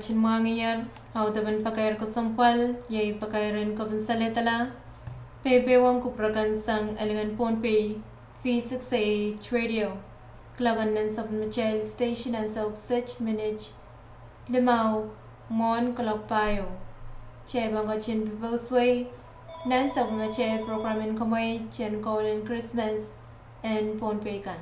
chinmangiyar, haudaban pakayar ko sampal, yay pakayaran ko saletala, pepewang ko prakan sang alingan ponpay, V6AH radio, klagan nan sa Michel station and sa 6 minutes, limaw, mon kalakpayo, che bang ko chin pipawsway, nan sa Michel programin kamay, chen call Christmas, and ponpay kan.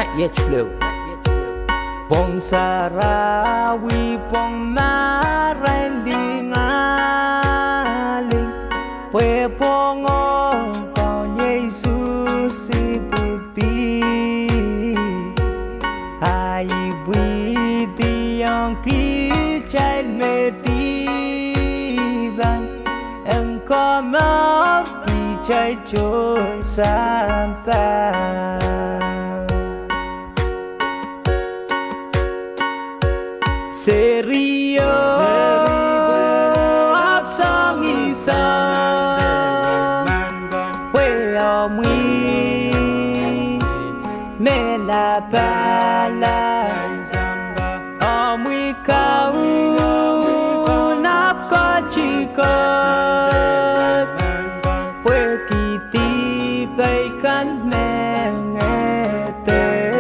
na yet flew bong sara we bong na ren ling we bong con Jesus si puti ai we ti yang ki chai me ti van em có mất vì trái trôi san pa serio áp sang y sang quê ở mi mẹ là ba la ở mi cao nắp có chỉ có quê kỳ ti bay cánh mẹ nghe tê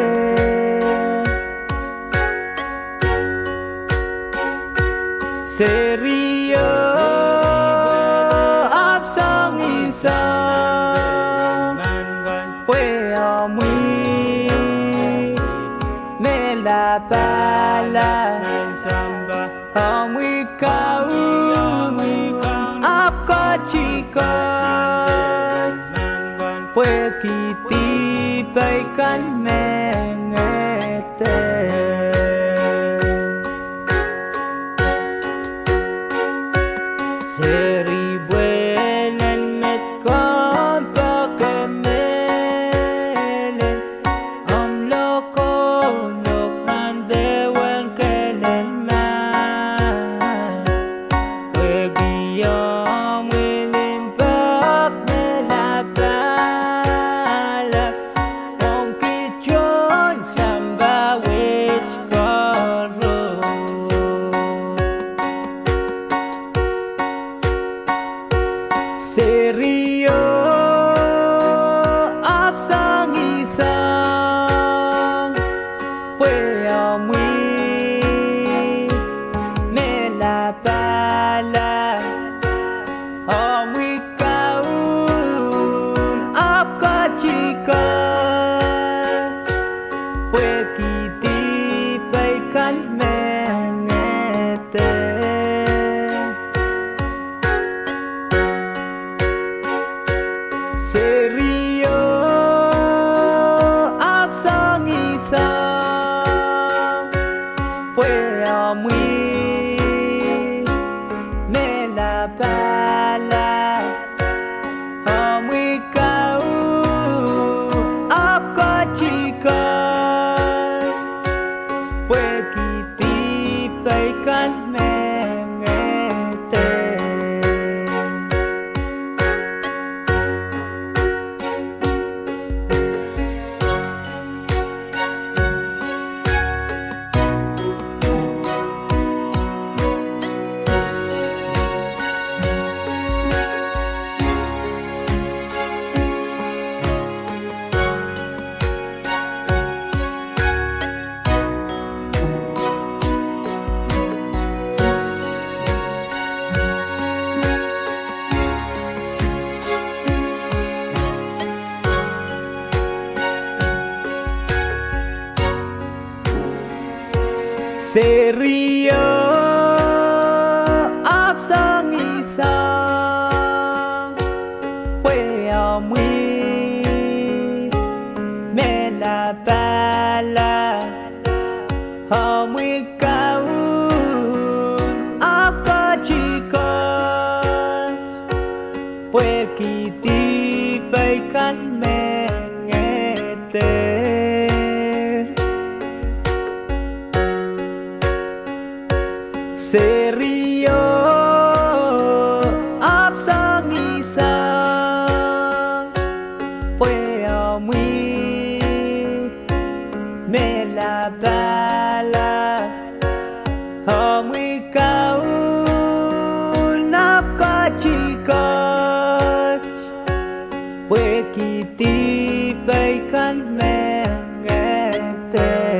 serio áp sang y sang quê ở mi mẹ là ba la ở mi cao áp có chỉ có quê kỳ ti bay cánh mẹ nghe tê seri buenan met con to que melen om loco lok nan de wen que len ma we guillaume willen pak me la bala on ki chon samba which corro serio áp sang y sang quê ở mi mẹ là ba la ở mi cao áp có chỉ có quê kỳ ti bay cánh mẹ nghe tê serio áp sang y sang quê ở mi mẹ là ba la ở mi cao áp có chỉ có quê kỳ ti bay cánh mẹ nghe tê serio áp sang y sang quê ở mi mẹ là ba la ở mi cao áp có chỉ có quê kỳ ti bay cánh mẹ nghe tê serio áp sang y sang quê ở mi mẹ là ba la ở mi cao nắp có chỉ có quê kỳ ti bay cánh mẹ nghe tê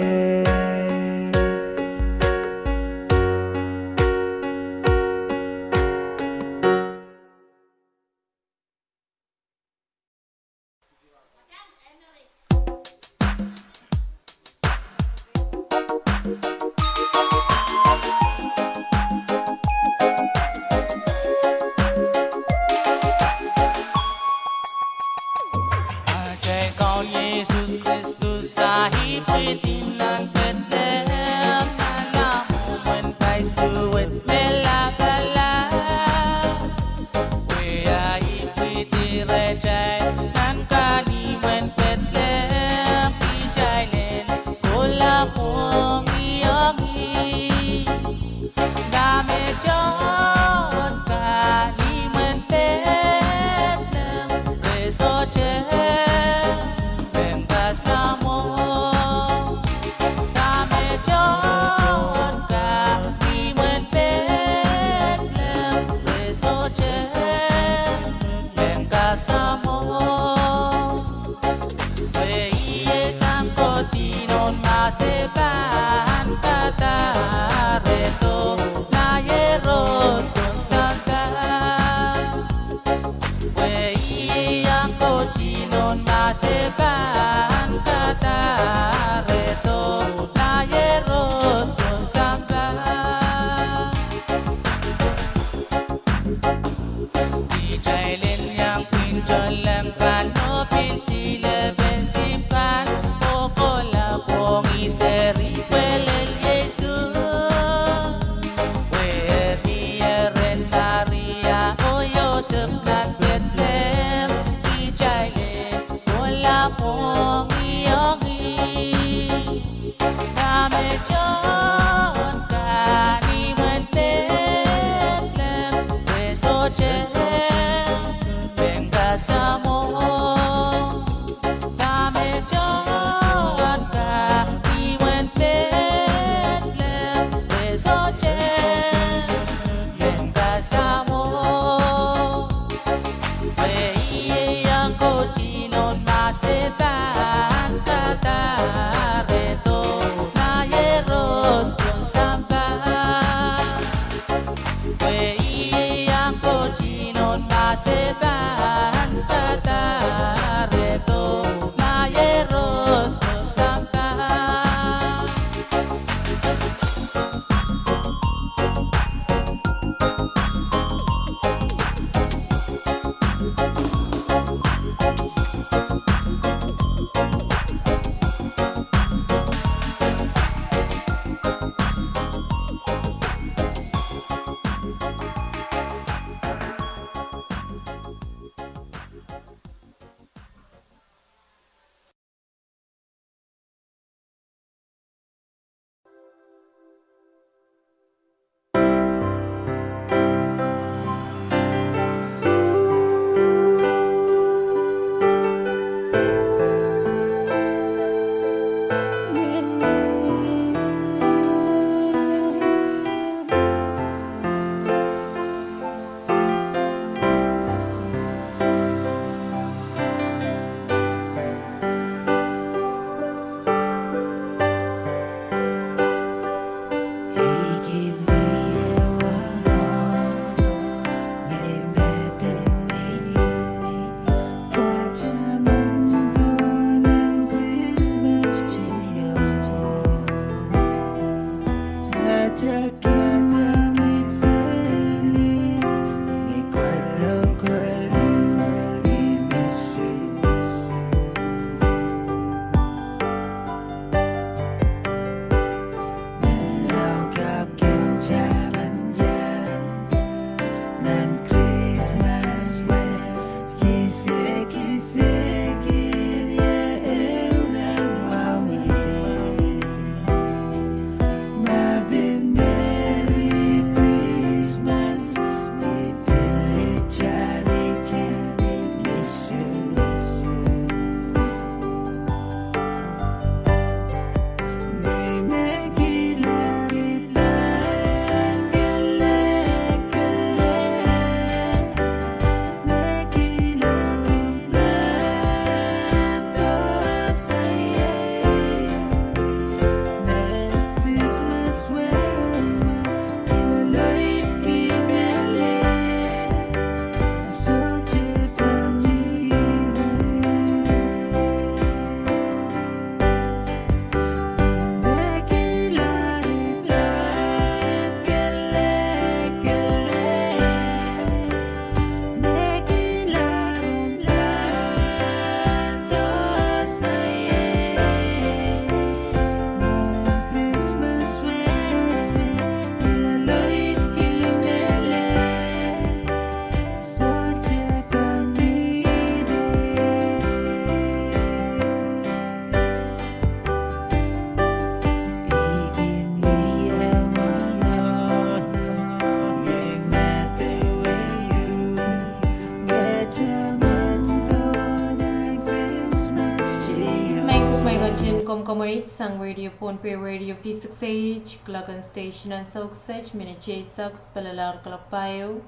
kom kamoit sang radio pon pe radio V6AH klagan station and soksech mina soks palalar kalapayo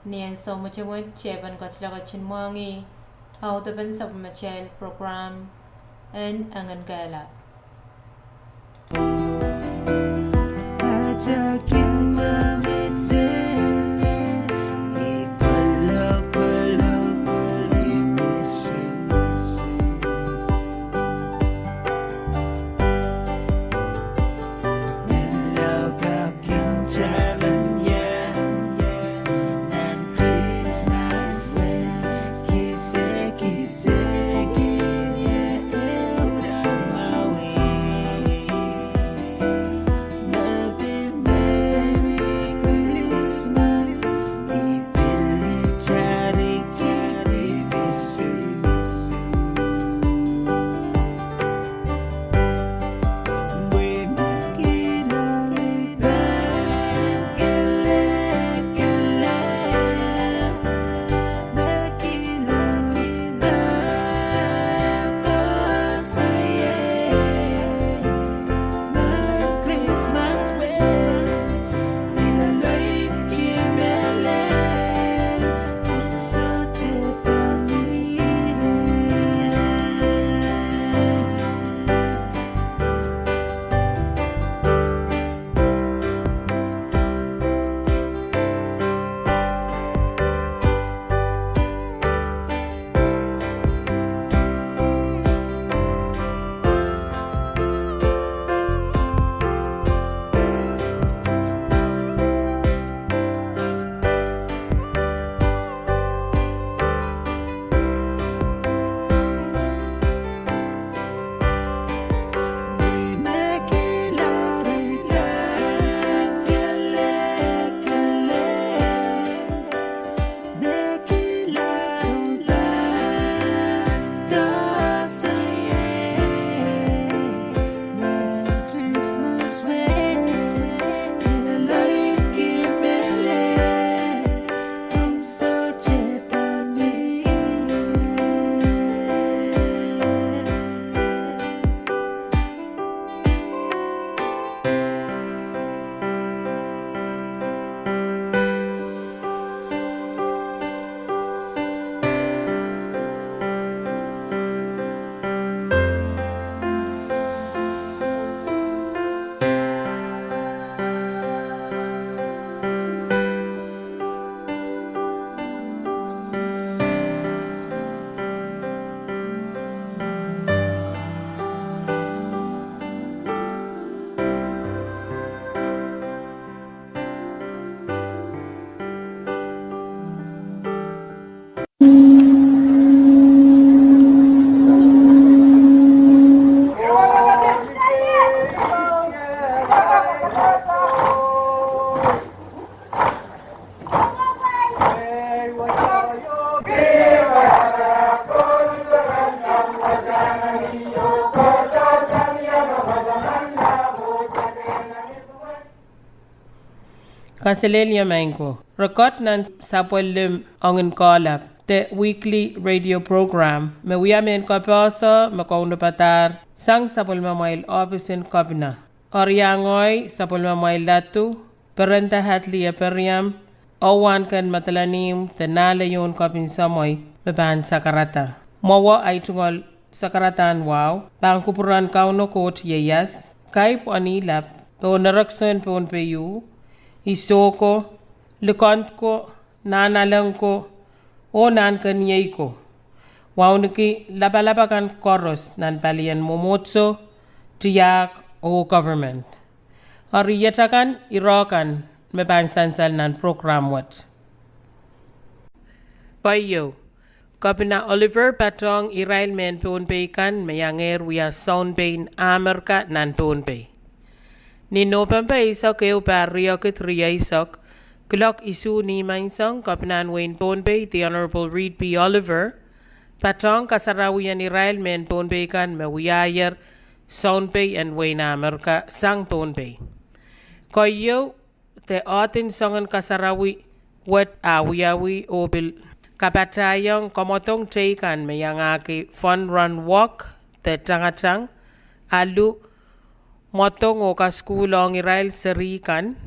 niyan so machamot cheban kachlagachin mwangi autaban sa pamachel program and angan kala Kanselenia Mango. Record nan sapwelem ongen kolap. The weekly radio program. Me wiamen kopasa me kaundo patar. Sang sapwelma mail opisin kopina. Oriangoy sapwelma mail datu. Perenta hatli ya periam. Owan kan matalanim tenale yon kopin samoy. Me ban sakarata. Mawa ay tungol sakaratan wow. Bang kupuran kauno kot yeyas. Kaip anilap. Pon narakson pon peyu. Isoko, lekantko, nanalangko, o nan kanyayko. Wauniki labalabakan koros nan palian momotso, tiyak o government. Ariyatakan irokan mebansansal nan program wat. Payo, Kapina Oliver Patong Irail men peunpeikan mayanger wia soundpain Amerika nan peunpei. Ni November isak eu barrio ke 3 isak, clock isu ni mainsang Kapinan Wayne Bonbay, the Honorable Reed B. Oliver, Patong kasarawian Irail men Bonbay kan mawiayer, Soundbay and Wayne Amerika sang Bonbay. Koyo te atin sangan kasarawi wat awiawi obil kabatayang komotong teikan mayangaki fun run walk te tangatang alu motong o ka school ong Israel serikan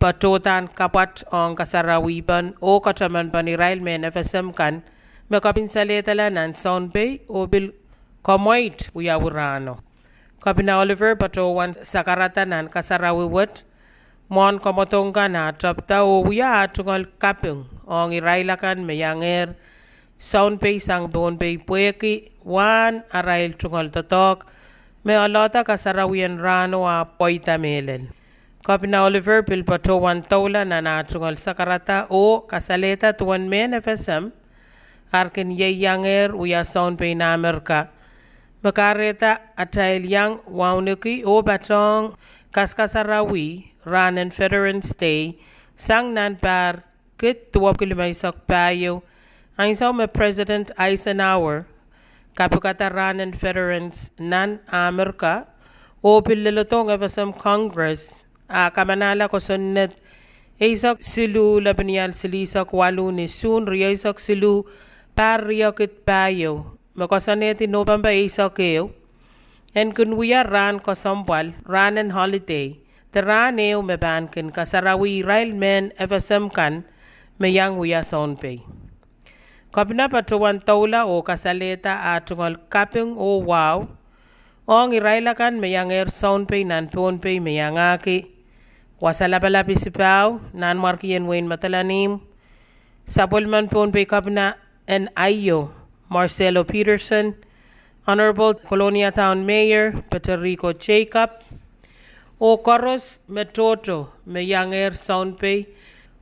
patotan kapat ong kasarawiban o kataman pan Israel men FSM kan makapinsaletala nan Sound Bay o bil komoit uyawurano kapina Oliver patawan sakaratanan kasarawiwat mon komotongka na tapta o uya tungal kapung ong Irailakan mayanger Sound Bay sang Bon Bay pueki wan arail tungal tatok me alota kasarawian rano a poita melen kapina Oliver pil patawan tawla na natungal sakarata o kasaleta tuwan men FSM arkin yanger uya Sound Bay na Amerika Bakareta atail yang waunuki o batong kaskasarawi ranen Veterans Day sang nan par kit 25 payo ang sa me President Eisenhower kapukata ranen veterans nan Amerika o pililotong evasam Congress kamanala ko sunnet isak silu labnial silisak walu ni sun riyasak silu par riyakit payo Makosaneti November isakeo en kun wiya ran ko sambal ran and holiday the ran eo me bankin kasarawi Israel men FSM kan me yang wiya Sound Bay kapina patuwan tawla o kasaleta atungol kapung o wow ong Irailakan me yang Sound Bay nan Sound Bay me yang aki wasalapalapi sipaw nan markiyen Wayne matalanim sapulman Sound Bay kapina en ayo Marcelo Peterson, Honorable Colonia Town Mayor Peterico Jacob, o Coros Metoto Meyanger Sound Bay,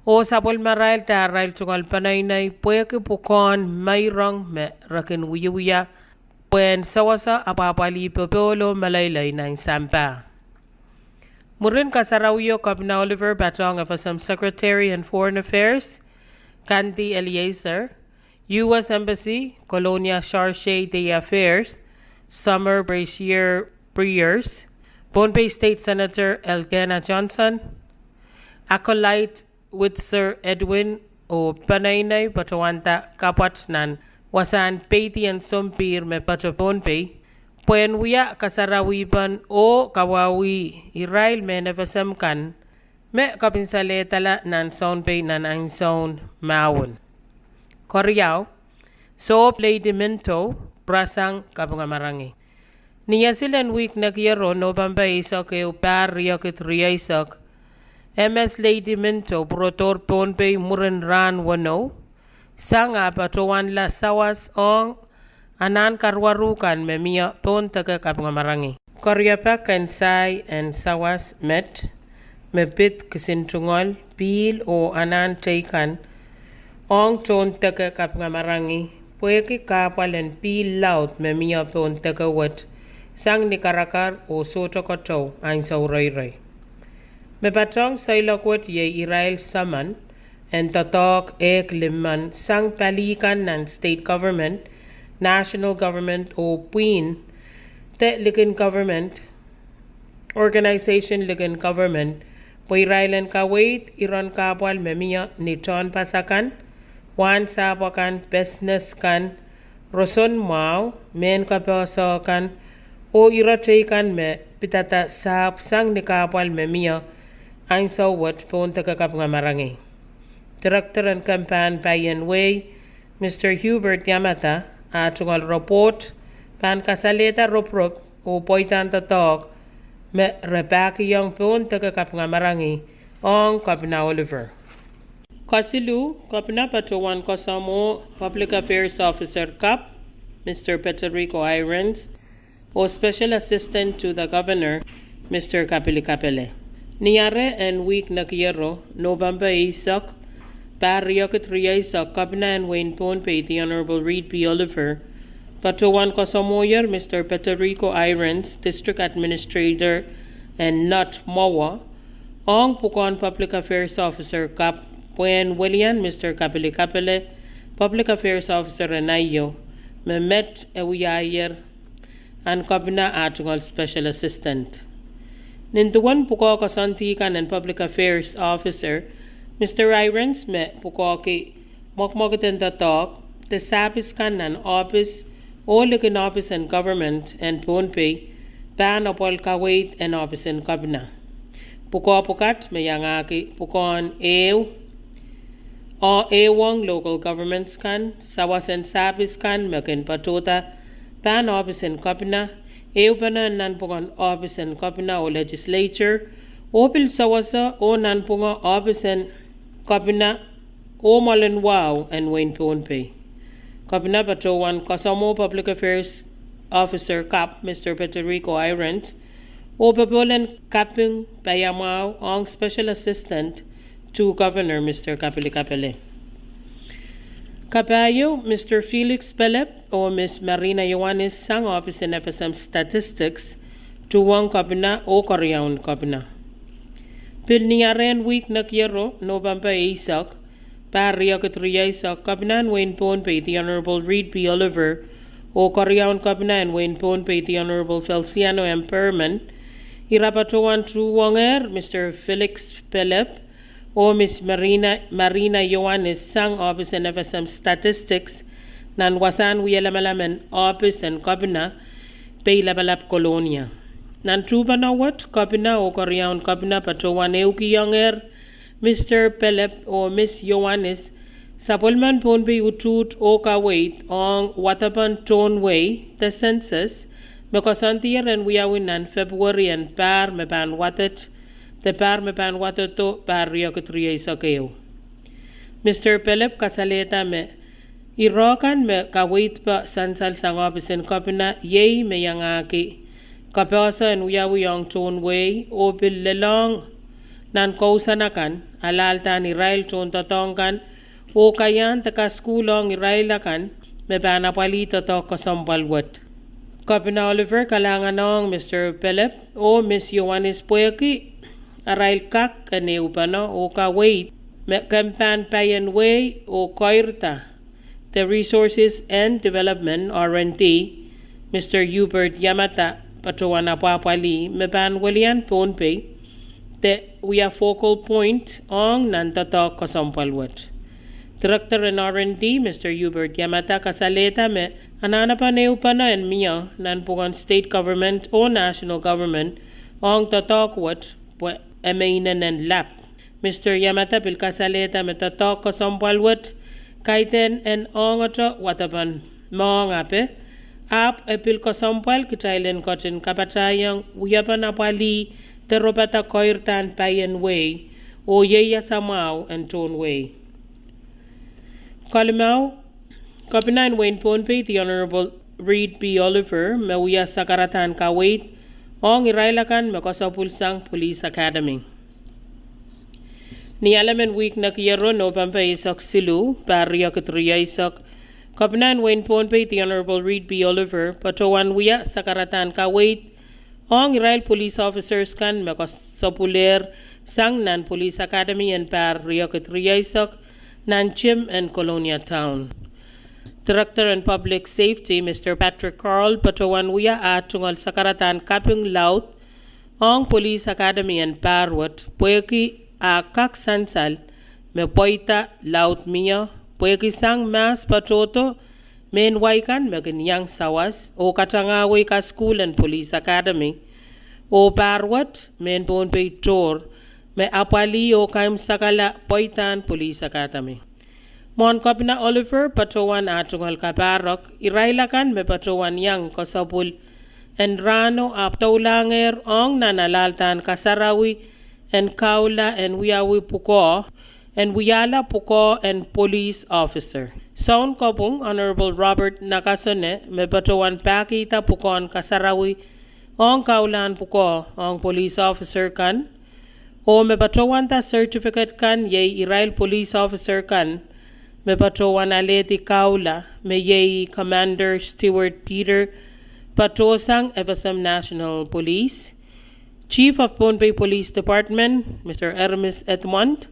o Sapol Marail Tarail Tungal Panaynay, Pueke Pukon Mayrong Me Rakin Wiya, Puen Sawasa Apapali Popolo Malaylay Nang Sampa. Murin Kasarawiyo Kapna Oliver Batong of Assam Secretary and Foreign Affairs, Kanti Eliezer, U.S. Embassy, Colonia Charge d'Affaires, Summer Brasier Breers, Bon Bay State Senator Elgena Johnson, Acolyte with Sir Edwin o Panaynay Patawanta Kapatnan, Wasan Peti and Sumpir me Pato Bon Bay, Puen Wiya Kasarawiban o Kawawi Israel men FSM kan, me kapinsaletala nan Sound Bay nan ang Sound Mawon. Koryao, so Lady Minto, Brasang Kabungamarangi. Niya silan week nagyaro November isak e upar riyakit riyasak. MS Lady Minto, Protor Ponpe Muren Ran Wano, Sanga Patuan La Sawas Ong, Anan Karwarukan Memia Pon Taga Kabungamarangi. Koryapak and Sai and Sawas met, Mepit Kisintungol, Pil o Anan Taikan, Ong ton taka kap ngamarangi, pueki kapal and pil laut me mia pon taka wat, sang ni karakar o soto koto ang sa uray-ray. Me batong sa ilakwat ye Israel saman, and tatok ek liman sang palikan ng state government, national government o puin, te likin government, organization likin government, po Israel and kawait, iron kapal me mia ni ton pasakan, Wan sapakan business kan roson mau men kapaso kan o irate kan me pitata sap sang ni kapal me mia ang so wat pon takakap ngamarangi. Director and campaign Bayan Way Mr. Hubert Yamata atungal report pan kasaleta roprop o poitan tatok me Rebecca Young pon takakap ngamarangi ong Kapina Oliver. Kasilu, Kapina Patuan Kosamo, Public Affairs Officer Kap, Mr. Peterico Irons, o Special Assistant to the Governor, Mr. Kapili Kapele. Niyare and week nakiyero, November Isak, Barriokit Riaisak, Kapina and Wayne Ponpe, the Honorable Reed P. Oliver, Patuan Kosamoyer, Mr. Peterico Irons, District Administrator, and Nut Mawa, Ong Pukon Public Affairs Officer Kap, Puen William, Mr. Kapili Kapele, Public Affairs Officer Renayo, Mehmet Ewiyayer, and Kabina Atungol Special Assistant. Nintuan Puko Kasantikan and Public Affairs Officer, Mr. Irons me Pukoki Mokmokitan Tatok, the Sabis Kanan Office, Oligan Office and Government, and Ponpe, ban opol kawait en opisin kabna. Puko pukat mayangaki pukon o ewang local governments kan sawasen sabis kan makin patota ban opisin kabna bana nan pukon opisin kabna o legislature opil sawasa o nan punga opisin kabna o malen wow and Wayne Ponpe. Kabna Patowan Kosomo Public Affairs Officer Cap Mr. Peterico Irant o Papolan Kaping Payamao ang Special Assistant to Governor Mr. Kapili Kapele. Kapayo Mr. Felix Pelep o Ms. Marina Ioannis sang Office in FSM Statistics to Wang Kabna o Koreaon Kabna. Pilniaren week na kiro November Isak Paria Katriyaisa Kabna and Wayne Ponpe the Honorable Reed P. Oliver o Koreaon Kabna and Wayne Ponpe the Honorable Feliciano M. Perman Irapatuan Truwanger Mr. Felix Pelep o Ms. Marina Ioannis sang Office and FSM Statistics nan wasan wiyalamalaman Office and Kabna Pay Labalap Colonia. Nan tuba na wat Kabna o Koreaon Kabna Patuan Euki Younger Mr. Pelep o Miss Ioannis sa Polman Ponpe utut o kawait ang Watapan Toneway the census mekasantier and wiyawinan February and par mepan watet the par mepan wateto par riyokatriya isakeo. Mr. Pelep kasaleta me irokan me kawait pa sansal sang opisin kapina yay me yangaki kapasa and wiyawi ang Toneway o bilelong nan kausanakan alalta ni Rail ton tatongkan o kayan takaskulong irailakan me panapalito to kasampalwat. Kapina Oliver kalanganong Mr. Pelep o Miss Ioannis Pueki arail kak kaneupano o kawait me kampan payan way o koirta the Resources and Development R&D Mr. Hubert Yamata patuana papali me panwalian Ponpe we are focal point on nantato kasampalwat. Director in R&D, Mr. Hubert Yamata kasaleta me ananapaneupana and mia nanpugan state government or national government on tatakwat emainan and lap. Mr. Yamata pilkasaleta me tatok kasampalwat kaiten en ongato watapan maangape ap epil kasampal kitailen kotin kapatayang uyapan apali Teropata Koirtan Payan Way o Yeya Samau and Toneway. Kalimau, Kapinan Wayne Ponpe, the Honorable Reed P. Oliver, Mawia Sakaratan Kawait, Ong Irailakan, Makosapulsang Police Academy. Ni Alaman Week na Kiyaro no Pampa Isak Silu, Paria Katriya Isak, Kapinan Wayne Ponpe, the Honorable Reed P. Oliver, Patowan Wia Sakaratan Kawait, Ong Israel police officers kan makasapuler sang nan Police Academy and par Riyakat nan Chim and Colonia Town. Director and Public Safety Mr. Patrick Carl Patuan Wia at tungal sakaratan kaping laut Ong Police Academy and parwat pueki a kak sansal me poita laut miya pueki sang mas patoto men waikan maganyang sawas o katangawi ka school and Police Academy o parwat men Ponpe tor me apali o kaim sakala poitan Police Academy. Mon Kapina Oliver patowan atungal kaparok irailakan me patowan yang kosapul and rano aptaulanger ong nanalaltan kasarawi and kaula and wiyawi puko and wiyala puko and police officer. Sound kopung Honorable Robert Nakasone me patuan pakita pukon kasarawi ong kaulan puko ong police officer kan o me patuan ta certificate kan yay Israel police officer kan me patuan aleti kaula me yay Commander Stewart Peter patosang FSM National Police Chief of Ponpe Police Department Mr. Hermes Edmond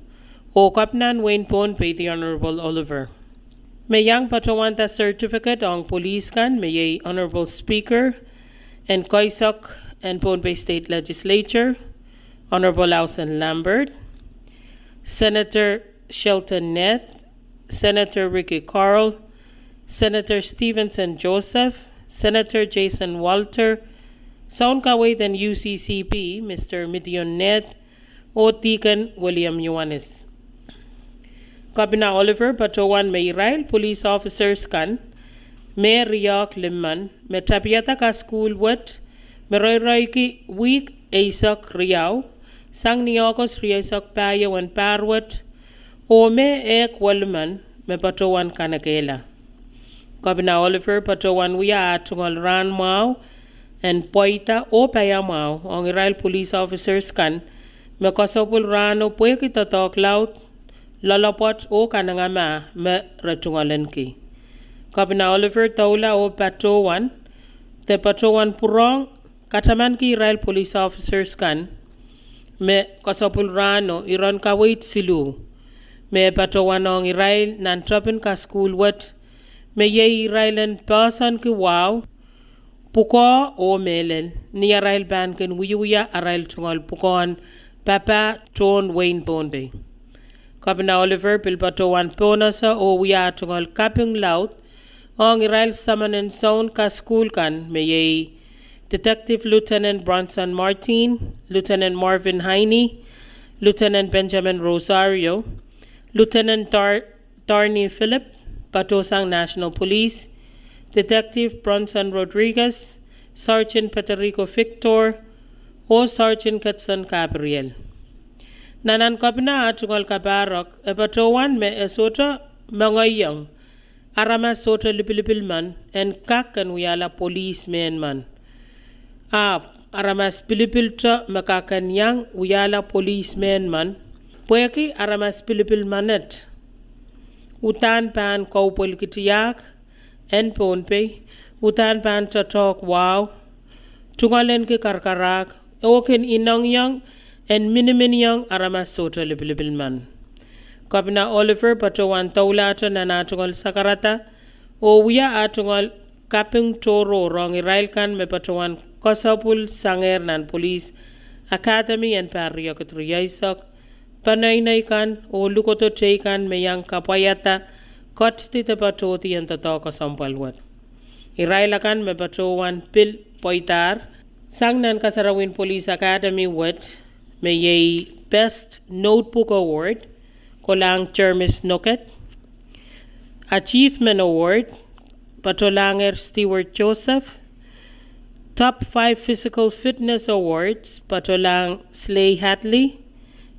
o Kapnan Wayne Ponpe the Honorable Oliver. May yang patawanta certificate ang police kan may Honorable Speaker and Koisok and Ponpe State Legislature, Honorable Lausen Lambert, Senator Shelton Nett, Senator Ricky Carl, Senator Stevenson Joseph, Senator Jason Walter, Sound Kawait and UCCP, Mr. Midion Ned, o Deacon William Yohannes. Kabina Oliver, Patawan Mayrail, police officers kan, Mayor Riyak Limman, Metapiata ka school wat, Meroyroyki week Aisak Riyaw, Sang Niokos Riyasak Payo and Parwat, o me ek Walman, me Patawan Kanakela. Kabina Oliver, Patawan Wia Atungal Ran Mau, and Poita o Paya Mau, ang Israel police officers kan, me Kosopul Rano Pueki Tatok Laut, Lalapot o Kanangama, me Ratungalenki. Kabina Oliver Taula o Patawan, te Patawan Purong, Katamanki Israel police officers kan, me Kosopul Rano, Iran Kawait Silu, me Patawan ang Israel Nantropin ka school wat, me ye Israelan person ki wow, Puko o Melen, ni Arail Bankin, Wiyuya Arail Tungal Pukon, Papa Ton Wayne Bonde. Kabina Oliver Pilpatawan Ponasa o Wia Tungal Kaping Laut, Ong Irail Summon and Sound Ka School Kan, May Detective Lieutenant Bronson Martin, Lieutenant Marvin Heine, Lieutenant Benjamin Rosario, Lieutenant Darney Philip, Patosang National Police, Detective Bronson Rodriguez, Sergeant Paterico Victor, o Sergeant Katsan Gabriel. Nanan Kabina Atungal Kabarok, Epatawan me esota mangayang, Arama Sota Lipilipilman, and Kakan Wiala policeman man. Aramas Pilipilta Makakan Yang Wiala policeman man, Pueki Aramas Pilipil manet, Utan Pan Kaupol Kitiyak, en Ponpe, Utan Pan Tatok Wow, Tungalen ki Karkarak, Oken Inong Yang, and Minimin Yang Aramas Sota Libilman. Kabina Oliver Patawan Taulata Nanatungal Sakarata, o Wia Atungal Kaping Toro Rong Irailkan me Patawan Kosapul Sanger Nan Police Academy and Parriakatriyaisak, Panainaikan, o Lukoto Tekan Mayang Kapayata, Kotsti te patoti and tatoko sampalwat. Irailakan me patawan pil poitar, sang nan Kasarawin Police Academy wet, me ye Best Notebook Award, kolang Chermis Noket, Achievement Award, Patolanger Stewart Joseph, Top 5 Physical Fitness Awards, Patolang Slay Hatley,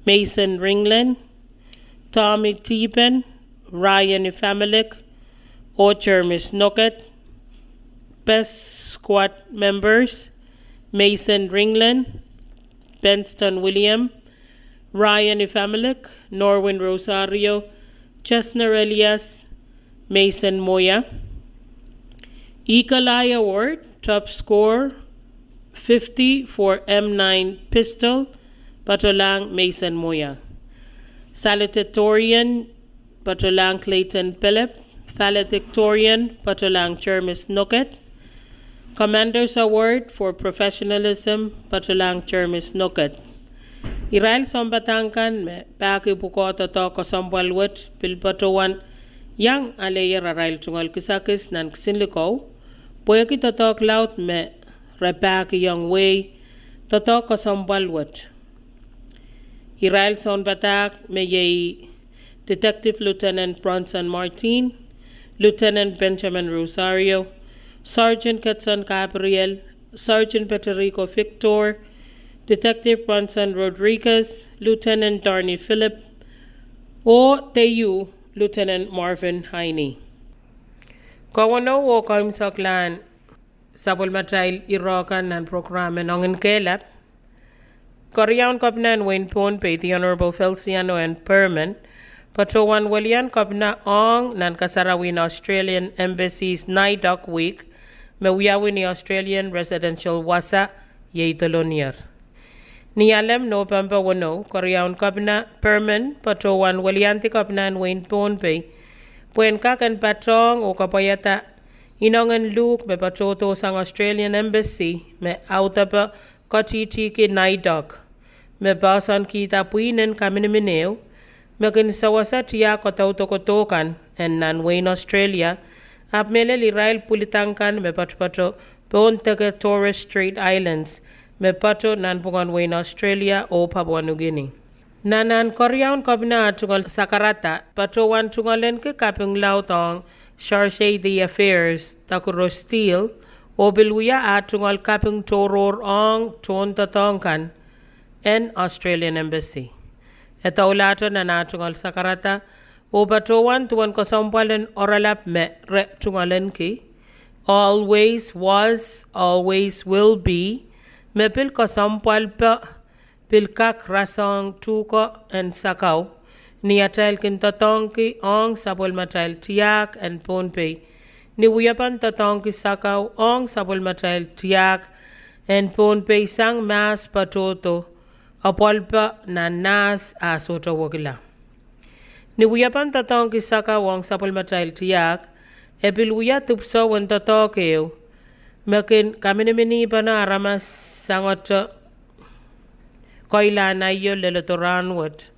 Mason Ringland, Tommy Teepen, Ryan Ifamilik, Chermis Noket, Best Squad Members, Mason Ringland, Benston William, Ryan Ifamilik, Norwin Rosario, Chesner Elias, Mason Moya. Ekalai Award, Top Score 50 for M9 Pistol, Patolang Mason Moya. Salutatorian, Patolang Clayton Philip, Valedictorian, Patolang Chermis Noket. Commander's Award for Professionalism, Patolang Chermis Noket. Irail Sombatangkan, me Paki Pukota Toko Sambalwet, Pilpatawan, Yang Aleya Rail Tungal Kisakis, Nan Ksinliko, Poyaki Tatok Laut me Repaki Young Way, Tatoko Sambalwet. Irail Sombatak, me ye Detective Lieutenant Bronson Martin, Lieutenant Benjamin Rosario, Sergeant Katsan Gabriel, Sergeant Paterico Victor, Detective Bronson Rodriguez, Lieutenant Darney Philip, o Teyu, Lieutenant Marvin Heine. Kawano o kaimsaklan sabol matail irokan nan programa nongin kelap, Korean Kopnan Wayne Ponpe, the Honorable Feliciano and Perman, Patawan Walian Kopna Ong Nan Kasarawin Australian Embassy's Naidok Week, Mewiyawin ni Australian Residential Wasa, Yeitolonier. Nialem no Pampa Wano, Korean Kopna Perman, Patawan Walianti Kopnan Wayne Ponpe, Puen Kakan Patong o Kapayata, Inongan Luke me Patoto sang Australian Embassy, me Autapa Kotiti ki Naidok, me Basan Kita Puinen Kaminamineo, me Kinsawasa Tia Kotautokotokan, and Nan Wayne Australia, Ap Mele Lirail Pulitangkan me Patpato Pon taga Torres Strait Islands me pato nan pungan in Australia o Papua New Guinea. Nanan Koreaun kabina tungal sakarata pato wan tungalen ke kaping lautong charge the affairs takuro steel o bilwia atungal kaping toror ong ton tatongkan en Australian Embassy. Eta ulato na natungal sakarata o pato wan tuwan kosampalen oralap me re tungalen ki always was, always will be me pil kosampal pa pilkak rasong tuko en sakaw ni atail kintatongki ong sabol matail tiak en ponpei ni wiyapan tatongki sakaw ong sabol matail tiak en ponpei sang mas patoto apolpa na nas asoto wagila ni wiyapan tatongki sakaw ong sabol matail tiak epil wiya tupso wen tatokeo makin kaminimini pa na aramas sangot koila na iyo leletoran wat.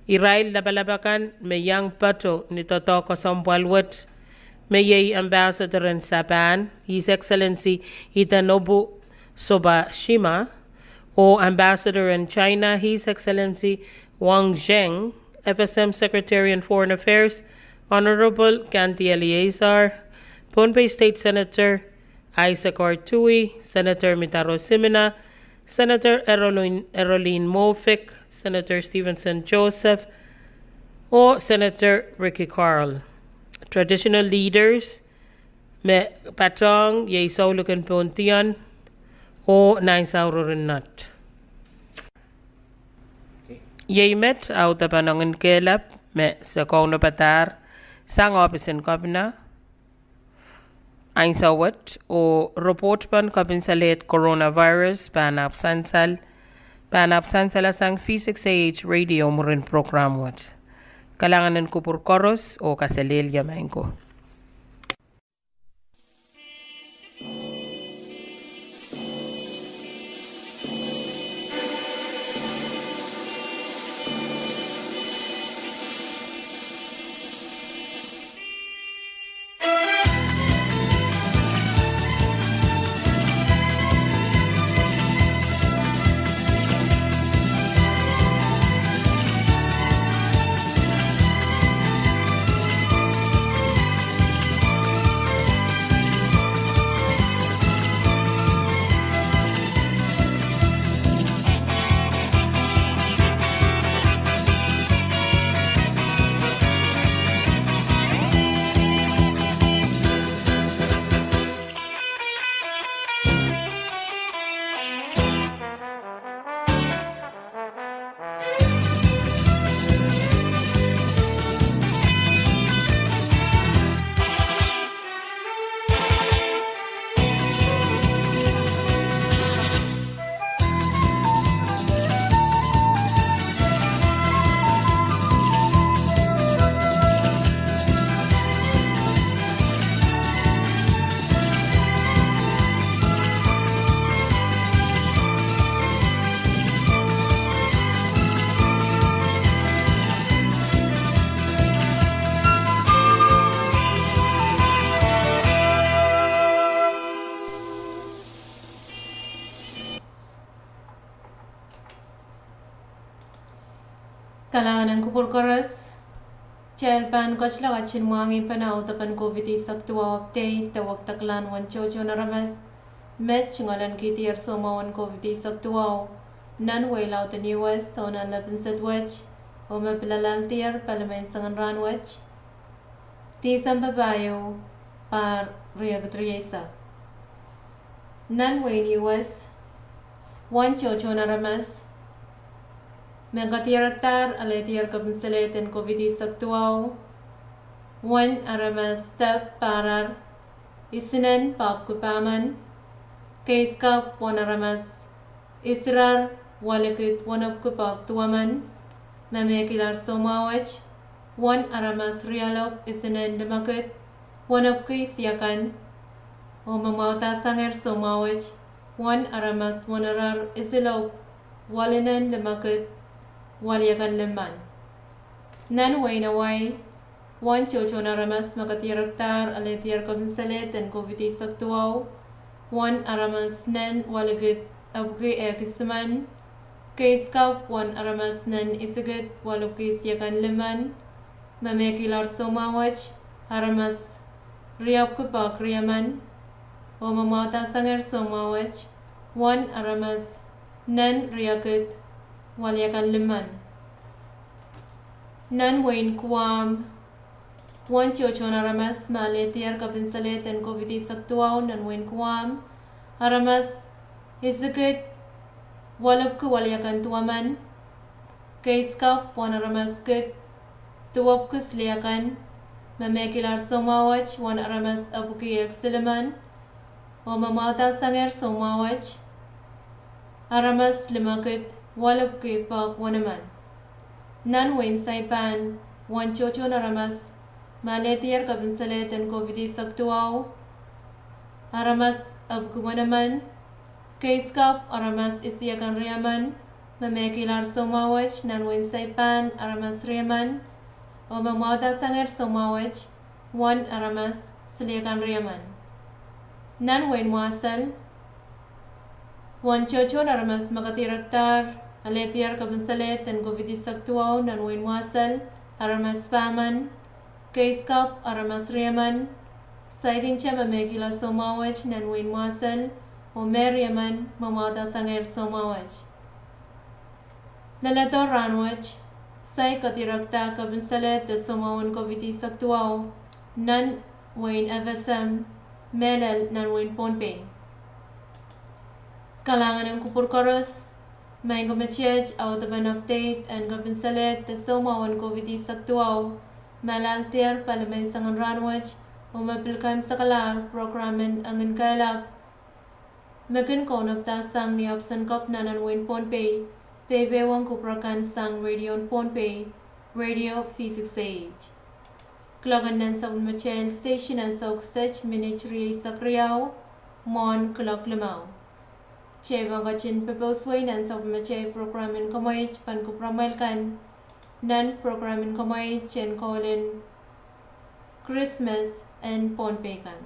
Irail labalabakan me yang pato ni toto kosompal wat. Me yei ambassador in Japan, His Excellency Itanobu Sobashima, o ambassador in China, His Excellency Wang Zheng, FSM Secretary in Foreign Affairs, Honorable Kanti Eleazar, Pohnpei State Senator Isaac Ortui, Senator Mitaro Simina, Senator Eroline Mofic, Senator Stevenson Joseph, or Senator Ricky Carl. Traditional leaders, me patong ye saulukan pontian, o nine saururinat. Ye met out the panongan kelap, me sa kono patar, sang opisin kabina, ainsawat o report pan kapin salet coronavirus panap sansal sang V6AH radio murin program wat kalanganan ko por koros o kasalil yamain ko. Kalanganan ko por koros. Chelpan kochla wachin muangi panao tapan COVID saktuwa update tawag taklan wan chocho naramas. Met chingalan kiti arsoma wan COVID saktuwa. Nan wailaw the US so nan labin satwach. O mapilalal tier palamen sangan ranwach. Tisang babayo par riagatriesa. Nan wain US. Wan chocho naramas. Megatiraktar aletiar kabinsalet en COVID saktuaw. Wan aramas tap parar. Isinen pap kupaman. Kaiska wan aramas. Israr walakit wanap kupak tuaman. Mamekilar somawach. Wan aramas rialok isinen demakit. Wanap siakan. O mamauta sanger somawach. Wan aramas wanarar isilok. Walinan demakit. Waliakan leman. Nan way na way. Wan chocho na ramas makatiraktar aletiar kabinsalet en COVID saktuaw. 1 aramas nan walagit abuki ekisman Kaiskap 1 aramas nan isagat walukis yakan liman mamekilar somawach aramas riap kupak riaman o mamata sanger somawach 1 aramas nan riakat wal yakan liman nan wain kuam 1 chochon aramas maletiar kapinsalet and koviti saktuaw nan wain kuam aramas isagat walap ku waliakan tuaman kaiskap 1 aramas ket tuwap ku sliakan mamekilar somawach 1 aramas abuki eksiliman o mamata sanger somawach aramas limakit walap ku pak wanaman nan wain saipan 1 chochon aramas maletiar kabinsalet and koviti saktuaw aramas abuku wanaman Kaiskap aramas isiakan riaman mamekilar somawach nan wain saipan aramas riaman o mamata sanger somawach 1 aramas siliakan riaman nan wain wasal 1 chochon aramas makatiraktar aletiar kabinsalet and koviti saktuaw nan wain wasal aramas paman Kaiskap aramas riaman saigincha mamekilar somawach nan wain wasal o Meriaman mamata sanger somawach. Nalato ranwach, say katirakta kabinsalet de somawan koviti saktuaw, nan wain FSM, melal nan wain ponpe. Kalangan ng kupurkoros, may gumachech out of an update and kabinsalet de somawan koviti saktuaw, malaltiar palamay sangan ranwach, o mapilkam sakalar programen angin kailap, Megan konopta sang ni option kop nanan win ponpe, pebe wang kuprakan sang radio ponpe, radio V6AH. Klogan nan sa unmachel station and sa uksech miniature sakriyaw, mon klok limaw. Che wangachin peposway nan sa unmachel programin kamoy pan kupramal kan, nan programin kamoy chen kolin Christmas and ponpe kan.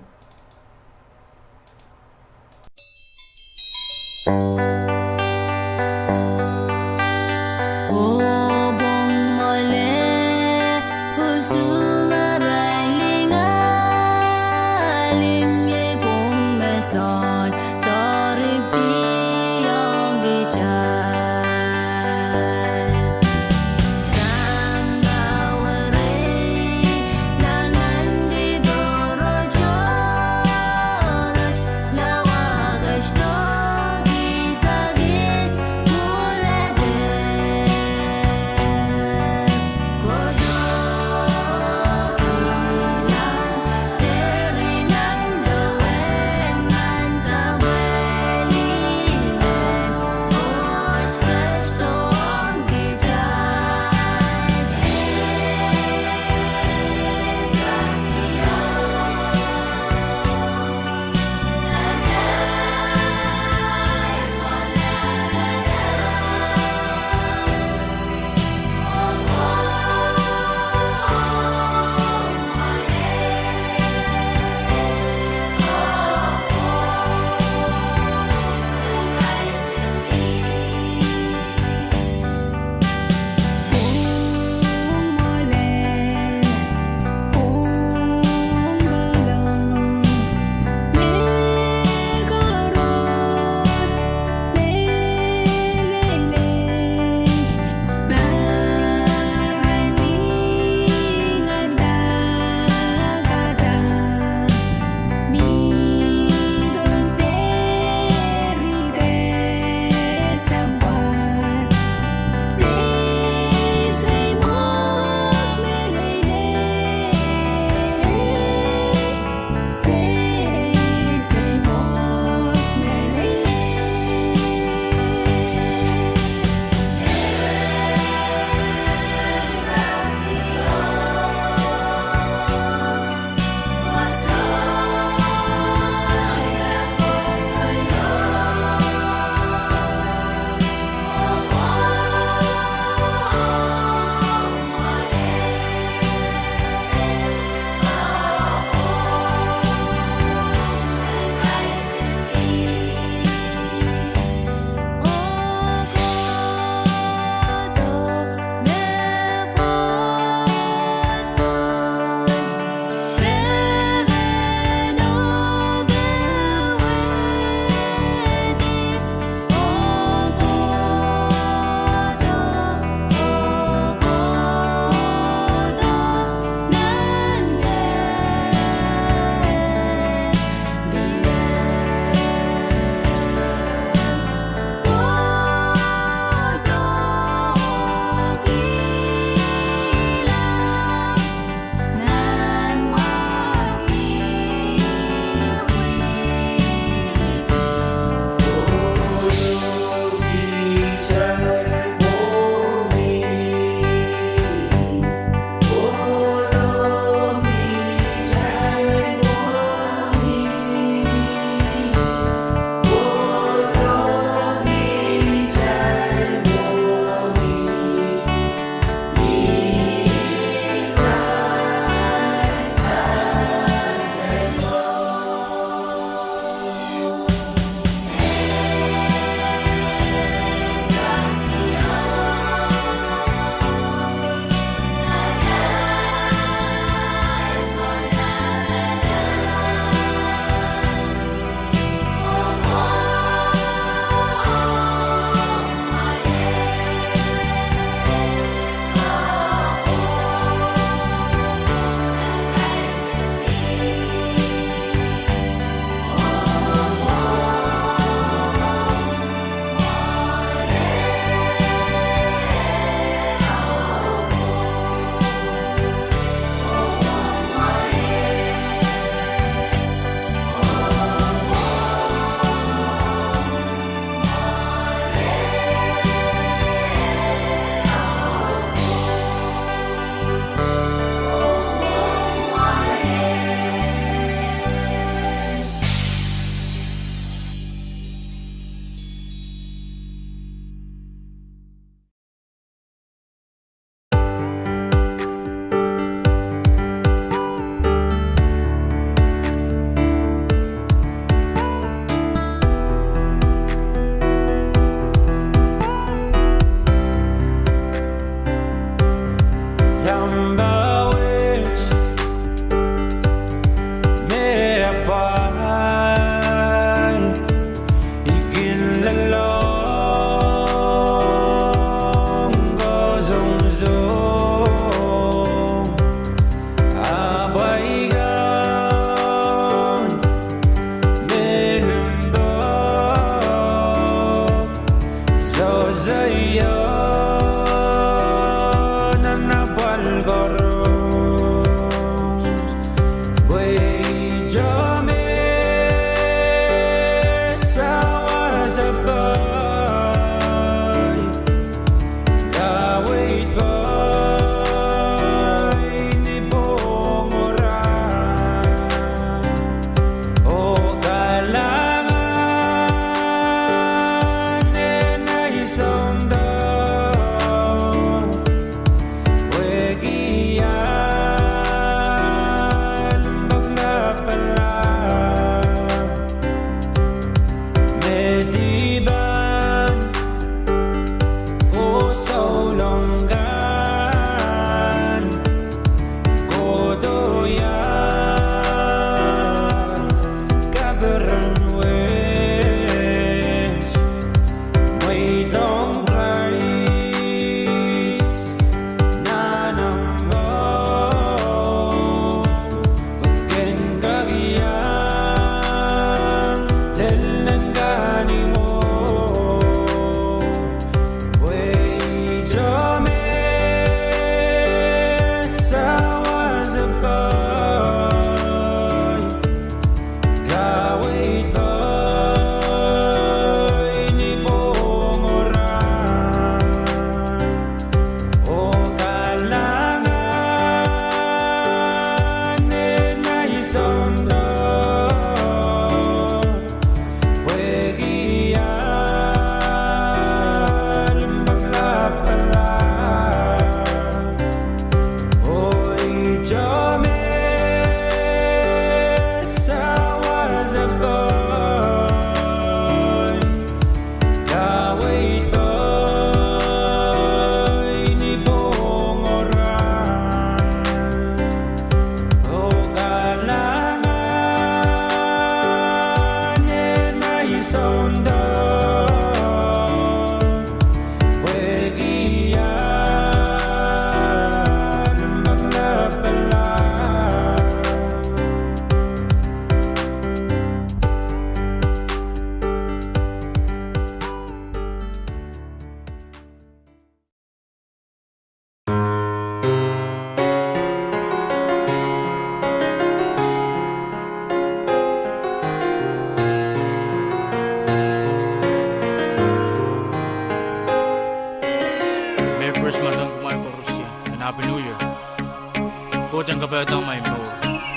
Coach ang kabatang may mo.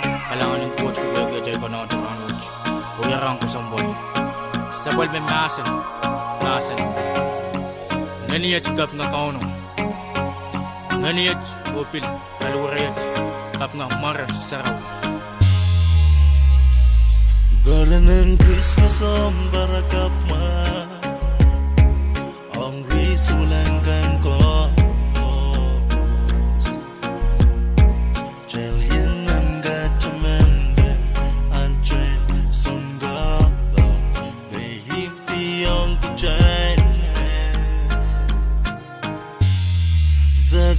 Kailangan ng coach ko bagay dahil ko na ito ang coach. Uyarang ko sa buwan. Sa buwan may masan. Nganiyat kap nga kauno. Nganiyat upil. Alurayat kap nga maras saraw. Baranan Christmas ang barakap ma. Ang risulangan ko.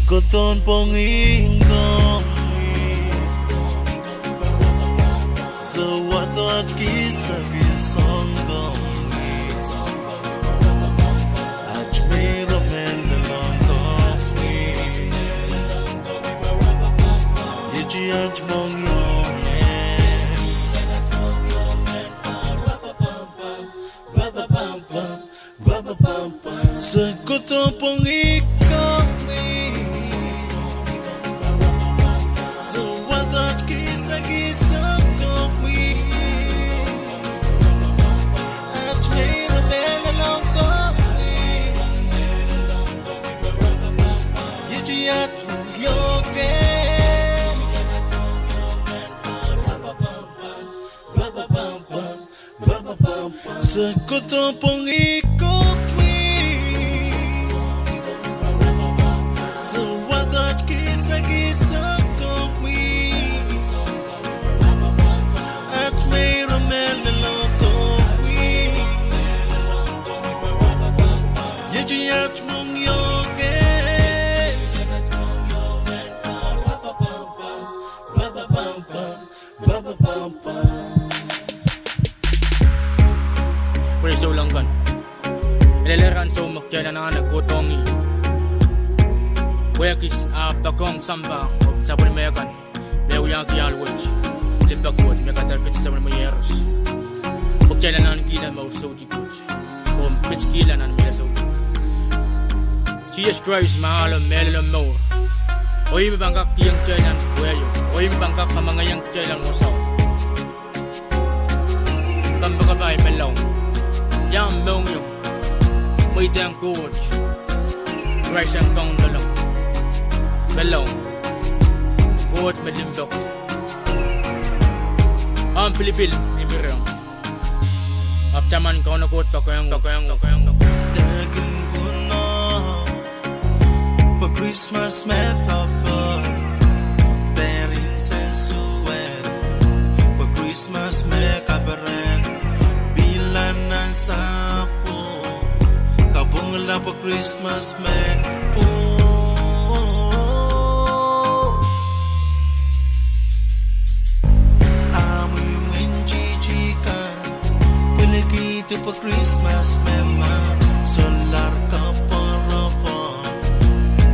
Goton pongingong Sawatot kisang gong Ajmira menelong kofi Yeji ajmong yong Sa goton pongingong Sa kutong pangikot mi Sa watot kisa-kisa kopi At may ramelalo kopi Yeji at mong yoke Preso lang kan. Ileleran so makya na nagkutongi. Wekis apakong samba sa punimekan. Lewyak yalwich. Limbakot mekatar kasi sa mga yeros. Makya na nan kina mo so jikuch. O Pitskilan and Meso. Jesus Christ, mahalo melon mo. Oy bangkak yang jalan kuayo. Oy bangkak mga yang jalan mo sa. Kamba bay melong. Yang mong yung. May dang coach. Christ ang kong dalong. Melong. Coach melimbok. Ang Pilipil ni Mirang. Aptaman kau na coach pakoyang. Dagan ko na pag Christmas may papa Terin sa suwer pag Christmas may kabaran bilan ng sapo kabungla pag Christmas may po amoy winchichika pilikito pag Christmas may solar ka para pa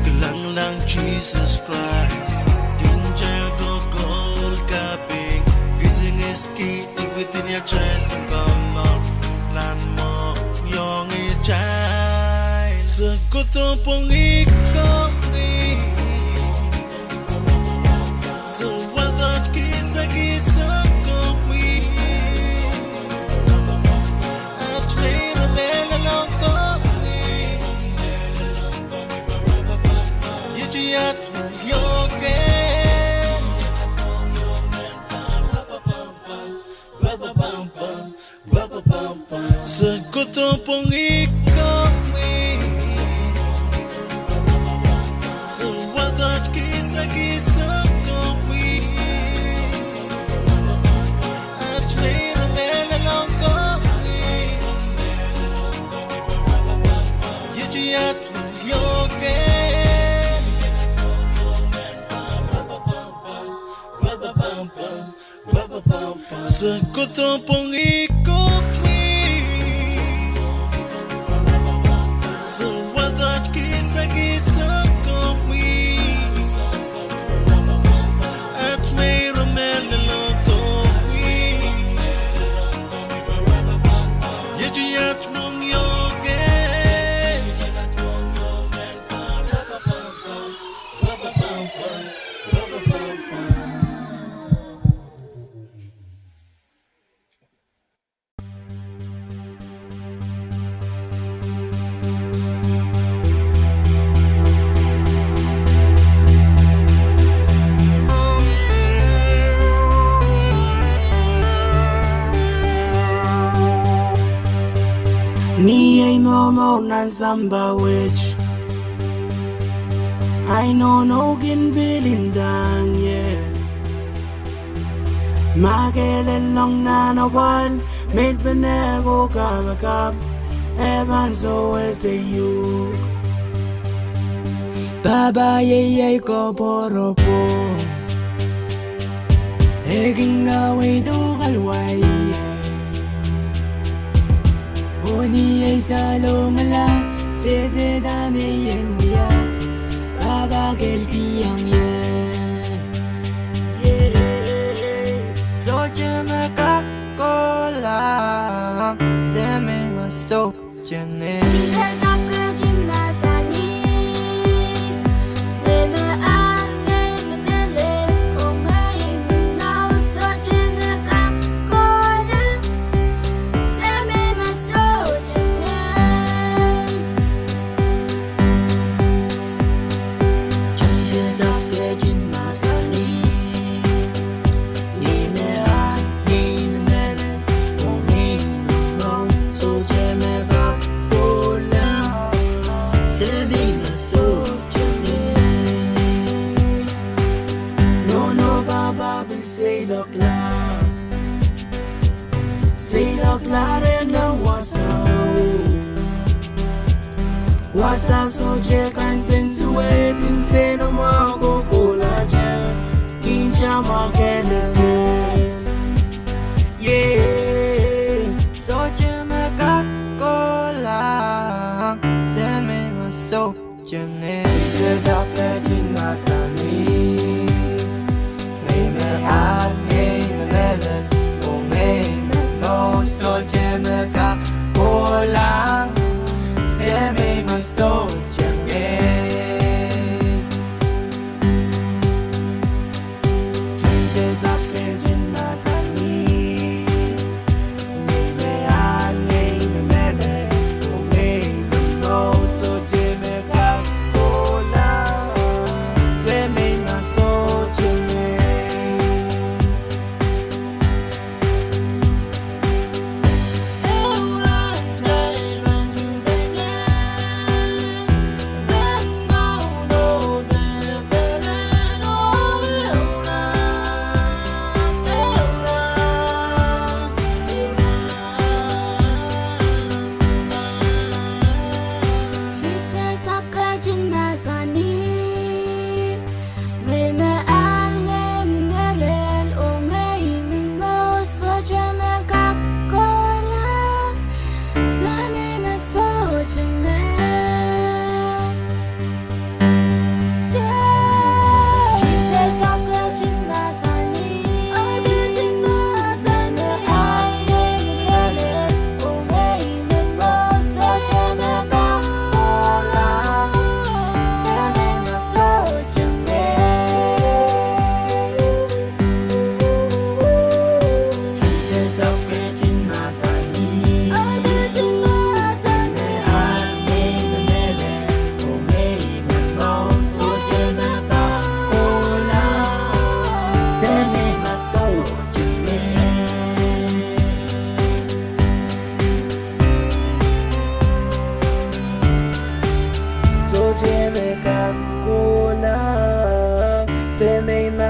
gelang lang Jesus Christ danger go gold capping gising eski igutin ya chest and come out lan mo yung ijay sagot ang pangikapi so what that kisa kopi at may ramela lang kopi yujiyat yoke sagot ang pangikapi so what that kisa kopi at may ramela lang kopi yujiyat yoke sagot ang pangikapi so what that kisa kopi at may ramela lang kopi yujiyat mong yoke Ni ay momo nan samba witch I know no gin bilindang yeah Magelen long na na one made benego kavakap Evan so is a you Baba ye ko poropo Eging away do kalway Oni ay salongala sese dami yen wiya Baba kelti yang yen Yeah So jeme kakola Seme maso jene Wasa soje kan sensuwe pinse no mago kolaje kinja makele yeah soje makakola seme maso jene desafte jinasani me hat me mele o me no soje makakola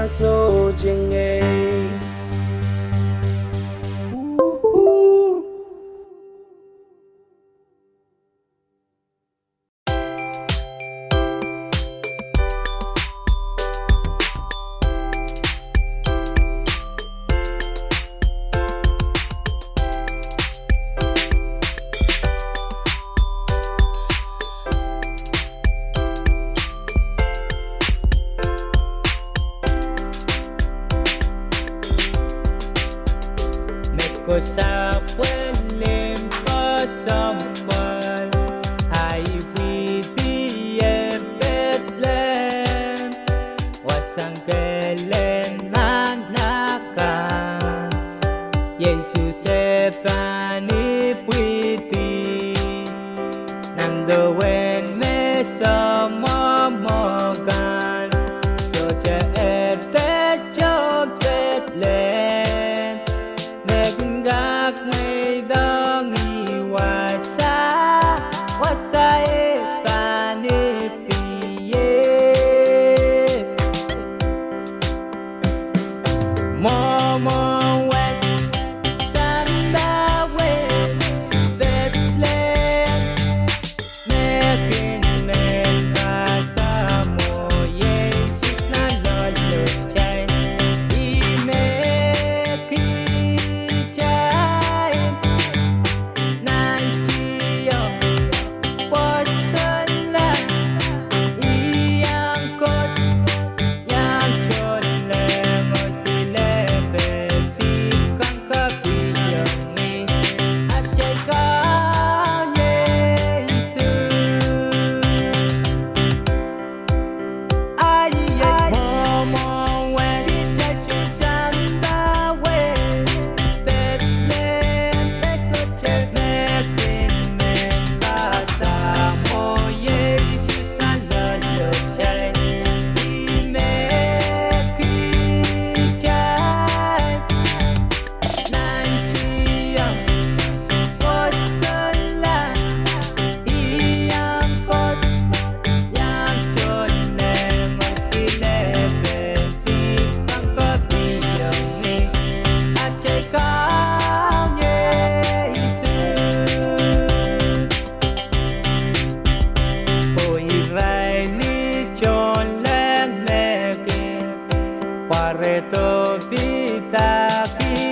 so jingle. Cô sao quên lim có sông quên ai quy đi em biết lên và sang kê lên manakan Yesus se pani pwiti nando wen me sama mogan so che ete cho biết lên gác mây đang iwasa wasa e paniptiye momo wen sanda wen Bethlehem mekin len kasamo Jesus na lolochay Pareto bitaki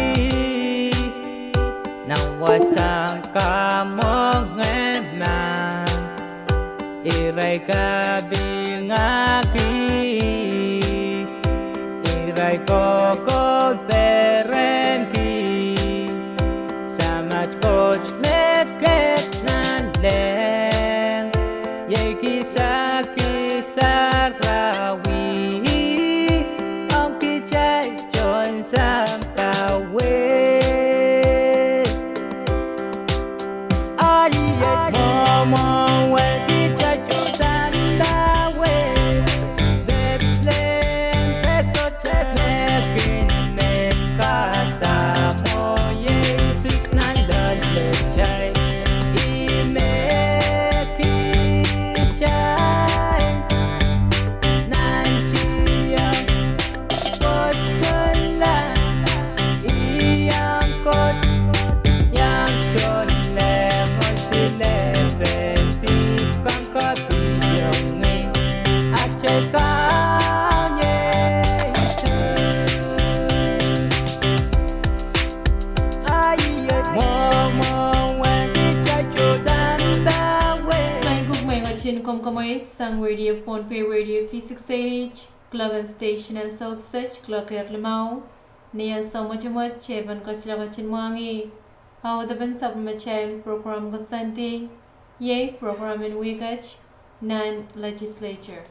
nawasang kamongenan iray kabingaki iray kokod perenki samach coach meket nandeng yay kisar rawi sang radio phone pay radio V6AH Clugan station and South Sech Clocker Limau Nian Somojamot Chevan Kochlagachin Wangi How the Ben Sabmachel program Gosanti Ye program in Wigach Nan legislature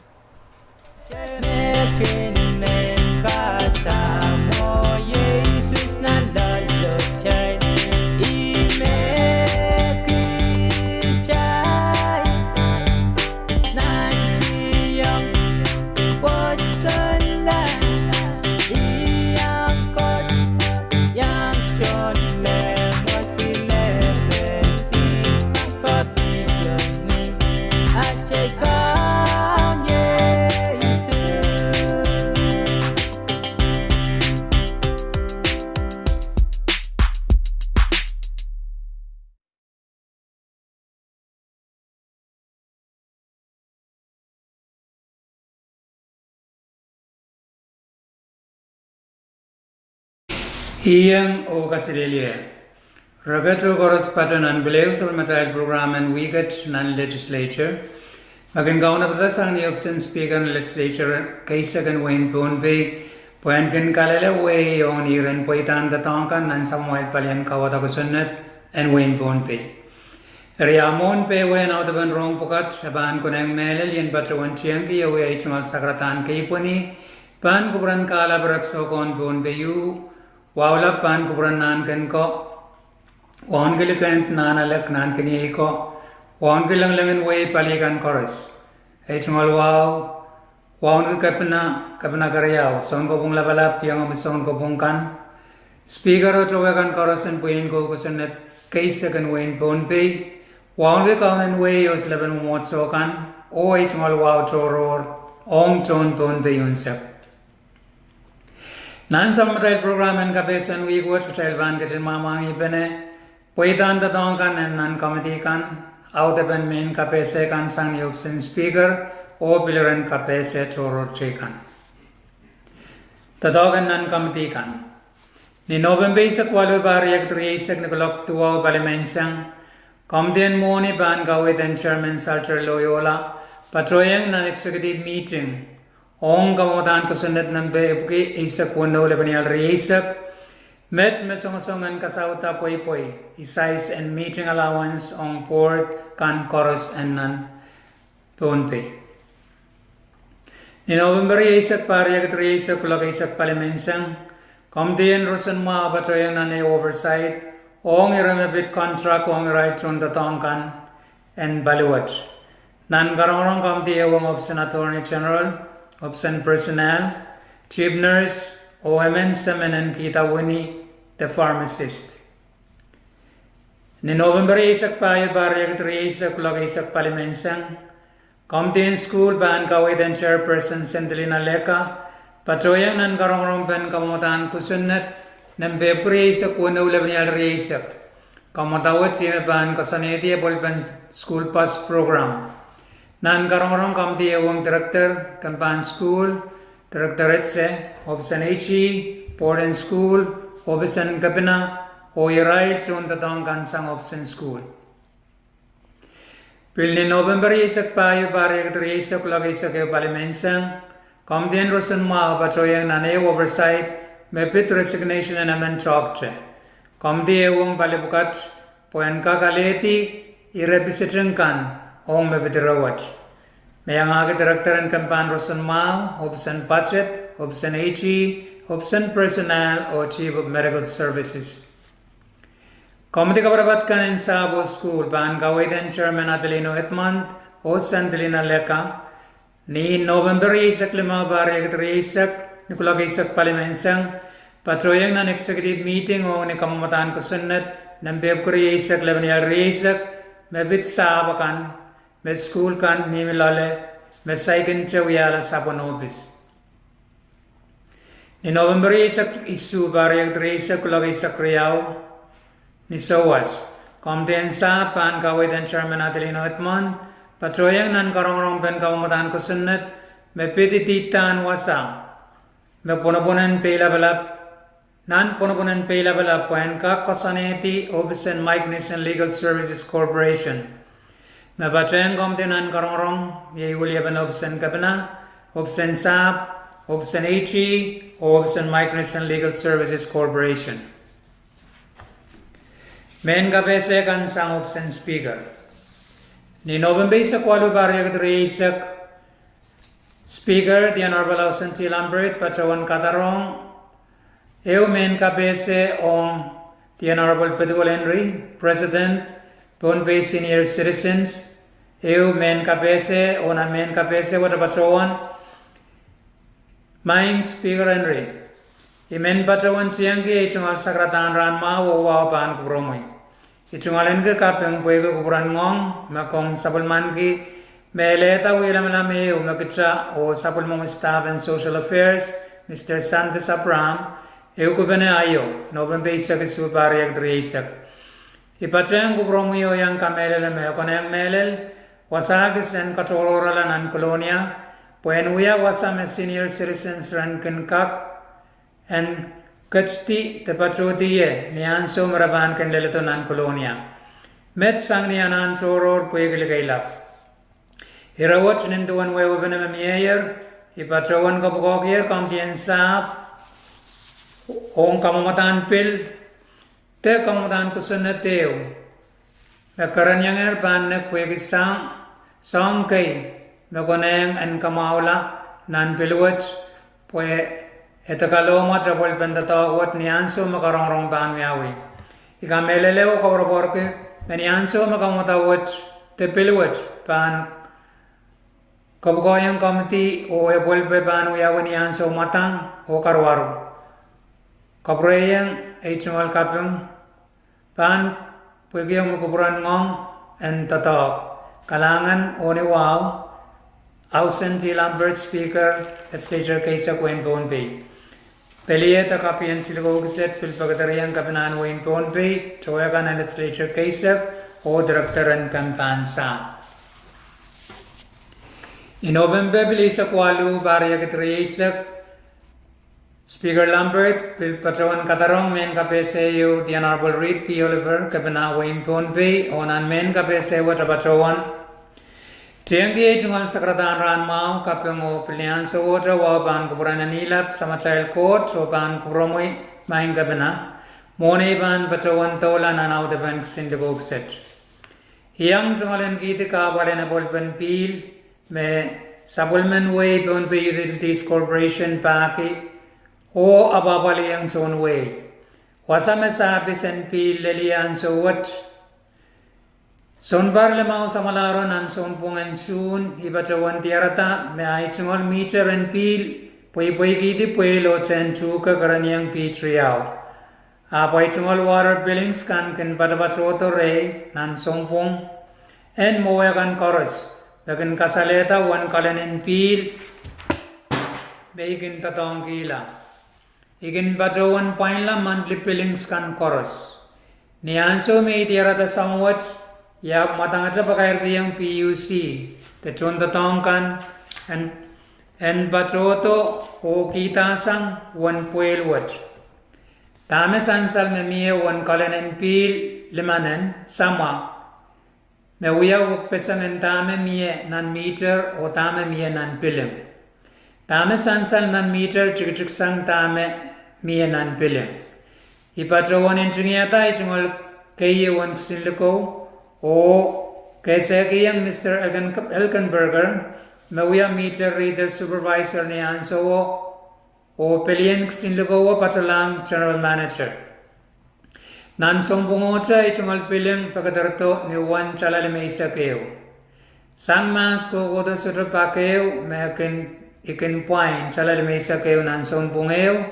Iyang o Kasidelia. Ragato Goros Patan and Beliefs of Material Program and Wigat non legislature. Again, Gauna Prasan, the option speaker and legislature, Kaisagan Wayne Ponpe, Poinkin Kalele Way on Iran Poitan the Tonkan and Samuel Palian Kawatakusunet and Wayne Ponpe. Riamon Pe when out of an wrong pocket, Aban Kunang Melel and Batawan Chiangi away Chimal Sakratan Kaiponi, Pan Kubran Kala Braxokon Ponpe. Wawla pan kubranan kan ko wangilikan nanalak nan kini ko wangilang langan way palikan chorus ay chungal wawan kapna karayaw son ko pong labalap yang son ko pong kan speaker o chowakan chorus and puin ko kusunet kaysa kan wain ponpe wawan kaunan way os laban mo so kan o ay chungal choror ong chon ponpe yunsak Non-Material Program and Kapesan we go to child van get in Mama Ibene, Poitan the Donkan and non-committee kan, out the ben main Kapese kan sang Yopsin speaker, or Pillar and Kapese Toro Chikan. The dog and non-committee kan. Ni November sa kwalo bariak 3 Nicolok to our Balimensang, Comden Moni Ban Gawit and Chairman Salter Loyola, Patroyang non-executive meeting. Ong kamutan kasunod ng BFK isak wano labanial reisak met mesongasongan kasauta poy size and meeting allowance on port kan chorus and non ponpe. Ni November isak pariya katri isak kulak isak palimensang komdian rosan ma batoyang nane oversight ong iramabit contract ong right on the tongkan and baliwat. Nan garong komdi ewang option attorney general Option personnel, chief nurse, OMN Samanan Kita Wini, the pharmacist. Ni November isak payo barya katri isak kulak isak palimensang, Comtin School ban kawit and chairperson Sendelina Leka, patoyang nan karong ban kamutan kusunat, ng bepri isak wano ulabanyal isak, kamutawat siya ban kasaniti ban school pass program. Nan karong kamti ewang director Kampan School, director etse, option HE, Port and School, option Kapina, Oirai Chun Tatong Kansang option School. Pilni November isak payo bari katri isak lag isak e palimensang, kamtin rosan ma pachoyang nane oversight, mepit resignation and amen chokche. Kamti ewang balibukat, poen kakaleti, irepisitring kan, Ong mebitirawat. Mayang agi director and kampan rosan ma, option budget, option HE, option personnel, or chief of medical services. Komite kabarabat kan in Sabo School, ban gawid and chairman Adelino Etman, o Sandelina Leka, ni November isak lima bari katri isak, nikulag isak palimensang, patroyang nan executive meeting o ni kamamatan kusunat, ng bebkuri isak lebaniyal isak, mebit sabakan, med school kan mimilale med saikin chawiyala sapon office. Ni November isak isu bariyag isak kulag isak riyaw ni SOAS. Komtensa pan kawid and chairman Adelino Etman, patroyang nan karong pen kamamatan kusunat, me pitititan wasa, me punapunan peilabalap, nan punapunan peilabalap poen ka kosaneti Office and Mike Nation Legal Services Corporation. Nabacayan komtinan karong ye William option kapana, option SAP, option HE, option Migration Legal Services Corporation. Men kapese kan sang option speaker. Ni November sa kwalo barya katri isak speaker, the Honorable Austin T. Lambert, Pachawan Katarong, eu men kapese on the Honorable Pedro Henry, President, Ponpe Senior Citizens, eu men kapese on a men kapese wata Pachawan, Maing Speaker Henry, imen Pachawan Chiangki, ichungal sakratan ranma wawa pan kupromoy. Ichungalin ke kapeng puego kupuran ngong, makong sapulman ki, meleta wila malami umakitsa o sapulmong Staff and Social Affairs, Mr. Santos Abram, eu kubene ayo, November isak isu pariyak dri isak. Ipachang kupromoyo yang kamelel me, koneng melel, wasagis and katolorala nan kolonia, Puenuya wasame senior citizens ran kinkak and Kachti te pachotiye nianso maraban kendeleto nan kolonia. Met sang ni anan choror puegiligay Irawat ninduan wewe benemameyer, ipatrawan kapokokyer kampiensap, ong kamamatan pil, te kamamatan kusunateo. Karanyang panek puegisang, song kay, nagoneng en kamaula, nan pilwat, pue etakaloma trabol pendatawat nianso makarongrong ban miawi. Ikamelelew kabraborke, nianso makamatawat, te pilwat, pan Kabukoyang committee o ebol bebanu yawan nianso matang o karwaru. Kabreyang ay chungal kapyung pan pugyong kuburan ngong en tatok. Kalangan o ni wow absentee Lambert Speaker legislature kaysa Queen Bonpay. Peliye ta kapiyan silagogset pilpagatariyan kapinan Wayne Bonpay choyakan na legislature kaysa o direktoran kan pansa. In November, bilisa kwalu barya kitriyaisak Speaker Lambert, Patrawan Katarong, men kapeseyo, the Honorable Reed P. Oliver, Kapana Wayne Ponpey, onan men kapeseyo Patrawan. Tianggi jungal sakratan ran mau kapingo pilihan so water waban kuburan nilap sama child court waban kuromoy maing kapana. Mone ban Patrawan tola nanaw the bank sindagog set. Hiyang jungalan kiti kabalen na bolpen pil. Me Supplement Way Bonpay Utilities Corporation Paki o ababali ang John Way. Wasa me sabi sen pil lelian so what? Son bar lemao sa malaron ang son pungan chun ibatawan tiarata me ay chungol meter and pil puy kiti puy lo chen chuka karanyang pitriyaw. Apay chungol water billings kan batabachoto re nan sompong and moyakan chorus. Lakin kasaleta wan kalanin pil begin tatong kila. Igin bajawan painla monthly billings kan chorus. Nianso may tiarata somewhat ya matangaja pakayar diyang PUC. Techon tatong kan and bajoto o kita sang wan puelwat. Tame sansal memiye wan kalanin pil limanen sama. Mewia wuk pesang en tame miye nan meter o tame miye nan pilim. Tame sansal nan meter chikchik sang tame miye nan pilim. Ipatrawan engineer ichungol kaya wan sinliko o kaysa kayang Mr. Elkenberger mewia meter reader supervisor ni anso o pilien sinliko o patralang general manager. Nan sombungota ichungal piling pagkadarto ni Juan Chalalemaisa keo. Sang mas ko kodo sutra pa keo ikin point Chalalemaisa keo nan sombungeo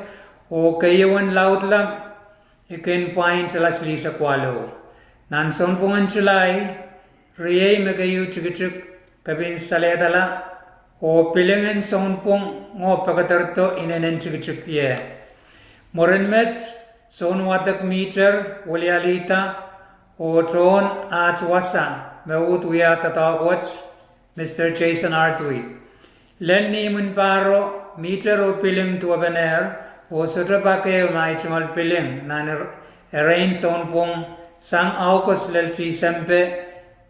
o kayo wan laut lang ikin point chalasli sa kwalo. Nan sompungan chulay riyay magayu chikichik kabin saledala o pilingen sompung ngo pagkadarto inanen chikichik ye. Morin met Son watak meter walialita o tron achwasa meut wiya tatawat Mr. Jason Artui. Len ni mun paro meter o piling tu abener o sutra pake mai chumal piling nan arrange son pong sang aukos lel chi sempe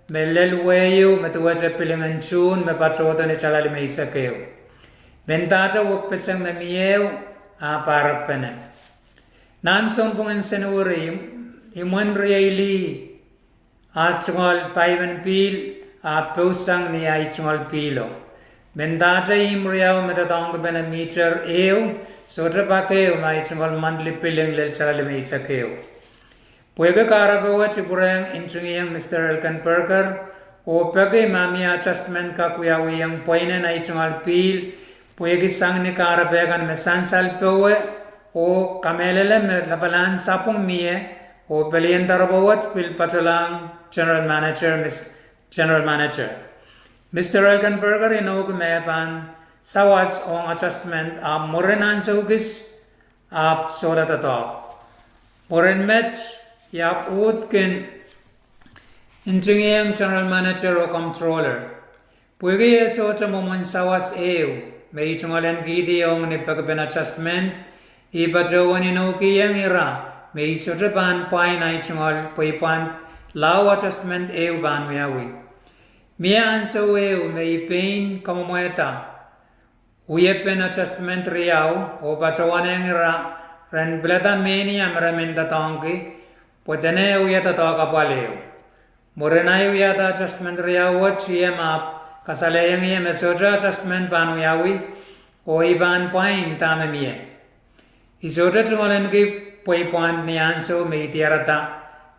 me lel weyu me tuwatra piling an chun me patrota ni chalali me isa keo. Bentata wak pesang me miyew a parak pene. Nan son pungan senuri iman really at chungal paivan pil a pusang ni ay chungal pilo. Bendata imriyaw metatong bena meter ew sotra pa keo may chungal monthly piling lel charali may isa keo. Puwega karabawa chipurang inchungiyang Mr. Elkenberger o pagay mami adjustment ka kuyawiyang poinan ay chungal pil puwega sang ni karabagan mesansal pewe o kamelele me labalan sapong miye o pelian darabawat pil patalang general manager Mr. Elkenberger inog mepan sawas ong adjustment morenan sugis soda tato moren met yap utkin inchingiyang general manager o controller puwege yeso chamomon sawas may chungalan gidi ong ni pagben adjustment Ibajawan inuki yang ira, may sotraban pain ay chungol, paipan, law adjustment ew ban wiawi. Mia anso ew may pain kamumoeta. Uyepen adjustment riau, o bajawan yang ira, ren belatan meni amramenda tongki, potene uyata toka paleo. Morenai uyata adjustment riau wat map, kasale yang ye mesoja adjustment ban wiawi, o iban pain tamemie. Isotra chungolen ki poi point ni anso me tiarata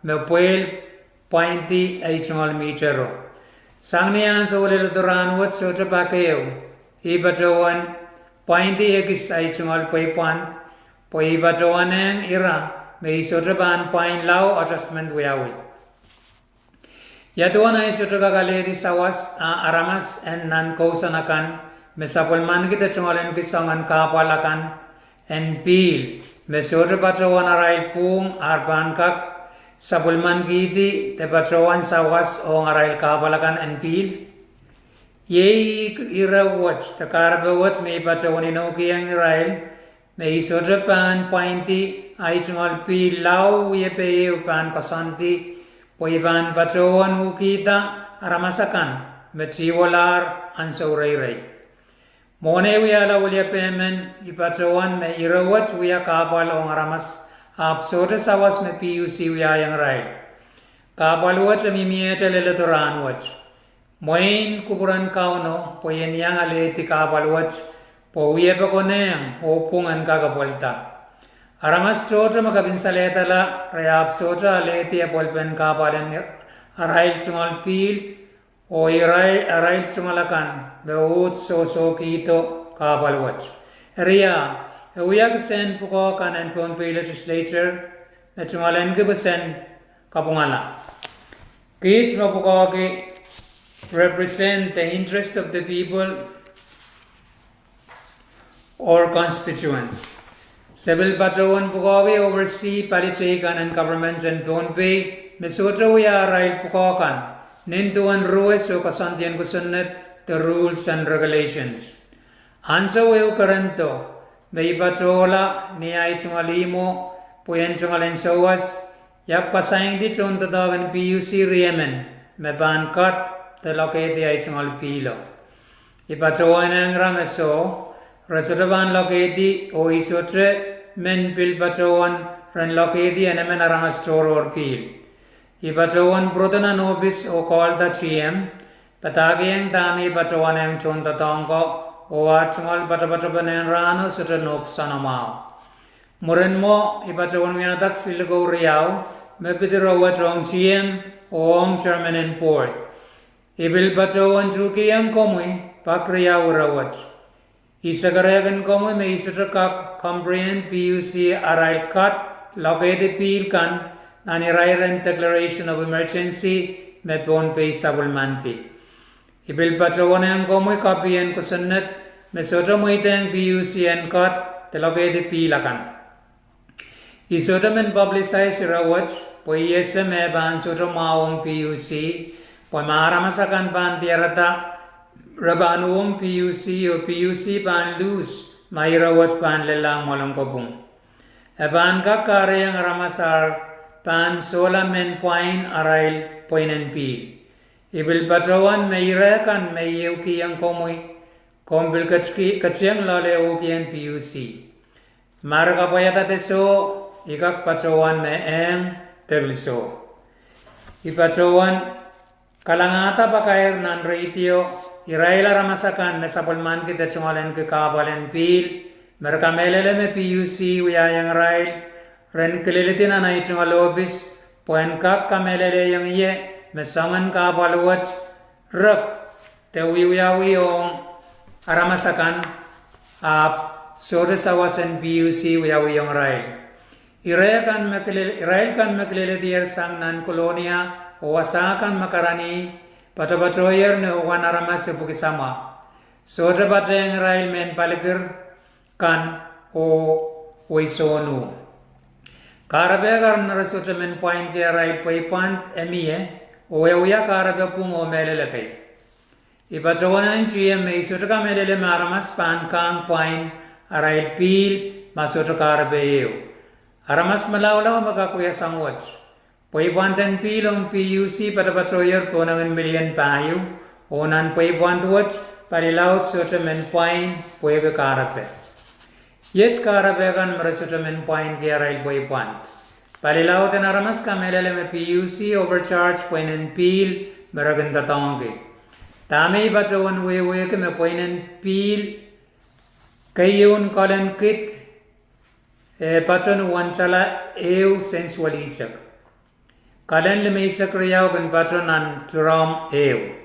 me poel pointi ay chungol metero. Sang ni anso le duran wat sotra pakeo. Iba jawan pointi ekis ay chungol poi point poi iba jawan ang ira me isotra ban point law adjustment wiawi. Yatuan ay sotra kagaleri sawas aramas en nan kausanakan me sapulman kita chungolen ki songan kapalakan and peel. Mesodra patrawan aray pung arbankak sabulman giti te patrawan sawas o aray kapalakan and peel. Ye irawat takarabawat may patrawan inuki ang Israel may isodra pan pointi ay chungal peel law yepe pan kasanti po iban patrawan ukita aramasakan metriwalar ansauray. Mone wiala wulia pemen ipatrawan me irawat wiya kapal ong aramas apsoda sawas me PUC wiya yang rai. Kapal wat mimieta lelaturan wat. Moin kuburan kauno po yen yang aleti kapal wat po wiya pa koneng opungan kakapolta. Aramas chotra makabinsaleta la raya apsoda aleti apolpen kapalan arail chungal pil o aray chumalakan beut so kito kabalwat. Ria uyag sen puko kanan pon pe legislature na chumalen ke besen kapungala. Kit no puko ke represent the interest of the people or constituents. Several patrawan puko ke oversee political and government and pon pe mesotra uya aray puko kan. Nintuan rules o kasantian kusunnet the rules and regulations. Anso weu karanto, may patrola ni ay chungalimo, puyen chungalen sawas, yak pasayang di chun tatagan PUC riemen, me bankat the loketi ay chungal pilo. Ipatroan ang rameso, resutaban loketi o isotre men pil patroan ran loketi enemen aramastor or pil. Ipatrawan brotana nobis o called the GM, patagiyang dami patrawan ang chunta tongko o atchungal patapatrapan rano sutra nok sanamao. Muren mo ipatrawan minatak silgo riyaw, mepitirawa trong GM o ang chairman and board. Ibil patrawan chukiyang komoy pakriyaw rawat. Isagaragan komoy may sutra kak comprehend PUC aral kat located pil kan Anirairan declaration of emergency me pon pe sabulmanti. Ibil patrawan ang komoy kapiyan kusunnet me sotra mo itang PUC and kat telogede pilakan. Isotra men publicize irawat po ISM ban sotra maong PUC po maaramasakan pan tiarata rabanuong PUC o PUC pan lose mairawat pan lelang molong kopong. Eban kakare ang ramasar pan sola men point arail point and pil. Ibil patrawan may rekan may yuki ang komoy kombil katsiyang lale uki ang PUC. Maraka payata teso ikak patrawan may tebliso. Ipatrawan kalangata pakair nan ratio iraila ramasakan na sapulman kita chungalen ke kabalen pil. Mereka melele me PUC uyayang rail ren kelilitin na ichungal obis poen kak kamelele yang ye mesangan ka baluat rak te wiyawi yung aramasakan ap sore sawasan PUC wiyawi yung rail. Israel kan maklilitier sang nan kolonia o wasakan makarani patapatroyer ne uwan aramas sa pukisama. Sore bata yung rail men palikir kan o waisonu. Karabegar narasutra men point ya right pant emie o ya karabe pung o melele kai. Ipatrawan GM may sutra melele maramas pan kang point right pil masuto karabe eu. Aramas malawlaw makakuya sangwat. Paibuantan pilong PUC pada patroyer ponangan million payu. Onan paibuantuat palilaut suto men point puega karabe. Yet karabe kan merasuto men point kiarail paibuant. Palilaut en aramas kamelele me PUC overcharge poinen pil meragan tatongi. Tami bacawan wewe ke me poinen pil kayun kolen kit pacon wanchala eu sensualisak. Kolen lemeisak riyaw kan pacon nan drum eu.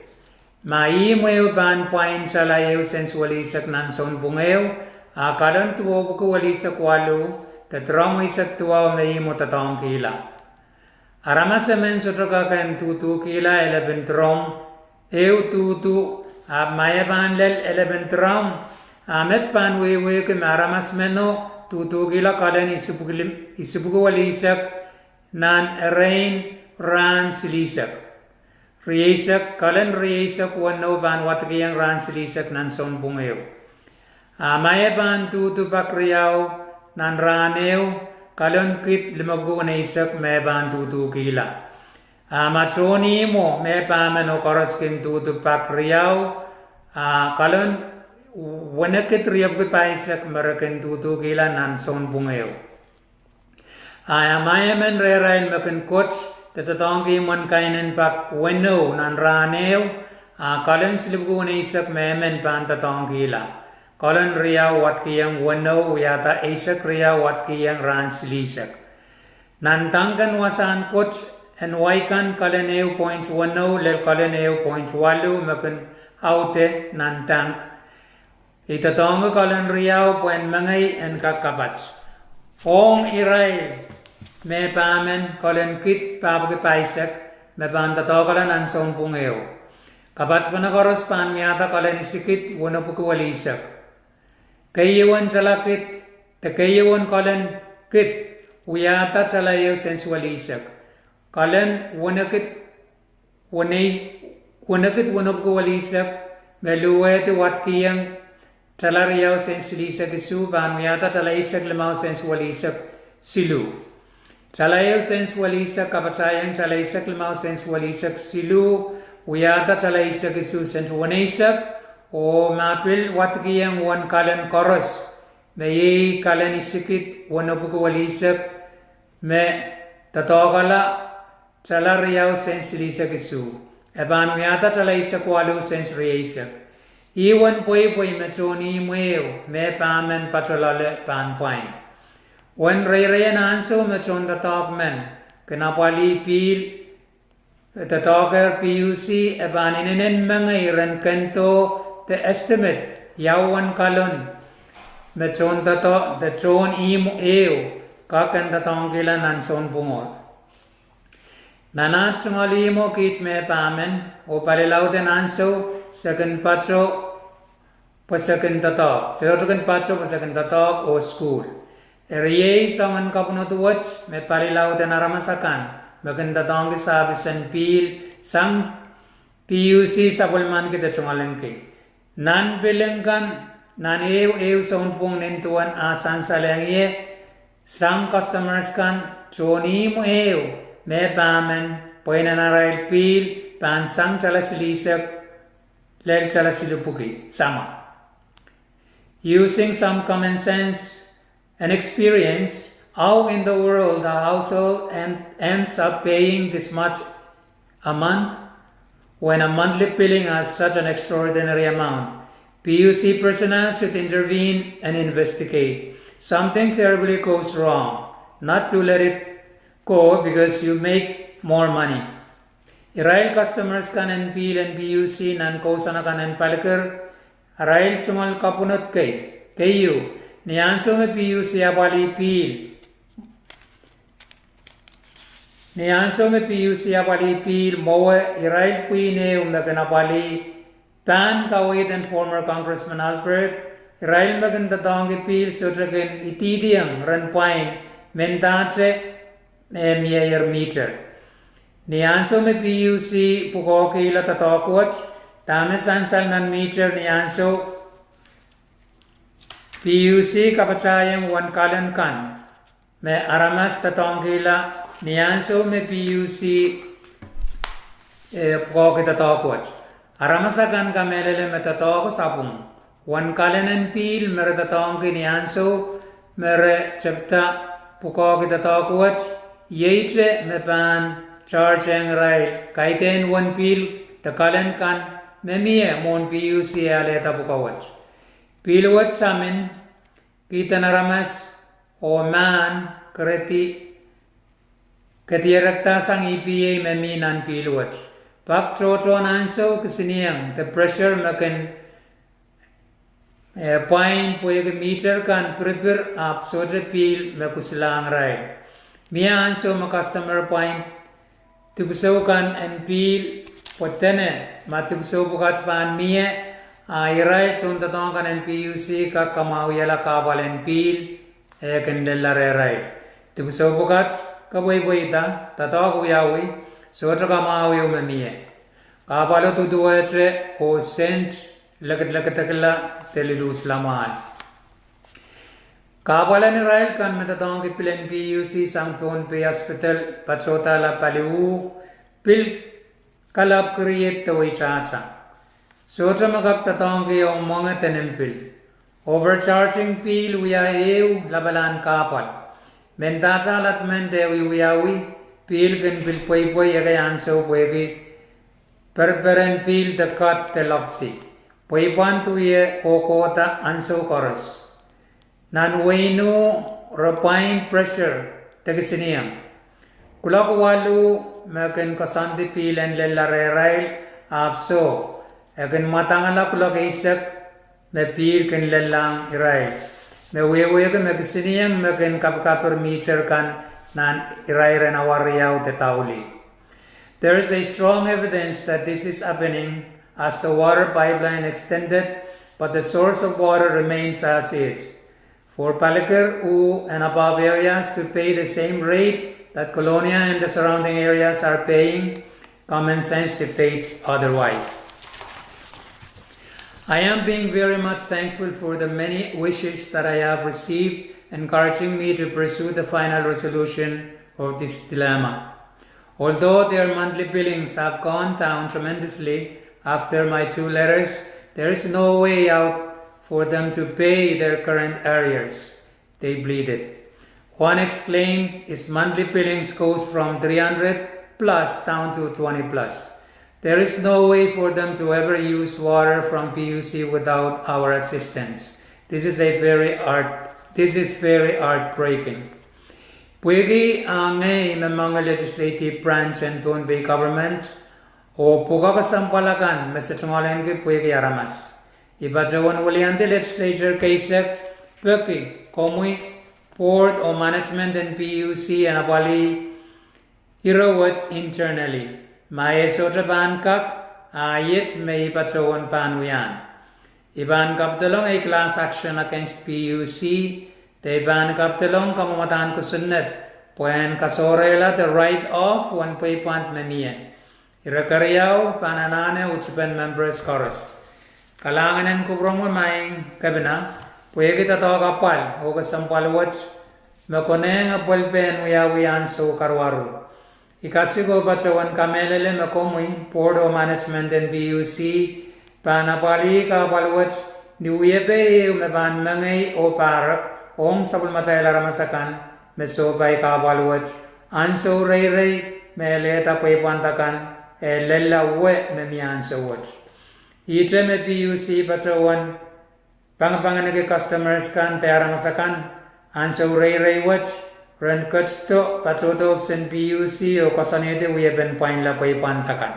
Mai mo ban point chala eu sensualisak nan son bungeu a kolen tuwo buku walisak walu te drum isak tuwa me mo tatong kila. Aramas men sotoka kan tutu kila 11 drum eu tutu a maya ban lel 11 drum Amet pan we ke maramas meno tutu gila kalen isubugu walisak nan rain ran silisak. Riesak kalen riesak wano ban watkiyang ran silisak nan son bungeo. Amaya ban tutu bakriyaw nan raneo kalen kit limagu wanaisak me ban tutu gila. Amachoni mo me pameno koroskin tutu bakriyaw kalen wanakit riyab ko paisak marakan tutu kila nan son bungeo. Amaya men rerail makan coach tatatongki mon kainen pak wano nan raneo kalan silip ko isak memen pan tatong kila. Kalan riya wat kiyang wano yata isak riya wat kiyang ran silisak. Nantangkan wasan coach and waikan kalaneo point wano lel kalaneo point walu makan aute nantang. Itatongo kalan riyaw puen mangay en kakabat. Ong irail me pamen kalan kit pabuki paisak me pantato kalan anson pungeo. Kabat panakoros pan miyata kalan isikit wano puku walisak. Kayewan salakit te kayewan kalan kit uyata salayo sensualisak. Kalan wanakit wano puku walisak meluwe te watkiyang Talariyaw sensualisak isu ban yata talaisak lemau sensualisak silu. Talayaw sensualisak kapatayang talaisak lemau sensualisak silu uyata talaisak isu sensualisak o mapil watkiyang wan kalan koros me kalan isikit wanapuku walisak me tatokala talariyaw sensualisak isu eban yata talaisak walu sensualisak. Iwan poi metoni mueo me pamen patrolale pan pain. Wan rayan anso meton tatok men kenapali pil tatoker PUC ebaninen mangairan kanto the estimate yawan kalon meton tato the ton imo eo kakan tatong kila nanson pungol. Nanat chungali mo kich me pamen o palilaw den anso second patro pasakan tatok second patro pasakan tatok o school eriye saman kapunutuwat me palilaw den aramasakan maganda tong gisabisan pil sang PUC sapulman kita chungalen ke nan bilengkan nan ew saunpung nintuan asan salangye sang customers kan choni mo ew me pamen poinanaray pil pan sang chalasilisak lel chalasilupuki sama. Using some common sense and experience, how in the world the household ends up paying this much a month when a monthly billing has such an extraordinary amount? PUC personnel should intervene and investigate. Something terribly goes wrong, not to let it go because you make more money. Irail customers kan NPL and PUC nan kausana kan NPalker Arail chumal kapunot kayo niyanso me PUC apali pil moe irail puine umaganapali pan kawit and former Congressman Albert irail maganda tangi pil sotragen itidiyang ranpain mendache meyer meter niyanso me PUC puko kila tatakwat Tame sansal nan meter niyanso PUC kapachayang wan kalan kan me aramas tatongila nianso me PUC ko kita tokot aramasa kan kamelele me tatoko sapung wan kalan pil mere tatongki nianso mere chepta puko kita tokot yeite me pan charge ang rail kaiten wan pil takalan kan me mie mon PUC ale tapukawat pilwat samin kita naramas o man kreti ketirakta sang EPA meminan pilwat pak chocho nanso kesiniang the pressure makan point poyeg meter kan prepare up soje pil makuslang rai mia anso ma customer point tubso kan and pil potene matubso bukat pan mie irai chunta tong kan PUC ka kamau yala kabalen pil kendella rai tubso bukat ka boy ta tato yawi so to kamau yo memie kabalo tu duetre ko sent lagat takla telilu slaman kabalan rai kan metatong ki pilen PUC sangpon pe hospital pachota la paliu pil kalap create to chacha Sota magagtatong kayong mga tenempil. Overcharging pil wiyaew labalan kapal. Mentachalat mente wiyawi pil kan pil poy yagayan so pwegi. Perperen pil dekat telokti. Poy pantu ye kokota anso koros. Nanwayno refined pressure tagisiniyang. Kulak walu makin kasandi pil and lelare apso. Akan matangala kulak isak me pil kan lelang irai me wewe kan me kesinian me kan kapkapur meter kan nan irai rena wariau te tauli. There is a strong evidence that this is happening as the water pipeline extended, but the source of water remains as is. For Palaker and above areas to pay the same rate that Colonia and the surrounding areas are paying, common sense dictates otherwise. I am being very much thankful for the many wishes that I have received, encouraging me to pursue the final resolution of this dilemma. Although their monthly billings have gone down tremendously after my 2 letters, there is no way out for them to pay their current arrears, they bleated. One exclaimed his monthly billings goes from 300 plus down to 20 plus. There is no way for them to ever use water from PUC without our assistance. This is very heartbreaking. Pwede ang mga legislative branch and Boon Bay government o pugakasampalakan mesachungalan ki pwede aramas. Iba jawan waliante legislature kaisak pwede komui board o management and PUC and apali irawat internally. May sotra bankak ayit may patrawan panuyan. Iban kaptalong ay class action against PUC. Te ban kaptalong kamamatan kusunod. Puan kasorela the right of 1.1 mamiya. Irakariyaw pananane utsipan members chorus. Kalanganan kubrong maing kabina. Puya kita to kapal o kasampalwat. Makoneng apalpen wiyawiyan so karwaru. Ikasigo pachawan kamelele makomui Pordo Management and PUC panapali kapalwat niuyepe umeban mangay o parak ong sabul matayla ramasakan mesopay kapalwat anso ray meleta pay pantakan lella we memianso wat. Ite me PUC pachawan pangapanganage customers kan tayara masakan anso ray wat Rent cuts to patoto option PUC o kasanete uyepen pain la pay pantakan.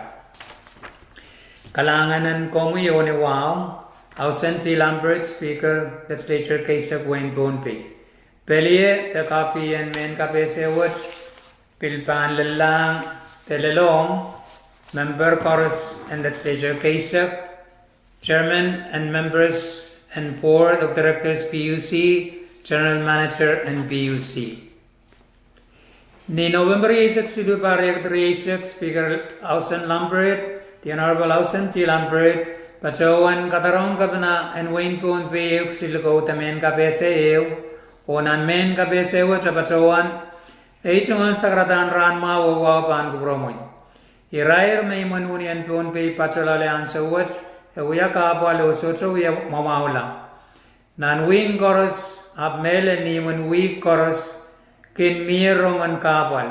Kalanganan komu yoni wow. Ausen T. Lambert, Speaker, Legislature Kaisak Wayne Bonpe. Pelie, the copy and main kapese wat. Pilpan lelang, telelong, Member Chorus and Legislature Kaisak. Chairman and members and Board of Directors PUC, General Manager and PUC. Ni November 8 sidu parek 36 Speaker Ausen Lambert, the Honorable Ausen T. Lambert, Pachowan katarong kabna en wain pun pe yuk silko tamen ka pese eu onan men ka pese wa pachowan e chungan sagradan ran ma wa pan ku promoy irair may manuni en pun pe pacholale an sawat e uya ka palo socho ya mamaula nan wing chorus ab mele ni mun week chorus kin mirong an kapal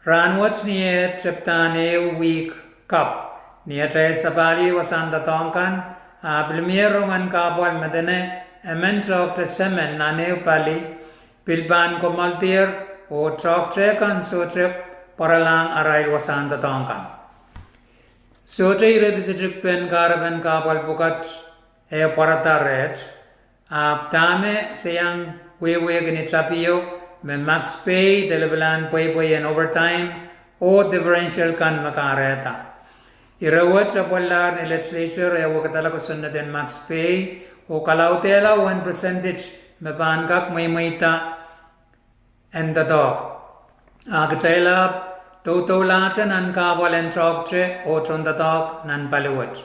ran what's near cheptane week cup Nia trai sabali wasanda tongkan bilmierong an kapal madene emen chok te semen nane upali pilban ko maltir o chok tre kan so trip paralang arai wasanda tongkan so tre ire bisitrip pen karaben kapal pukat e parata ret tame seyang wewe gini tapio me max pay delebelan pay and overtime o differential kan makareta Irawat sa polar ni legislature ay wakatala ko sunnatin max pay o kalautela 1% mapangkak may maita and the dog. Agachayla totolacan an kabal and chokche o chondatok nan paluwat.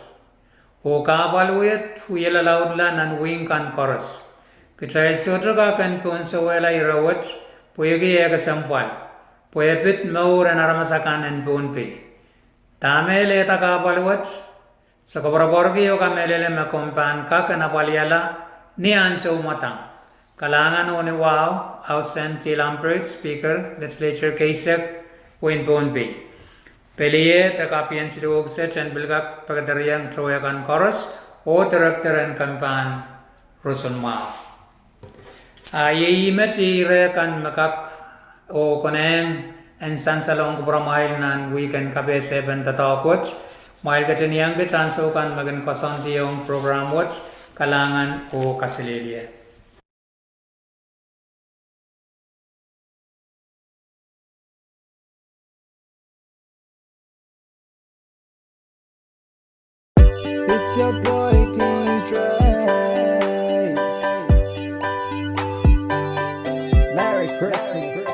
O kabaluit huyela laudla nan wing kan chorus. Kachayl sotra kan punsawela irawat puyagi ega sampal. Puyapit maur and aramasakan and punpi. Tame leta kapaluat sa kabraborgi o kamelele makumpan ka kanapaliala ni anso matang. Kalangan o ni wow, House and Tilampert, Speaker, Legislature Kaisek, Win Ponpi. Peliye takapian siluog set and bilgak pagdaryang troyakan chorus o director and kampan Roson Mao. Imet ire kan makak o koneng and sansalong kubramail nan weekend kabe 7 tatakot mail kataniyang chanso kan magan kasonti yung program wat kalangan o kasililye. It's your boy King Trey. Merry Christmas.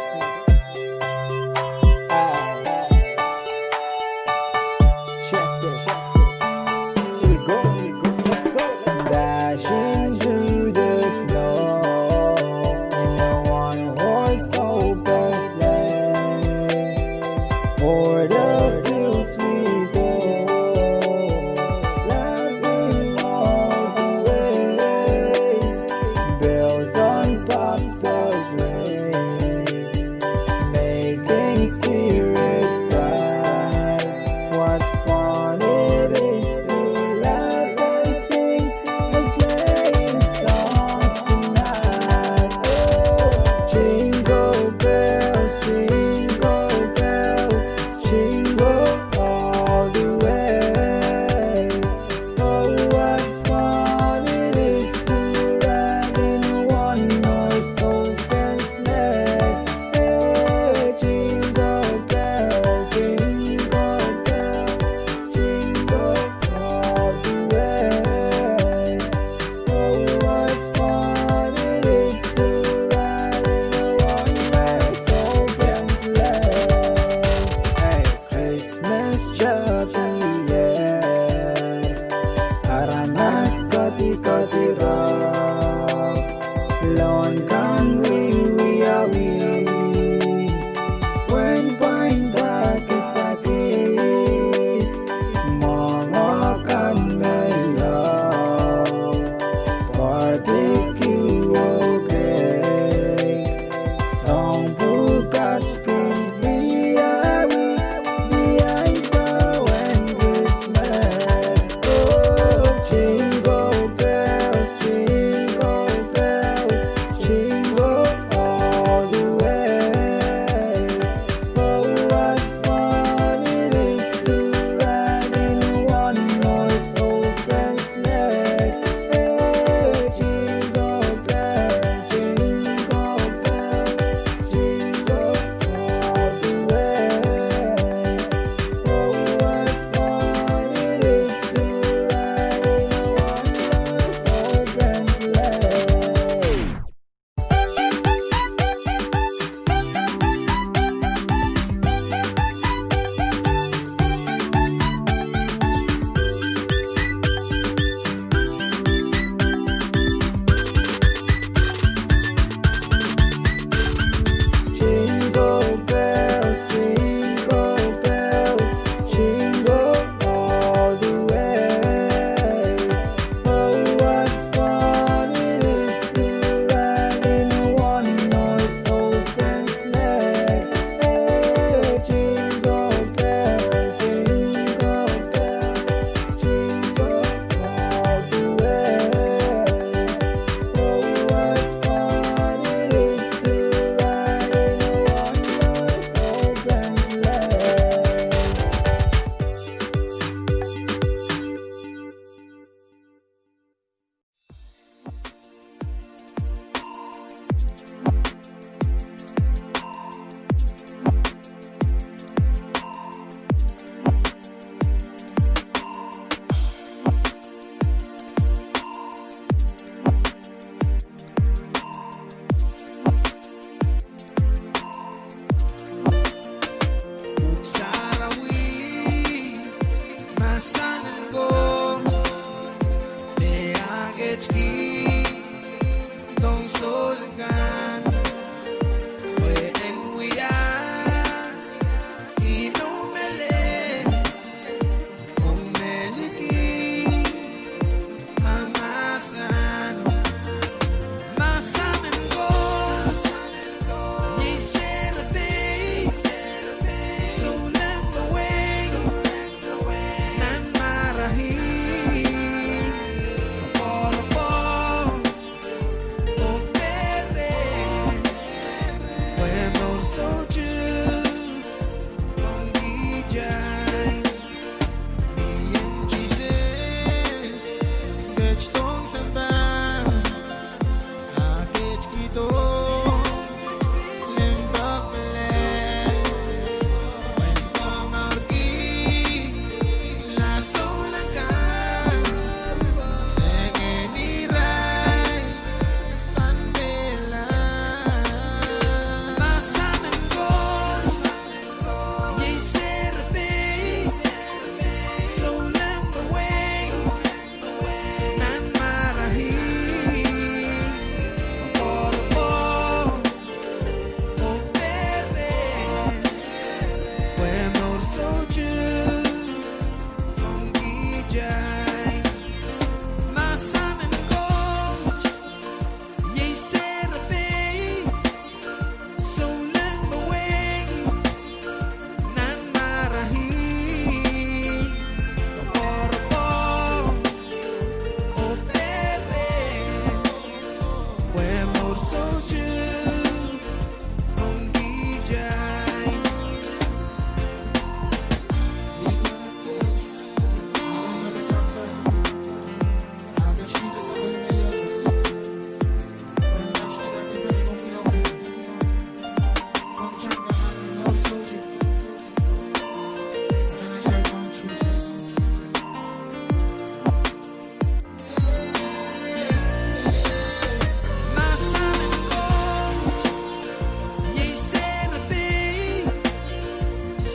Aketski Dong Solgan When we are Inumele Umeliki Amasan Masam and Gos Ye Serbe Solang away Nan Marahi Corpo Opere Pueblo Soju Pongijay Ian Jesus Gach Tong Samba Akech Kito Limbak Mele When Komarki La Solaka Egeniray Panbela Masam and Gos Ye Serbe Solang away Nan Marahi Corpo Opere Pueblo Soju Pongijay Masam and Gos Ye Serbe Solang away Nan Marahi Corpo Opere Pueblo Soju Pongijay Masam and Gos Ye Serbe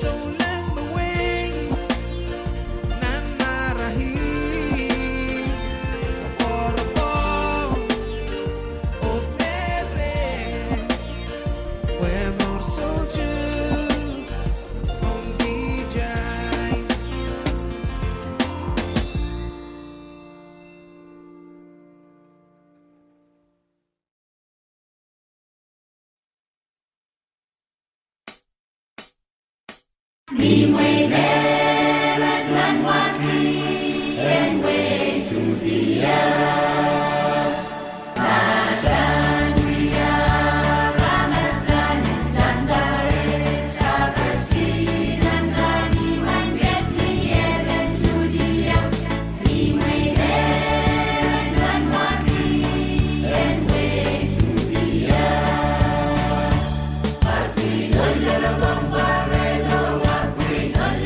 Solang away Nan Marahi Corpo Opere Pueblo Soju Pongijay Arti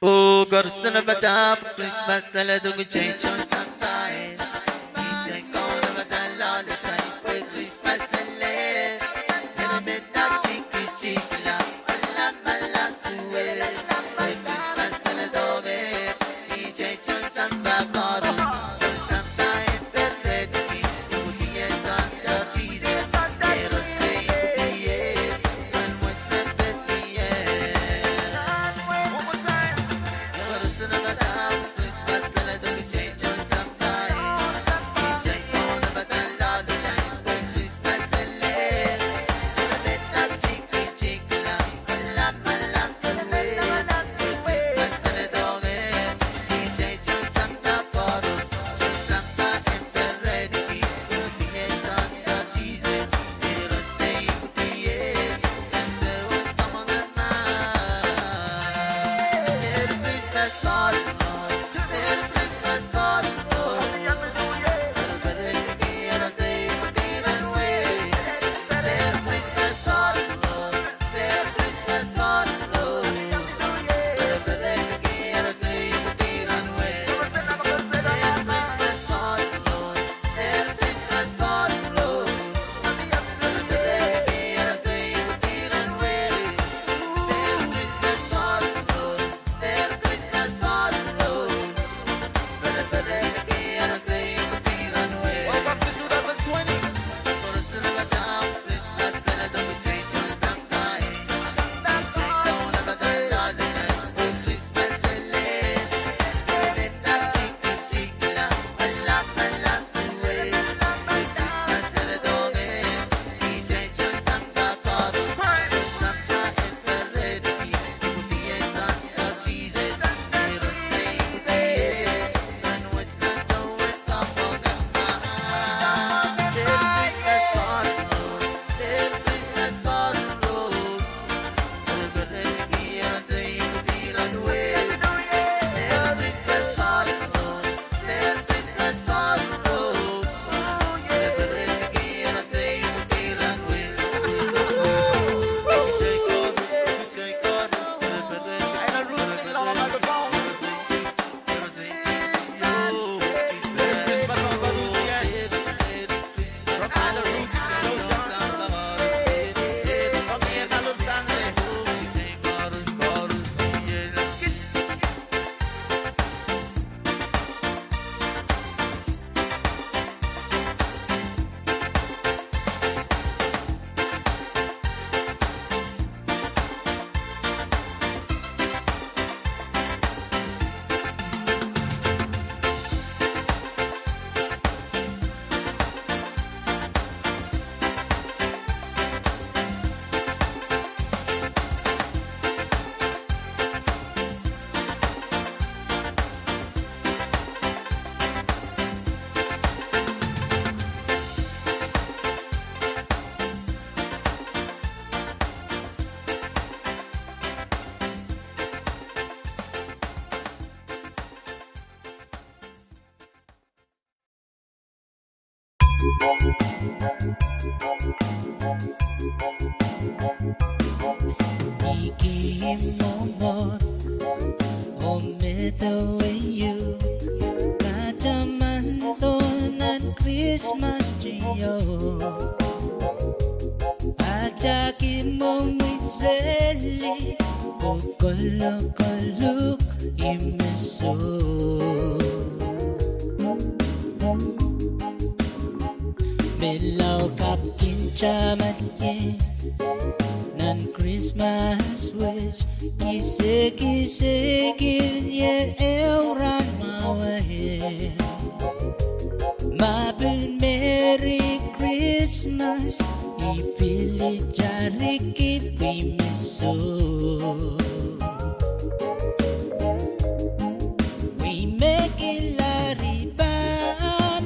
Oh, got a son of a dab, Christmas, the leather could change on sometime. DJ gone over the lawn, the shine for Christmas, the lead. Little bit of cheeky, cheeky, la, sue. Christmas, the leather, DJ John Samba, bottle. John Samba, and the red key. Put the hands on the Jesus. Let us stay in the air. And watch them bet the air. Christmas, the leather could change on sometime. DJ gone over the lawn, the shine for Christmas, the lead. Little bit of cheeky, cheeky, la, sue. Christmas, the leather, DJ John Samba, bottle. John Samba, and the red key. Put the hands on the Jesus. Let us stay in the air. And they will come on the mind. Little Christmas, God is Lord. Little Christmas, God is Lord. Little say, feel and wait. Little Christmas, God is Lord. Little Christmas, God is Lord. Little say, feel and wait. Little Christmas, God is Lord. Little Christmas, God is Lord. Little say, feel and wait. Little Christmas, God is Lord. Little Christmas, God is Lord. Welcome to 2020. For a still of a down, Christmas, better than we change on sometime. That's all. Don't ever die, Lord, the time for Christmas, the late. Let that cheeky, la, sue. Christmas, the dog, DJ John Samba, bottle. Samba, and the red key. Put the hands on the Jesus. Let us stay in the air. And watch the door and come on the mind. Little Christmas, God is Lord. Little Christmas, God is Lord. Little baby, I say you feel and wait. Little Christmas, God is Lord. Little Christmas, God is Lord. Little baby, I say you feel and wait. Ikimomot ometawayo katamantonan Christmas trio Ataki momitseli Kokolokoluk imeso Milaw kapkin chamatye Nan Christmas wish Kise ye eura mawahe Mabel Merry Christmas Ifili jariki pimeso We make it lariban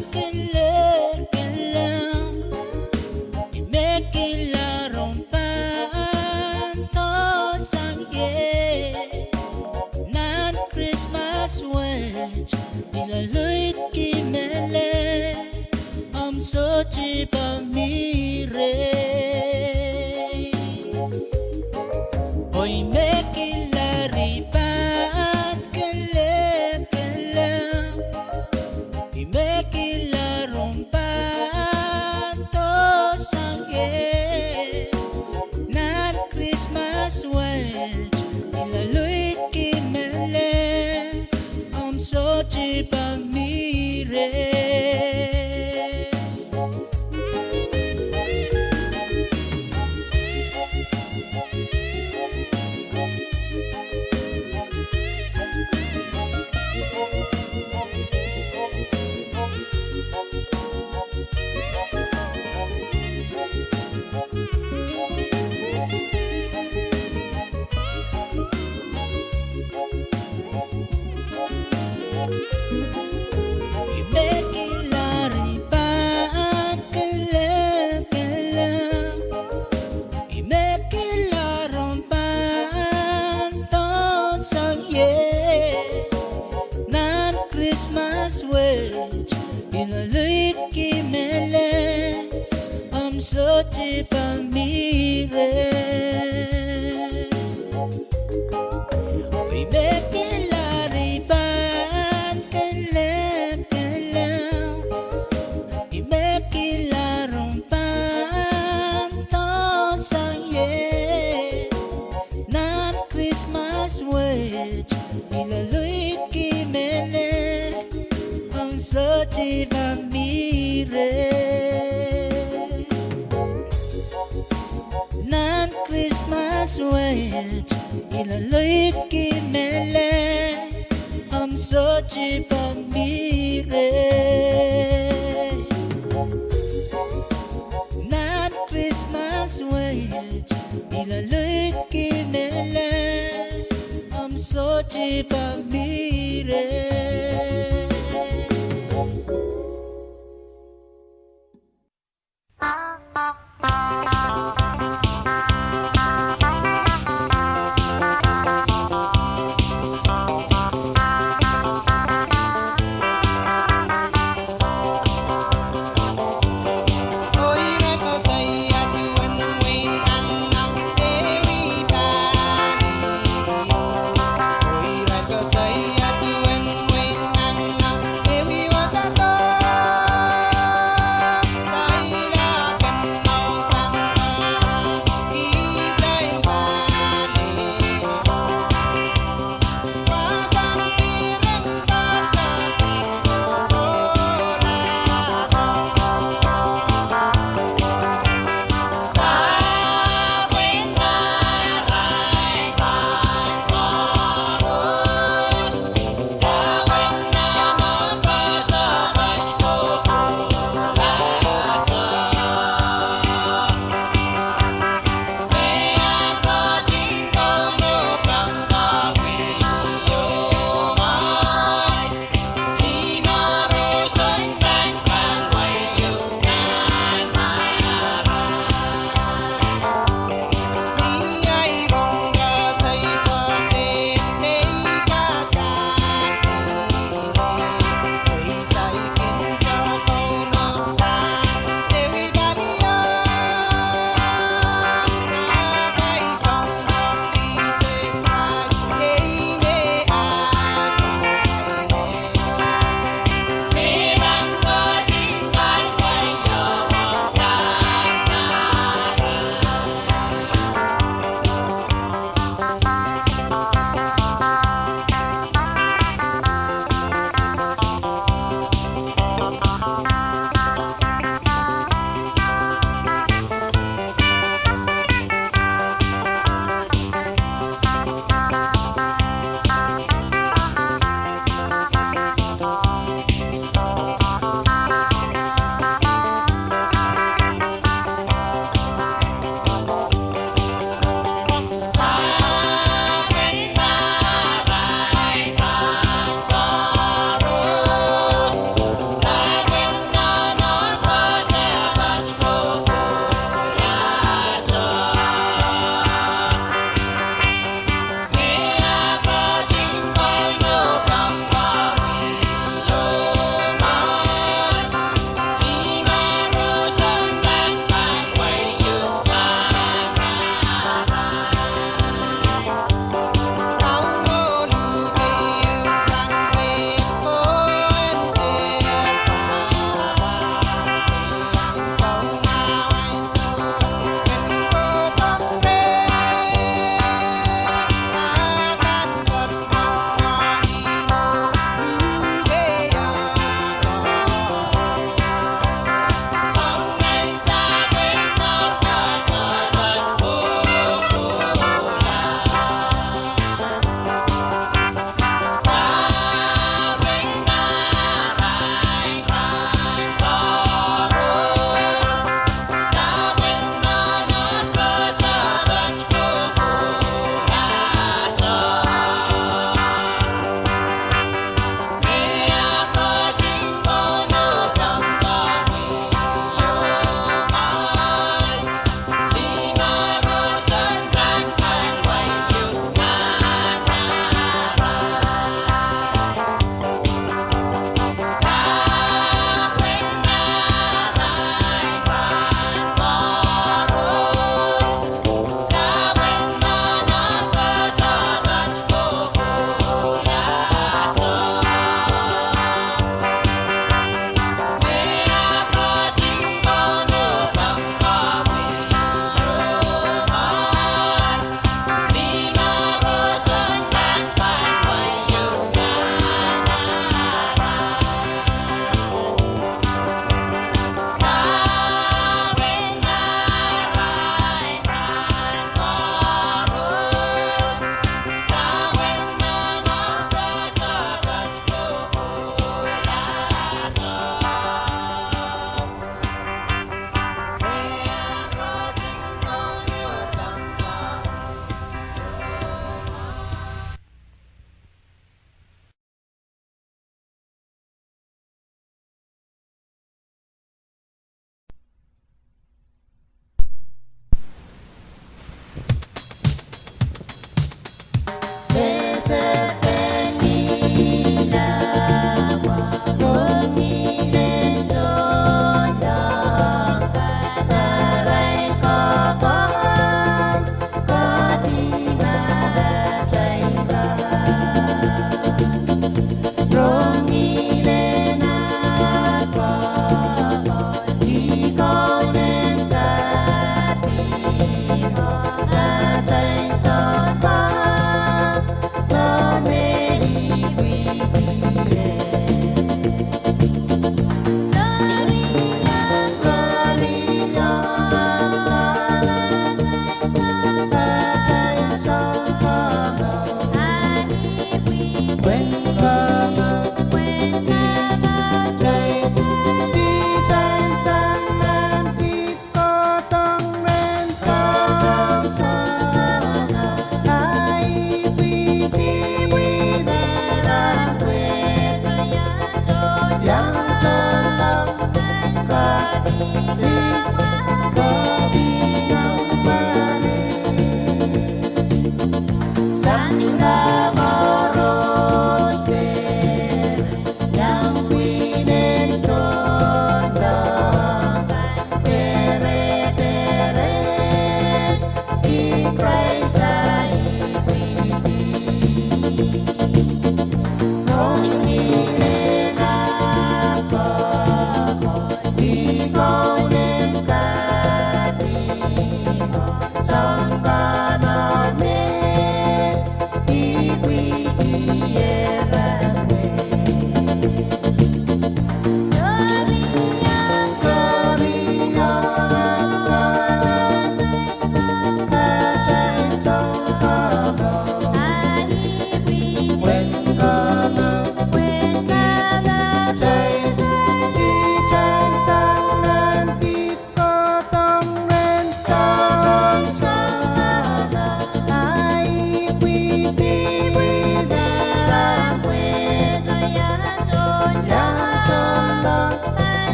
sochi pa mire. Hoy me kilaripat kalem kalem. Y me kilarumpan to sangye. Nan Christmas wedge ilaluit kimele. Sochi pa mire. Sochi pa mire. We make it lariban kalem kalem. We make it larumpan to sangye. Nan Christmas wedge ilaluit kimele. Sochi pa mire. Nan Christmas wedge ilaluit kimele. Sochi pa mire. Nan Christmas wedge ilaluit kimele. Sochi pa mire. Wait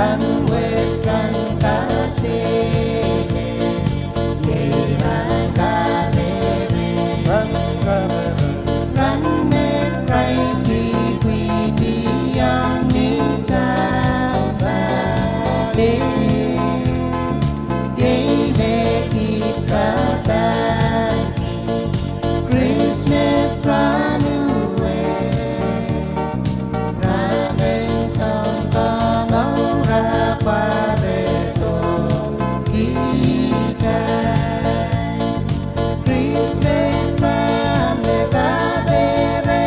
run with run kasi run run with crazy queenie young inside Christmas run away Ramen song kamora pareto kita Christmas run de tabere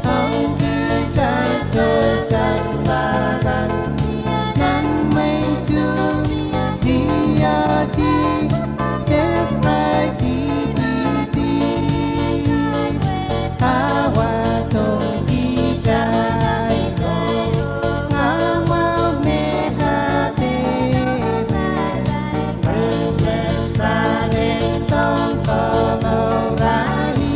ang kita to sambaran nang may su dia si just Christ Hawa tong kita ito Ngawaw me Christmas running song kamarahi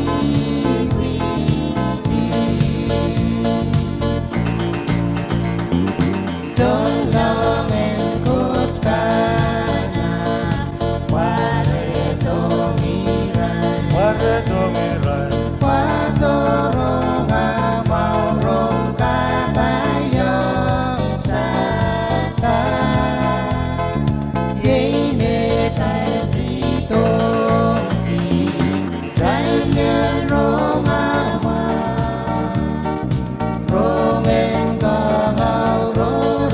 Don't long and good kana Ware tomiran Wadorong amaurong kabayong sata Game tayo dito Dahil rong ama Rongen kamaurong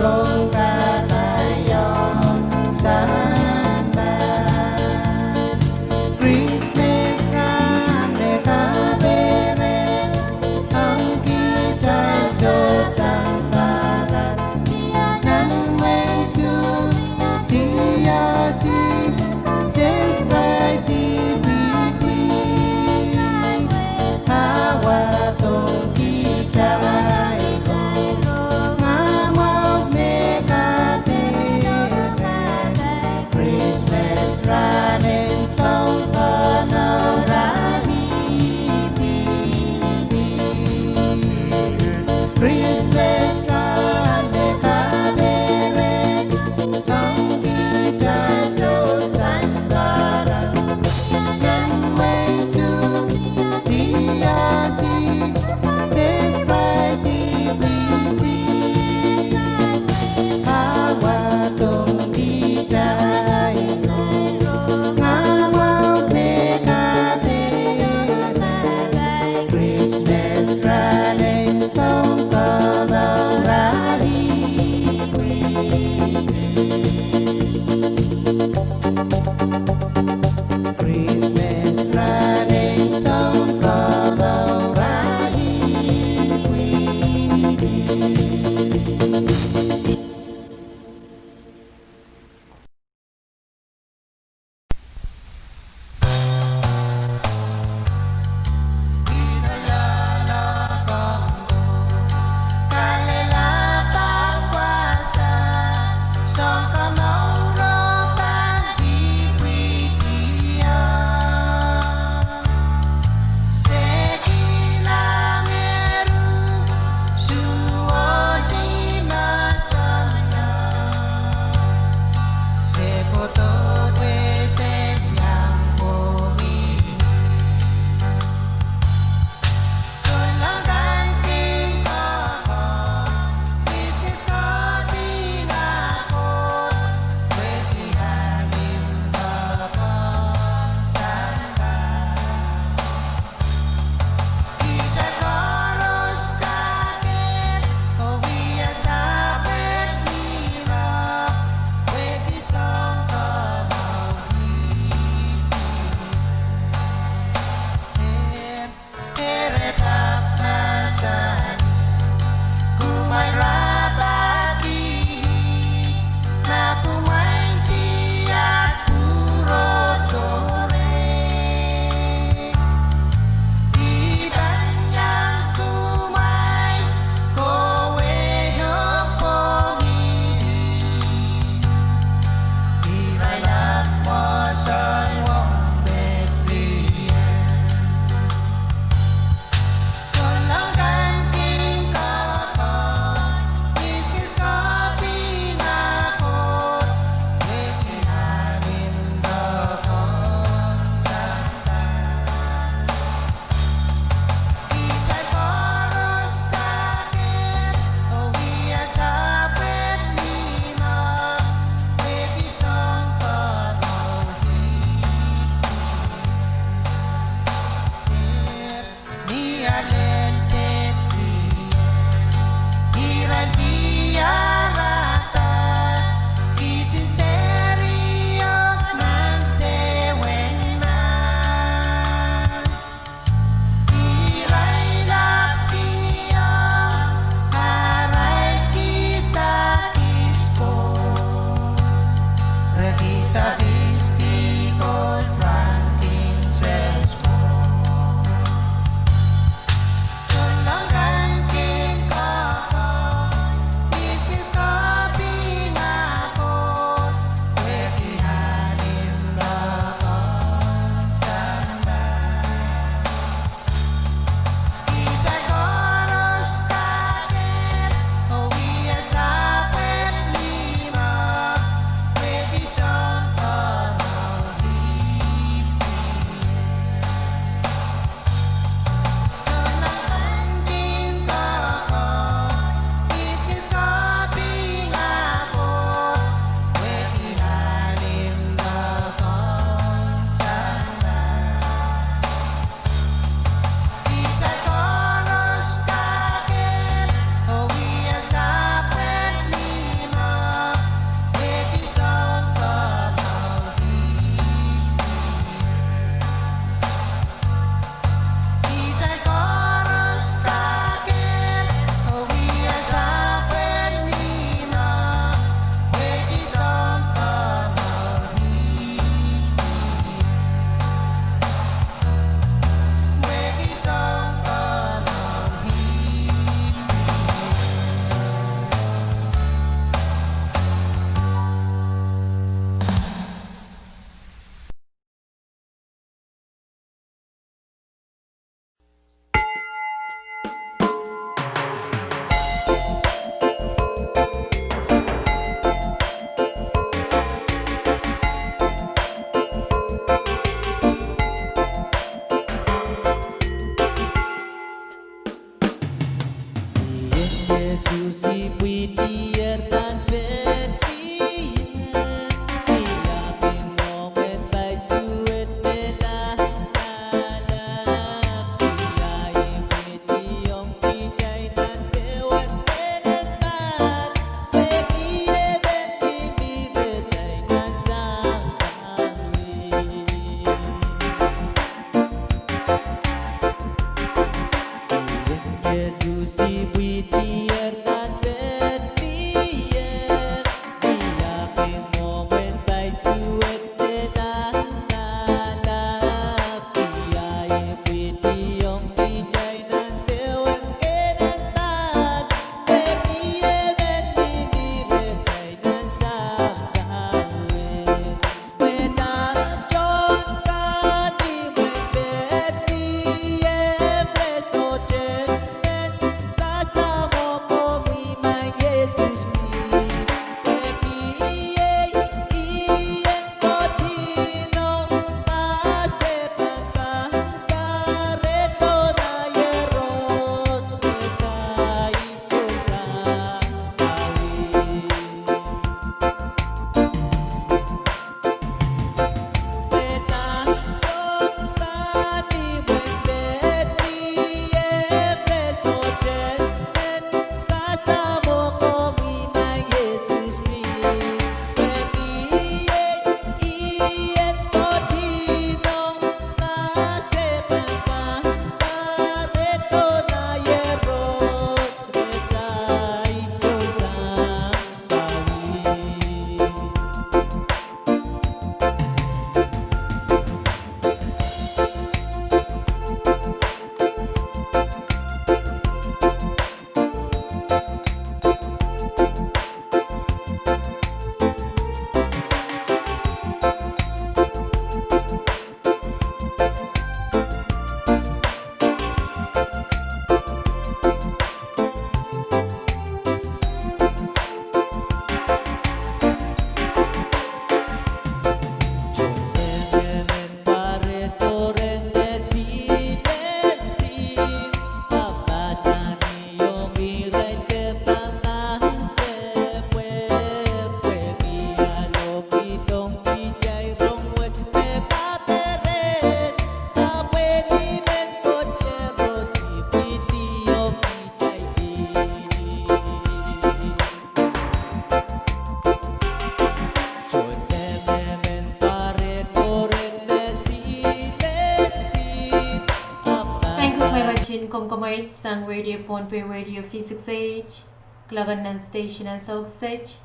Komkomait sang radio Ponpe radio V6AH Klaganan station and Soxage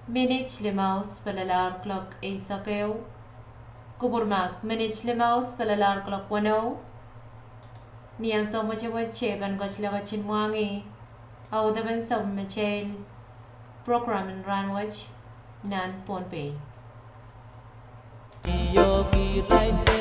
Minich Limaus Palalar clock 8 Sakeo Kuburmak Minich Limaus Palalar clock 10 Nian so much of a chip and Gotchlaga Chinwangi Audaban some Michael Program and Ranwich Nan Ponpe Yogi right there.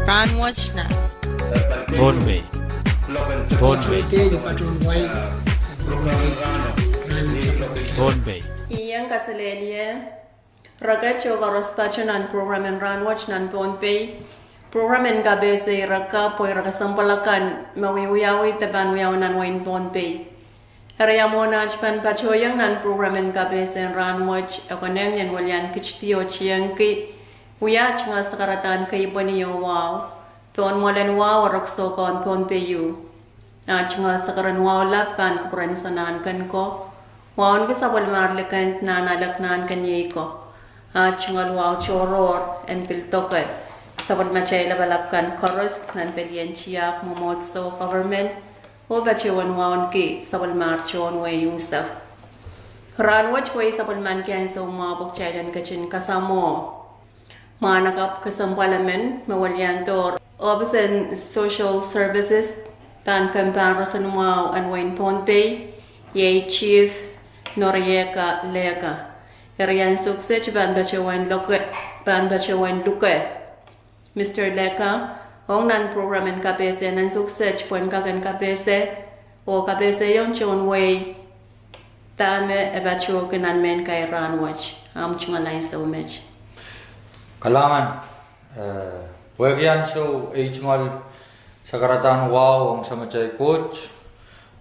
Ran watch na. Bonbe. Bonbe. Bonbe. Iyang kasalelia ragacho varospacho nan program en ranwatch nan ponpei program en gabese raka poi raka sampalakan mawiwiyawi taban wiyaw nan wain ponpei Raya mona pan pachoyang nan program en gabese en ranwatch akoneng yan walyan kichtio chiyang ki wiyach nga sakaratan kay baniyo wow ton molen wow rakso kon ponpei yu ach nga sakaran wow lapan kapran sanan kan ko Waon ka sa walmar lekant na nalaknan kanyay ko. At chungal wow choror and piltoke. Sa walmachay labalapkan chorus nan pelien chiyak momotso government. O bachewan waon ki sa walmar chon way yung sak. Ranwach way sa walman kyan sa umabok chayan kachin kasamo. Manakap kasampalamen mawalyantor. Office and Social Services tan kamparo sa numaw and wain ponpay. Yay chief Norieka Lega. Erian suksech ban bachewan luke. Mr. Leka, ong nan program en kapese nan suksech pon kagan kapese o kapese yon chon way tame ebacho kenan men kay ranwatch. Am chungalay sa umech. Kalangan Pwagyan so chungal sakaratan wow ang samachay coach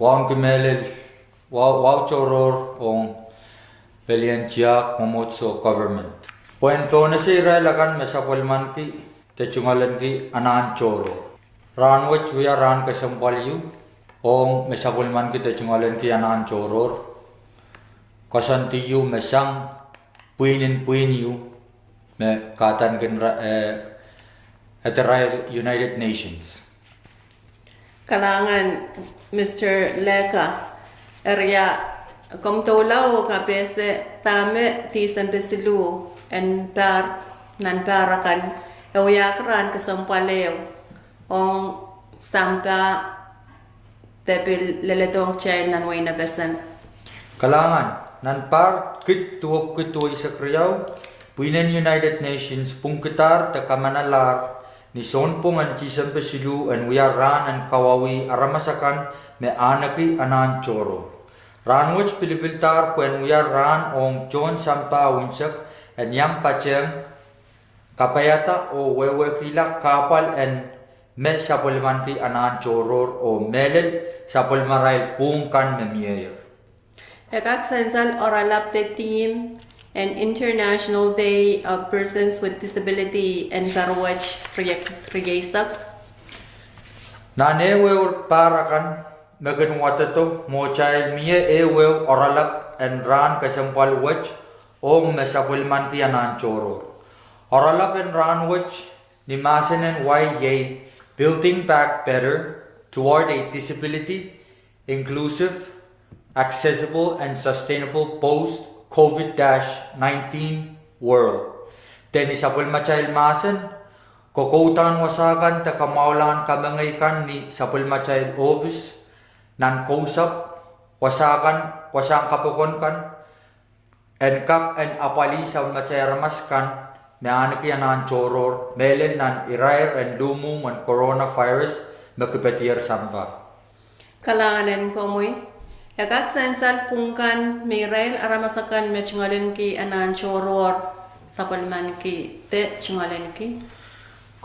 wow ang kimelel Wow choror ong pelian chiak momotso government. Puento na si Israel akan mesapolman ki techungalan ki anan choro. Ranwach wiya ran kasampalyu ong mesapolman ki techungalan ki anan choror. Kasantiyu mesang puinin yu me katan kin at the United Nations. Kalangan Mr. Leka Area komtolaw kapese tame tisan besilu en par nan parakan ewyakran kasampalew ong sampa tepil leletong chail nan way na besan. Kalangan nan par kit tuwag kituwa sa kriyaw puinen United Nations pungkitar ta kamanalar ni son pong an tisan besilu en wiyaran an kawawi aramasakan me anaki anan choro. Ranwach Pilipitar puen uyar ran ong John Sampa Winsak and Yang Pacheng Kapayata o Wewe Kilak Kapal and Me Sapulmanki Anan Choror o Melel Sapulmaray Pungkan Memier. Ekak Sensal Oralapte Team and International Day of Persons with Disability and Garwach Riyasak. Nanewe Parakan Megan watato mo child miye ewe oralap and ran kasampal wach ong mesapulman kiyanan choro. Oralap and ran wach ni masen and ye building back better toward a disability, inclusive, accessible and sustainable post COVID-19 world. Then isapulma child masen kokoutan wasakan ta kamaulan kamangaykan ni sapulma child obis nan kausap, wasang kapukon kan, en kak en apali sa macayaramas kan, na anaki nan choror, melel nan irair en lumu man coronavirus, makipatier samba. Kalanganen ko mo'y, yakak sensal pungkan, mirail aramasakan me chungalen ki anan choror, sapalman ki te chungalen ki.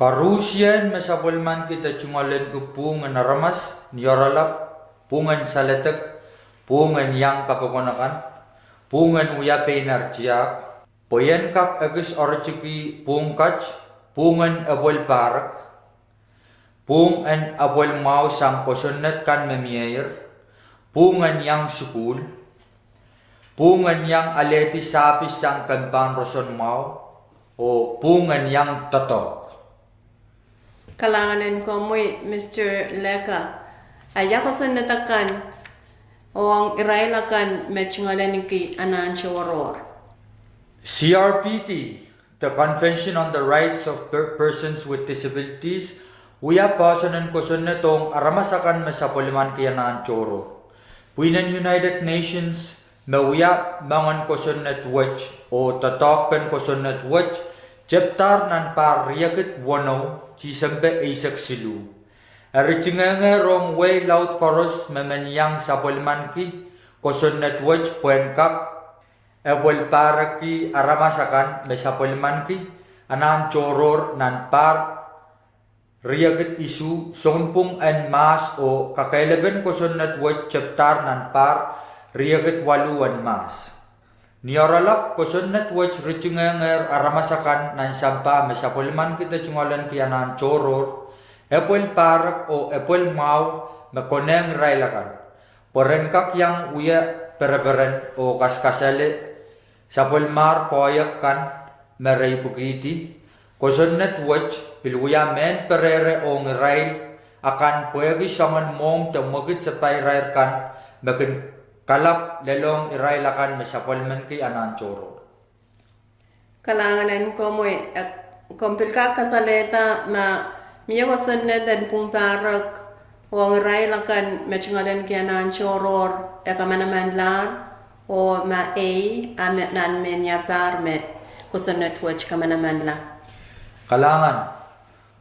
Karusyan mesapulman kita chungalen ko pungan aramas, niyoralap, pungan saletek, pungan yang kapakonakan, pungan uya penarchiak, poyen kak agus orchiki pungkach, pungan abol parak, pungan abol mau sang kosonet kan memier, pungan yang sukul, pungan yang aleti sapis sang kanpan roson mau, o pungan yang totok. Kalanganen ko mo'y Mr. Leka. Ayako sa natakan o ang irailakan metchungalen ki anan choror. CRPT, the Convention on the Rights of Persons with Disabilities, uya pasanan ko sa netong aramasakan masapuliman kiyanan choro. Puinan United Nations, mauya mangan ko sa netwatch o tatokpen ko sa netwatch, Chaptar nan par riakit wano chisambe isak silu. Arichinga rong way loud chorus memenyang sapolman ki koson netwatch puenkak ebol para ki aramasakan me sapolman ki anan choror nan par riagit isu sonpung en mas o kakailaban koson netwatch chaptar nan par riagit waluan mas. Nioralap koson netwatch richinganger aramasakan nan sampa me sapolman kita chungalan ki anan choror epol parak o epol mau mekoneng railakan. Porenkak yang uya pereberen o kaskasale sapol mar koyak kan meray bukiti. Koson netwatch pilwuya men perere o ngirail akan puegi sangan mong temugit sa payrair kan makin kalap lelong irailakan mesapol men ki anan choro. Kalanganan ko mo kompilka kasaleta ma miya ko sanne dan pumparak o irailakan mechingadan ki anan choror kamanamanlan o ma amet nan menya parme ko sanne twitch kamanamanlan. Kalangan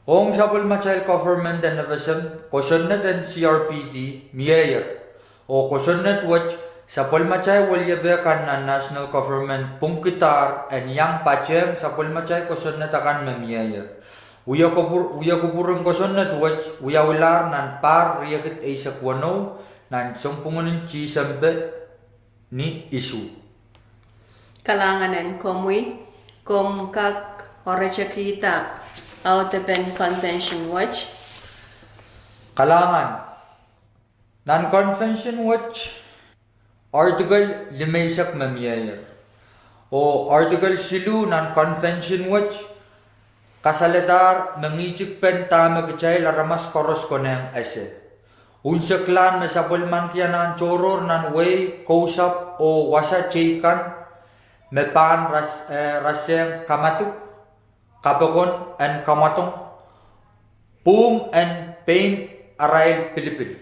ong sapol machay government and nevasem koson net and CRPD miyer o koson net watch sapol machay walyabe kan na national government pungkitar and yang pachem sapol machay koson net akan memiyer. Uya kuburong koson net watch uya ular nan par riakit isak wano nan sumpungunin chisambe ni isu. Kalanganan komui kak orecha kita out the pen convention watch. Kalangan nan convention watch article limaysak mamiyayer o article silu nan convention watch kasaletar mangicik pen tama kichay laramas koros koneng ese unsa klan mesapol man kianan choror nan way kausap o wasa chaykan mepan raseng kamatuk kapakon and kamatong pung and pain arail pilipil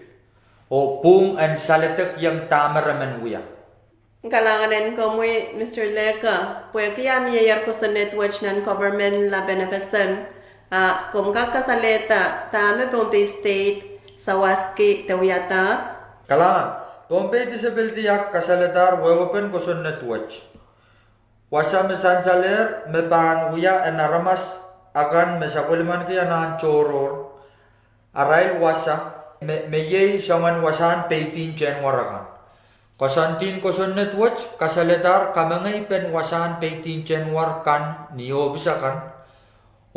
o pung and salitak yang tamaraman uya. Kalanganan ko mo Mr. Leka, pwede kaya miyayar ko sa netwatch ng government la benefican kung kakasaleta tama Bombay State sa waski tawiyata. Kalangan, Bombay Disability Act kasaletar wewapen ko sa netwatch. Wasa mesan saler mepan uya en aramas akan mesakuliman kaya nan choror arail wasa meyei saman wasan 18 January kan. Kosantin koson netwatch kasaletar kamangay pen wasan 18 January kan ni obis akan.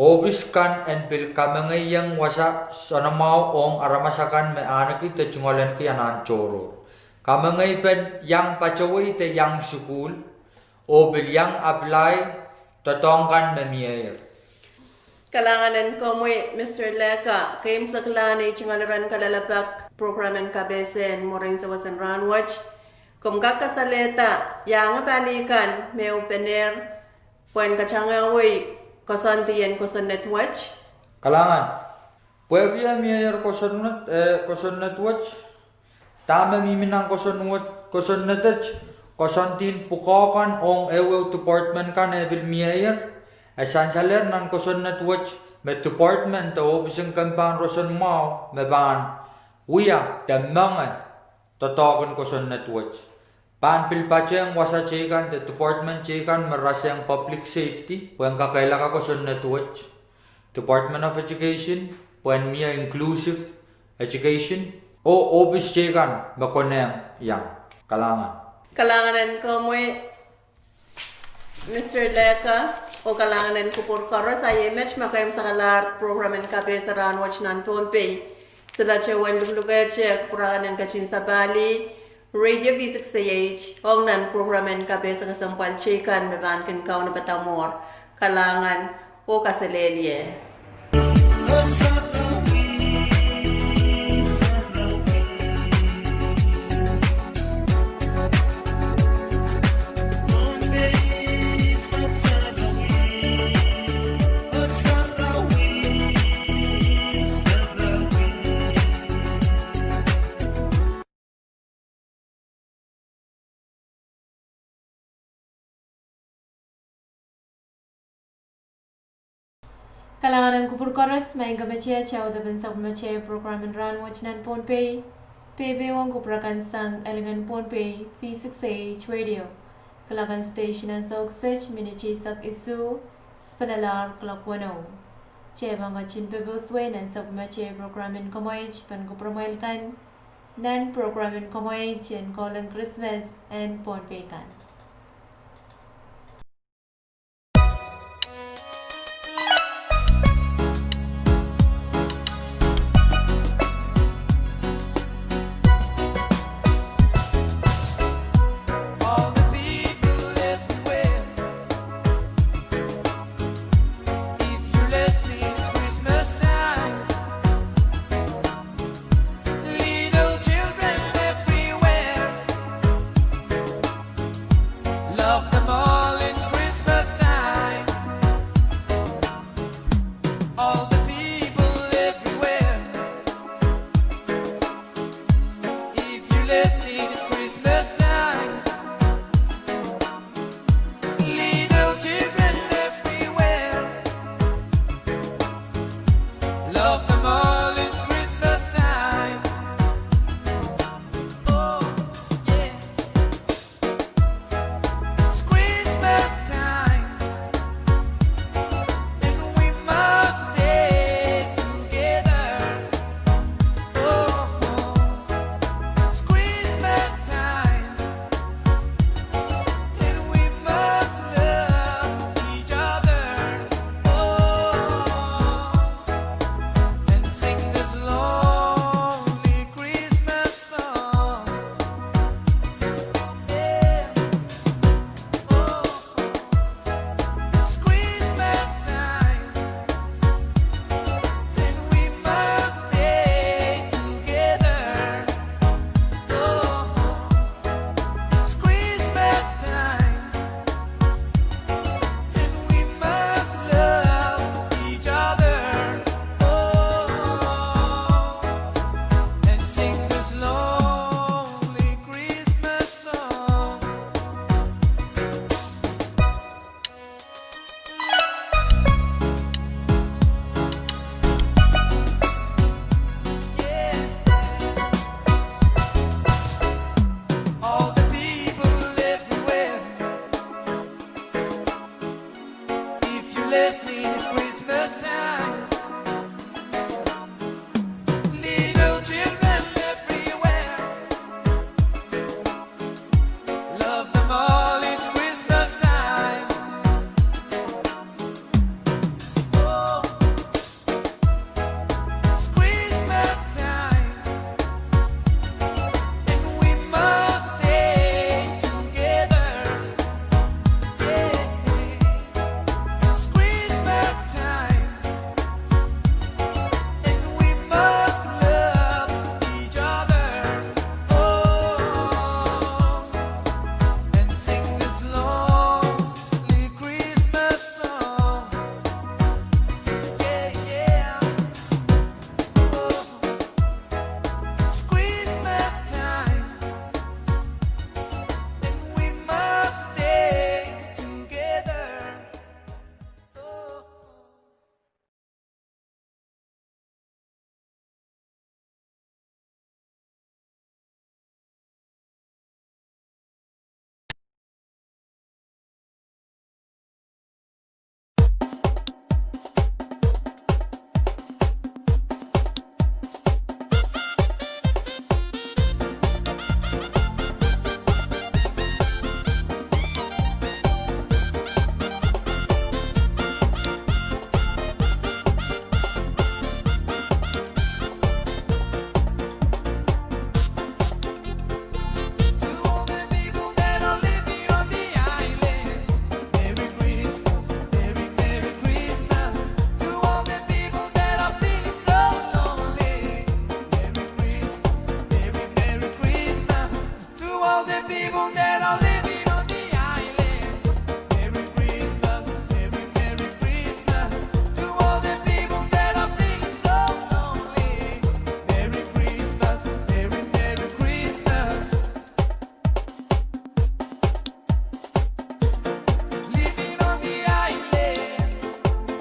Obis kan en pil kamangay yang wasa sonamaw ong aramasakan me anaki te chungolen kaya nan choror. Kamangay pen yang pachaway te yang sukul o bilyang apply totongkan memiyer. Kalanganan ko mo Mr. Leka, kaim sa klani chingalaran kalalapak programan kabesen mo rin sa wasan ranwatch. Kung kakasaleta, yang balikan may opener puan kachangawoy kosantiyan kosan netwatch. Kalangan, pwede yan miyer kosan netwatch. Tama miminang kosan netwatch. Kosantin pukakan ong ewe department kan ebil miyer. Asan saler nan kosan netwatch met department o bisang kampan rosan mau meban uya damanga totokan kosan netwatch. Pan pilpacheng wasa chikan the department chikan merasang public safety puan kakaila ka kosan netwatch. Department of Education puan miya inclusive education o obis chikan makoneng yang kalangan. Kalanganan ko mo Mr. Leka o kalanganan ko por karos ay match makayam sa kalar programan kape sa ranwatch nan tonpay. Sila chewan lugar check puranan kachin sa Bali Radio V6AH o nan programan kape sa kasampal chikan mebankin kao na batamor kalangan o kasalelye. Kalangan ko por chorus may gabache chao da ben sab mache program in ran watch nan pon pay wang ko prakan sang elengan pon pay V6AH radio Kalagan station ang soksech minichi sak isu spelalar klak wano che banga chin pebo sway nan sab mache program in komoich pan ko promoil kan nan program in komoich and calling Christmas and pon pay kan.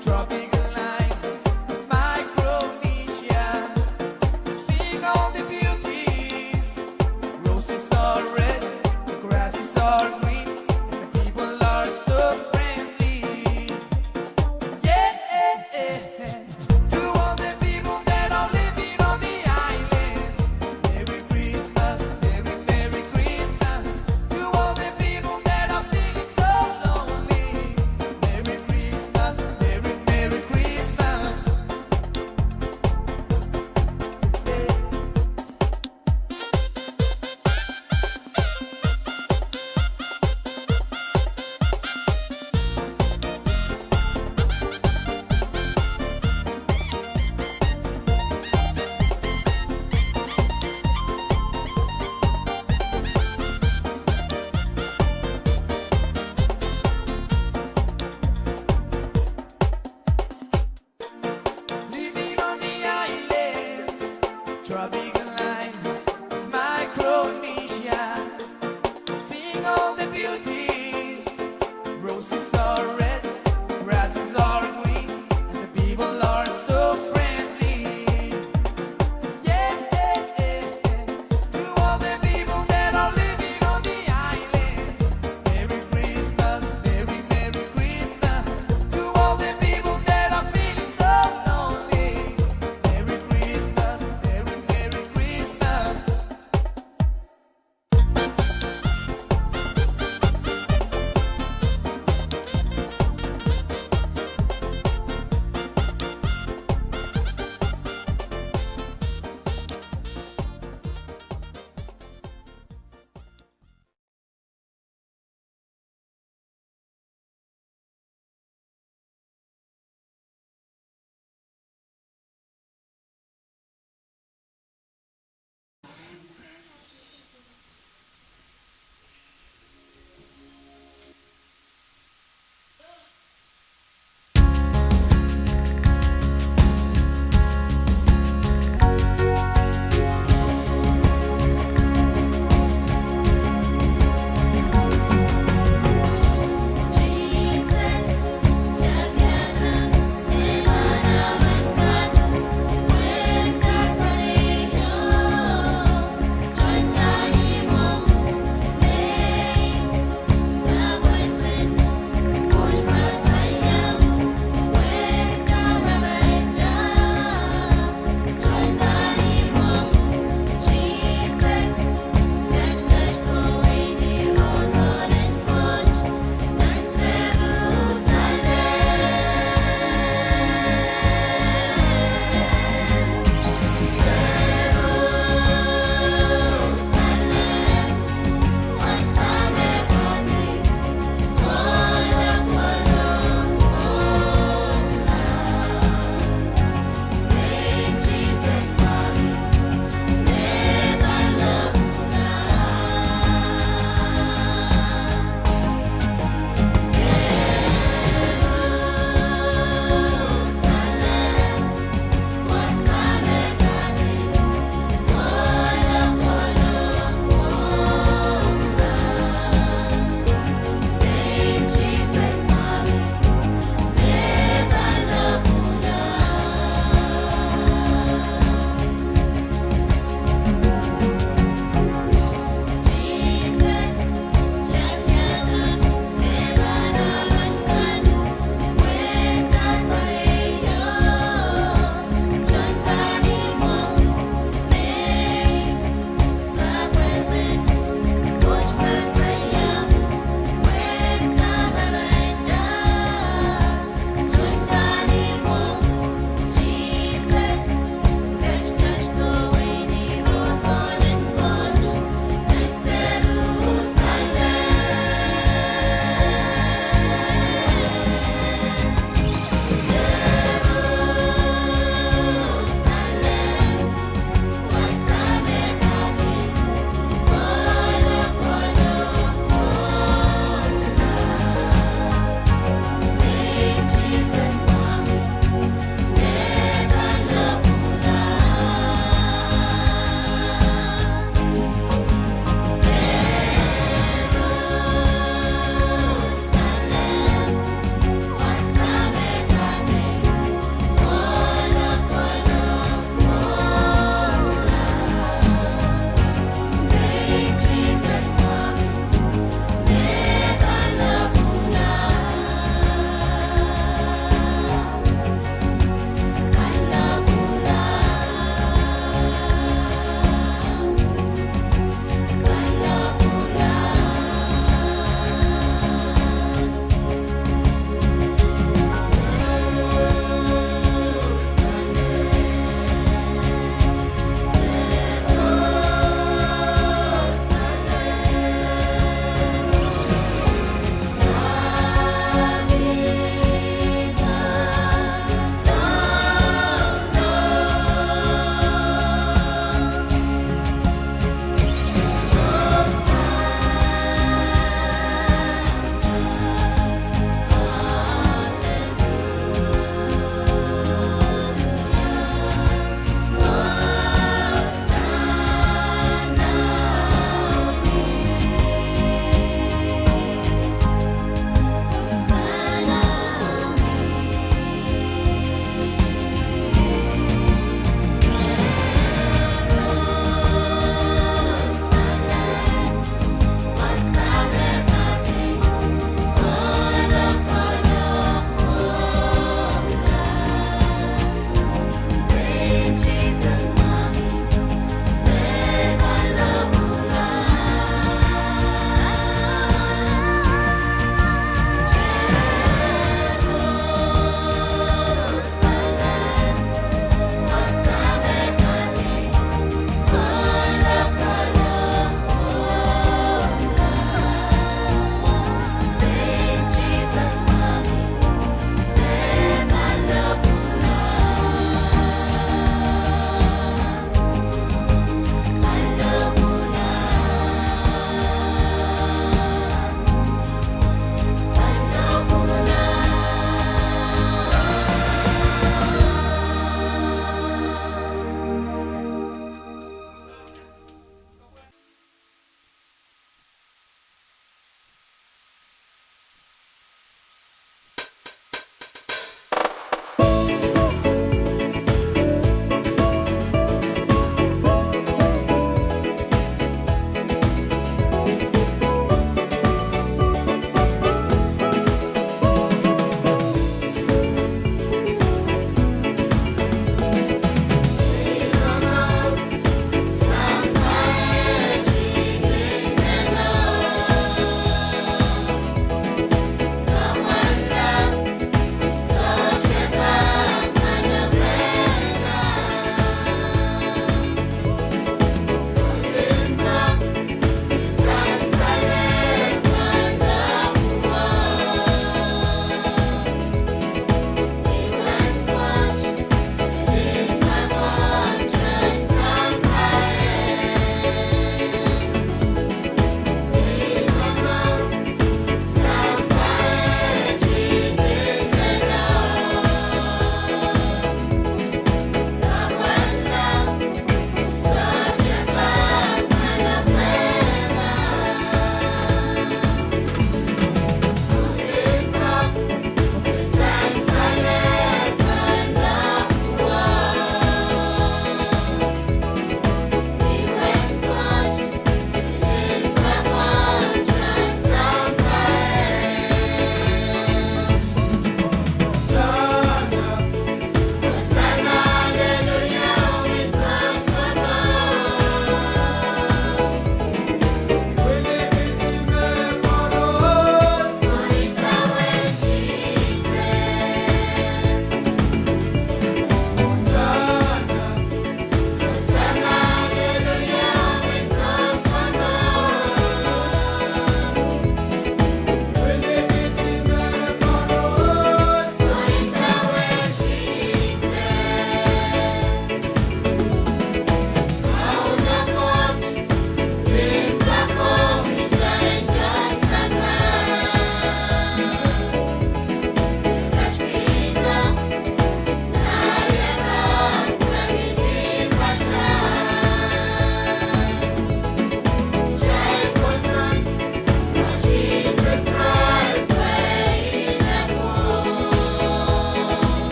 Tropical night.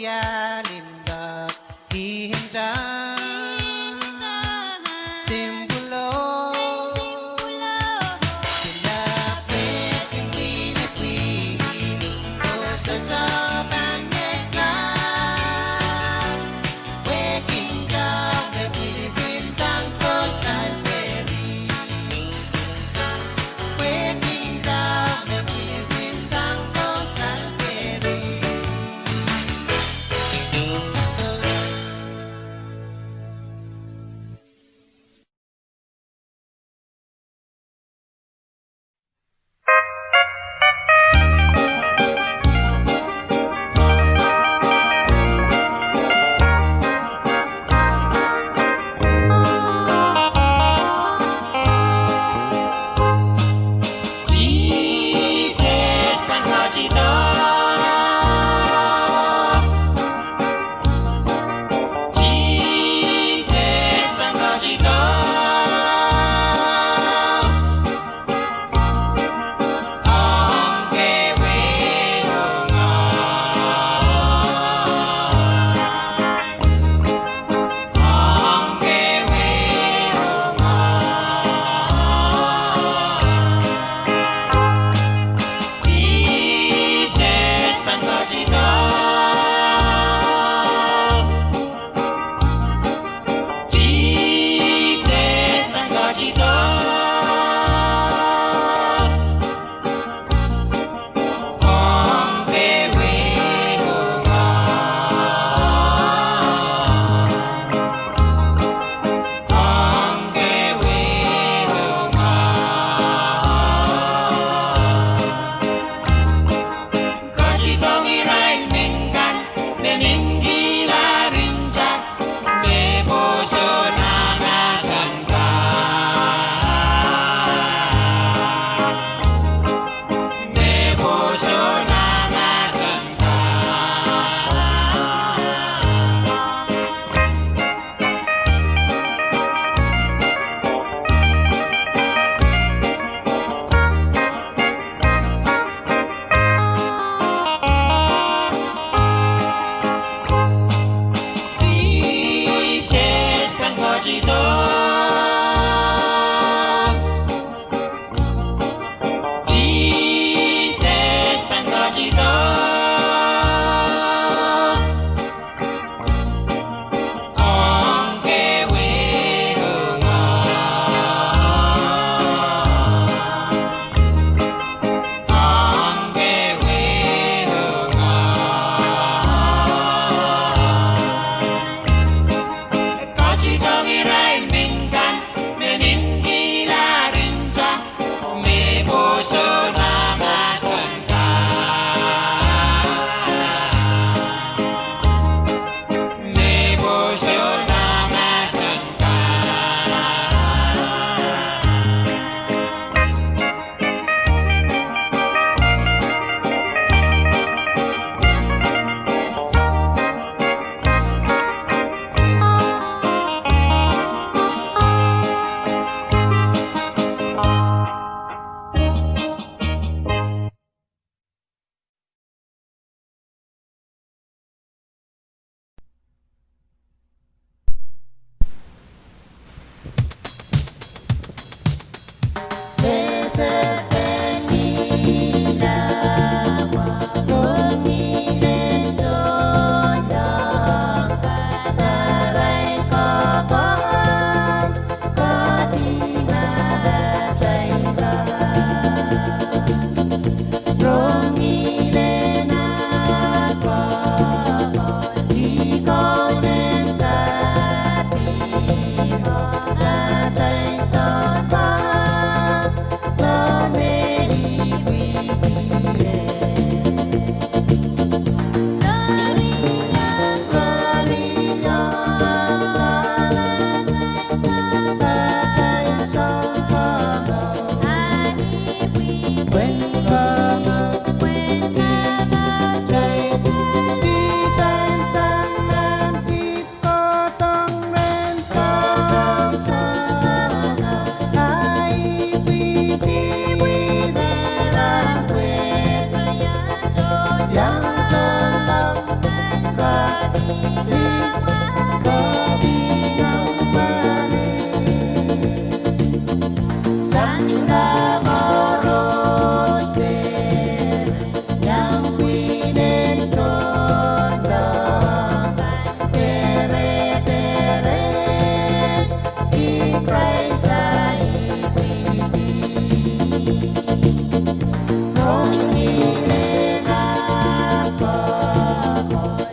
yalinda hinda simbulo sila peking pinipili o sa tabang neka waking down the Philippines ang total peri waking down the Philippines ang total peri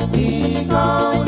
Di kau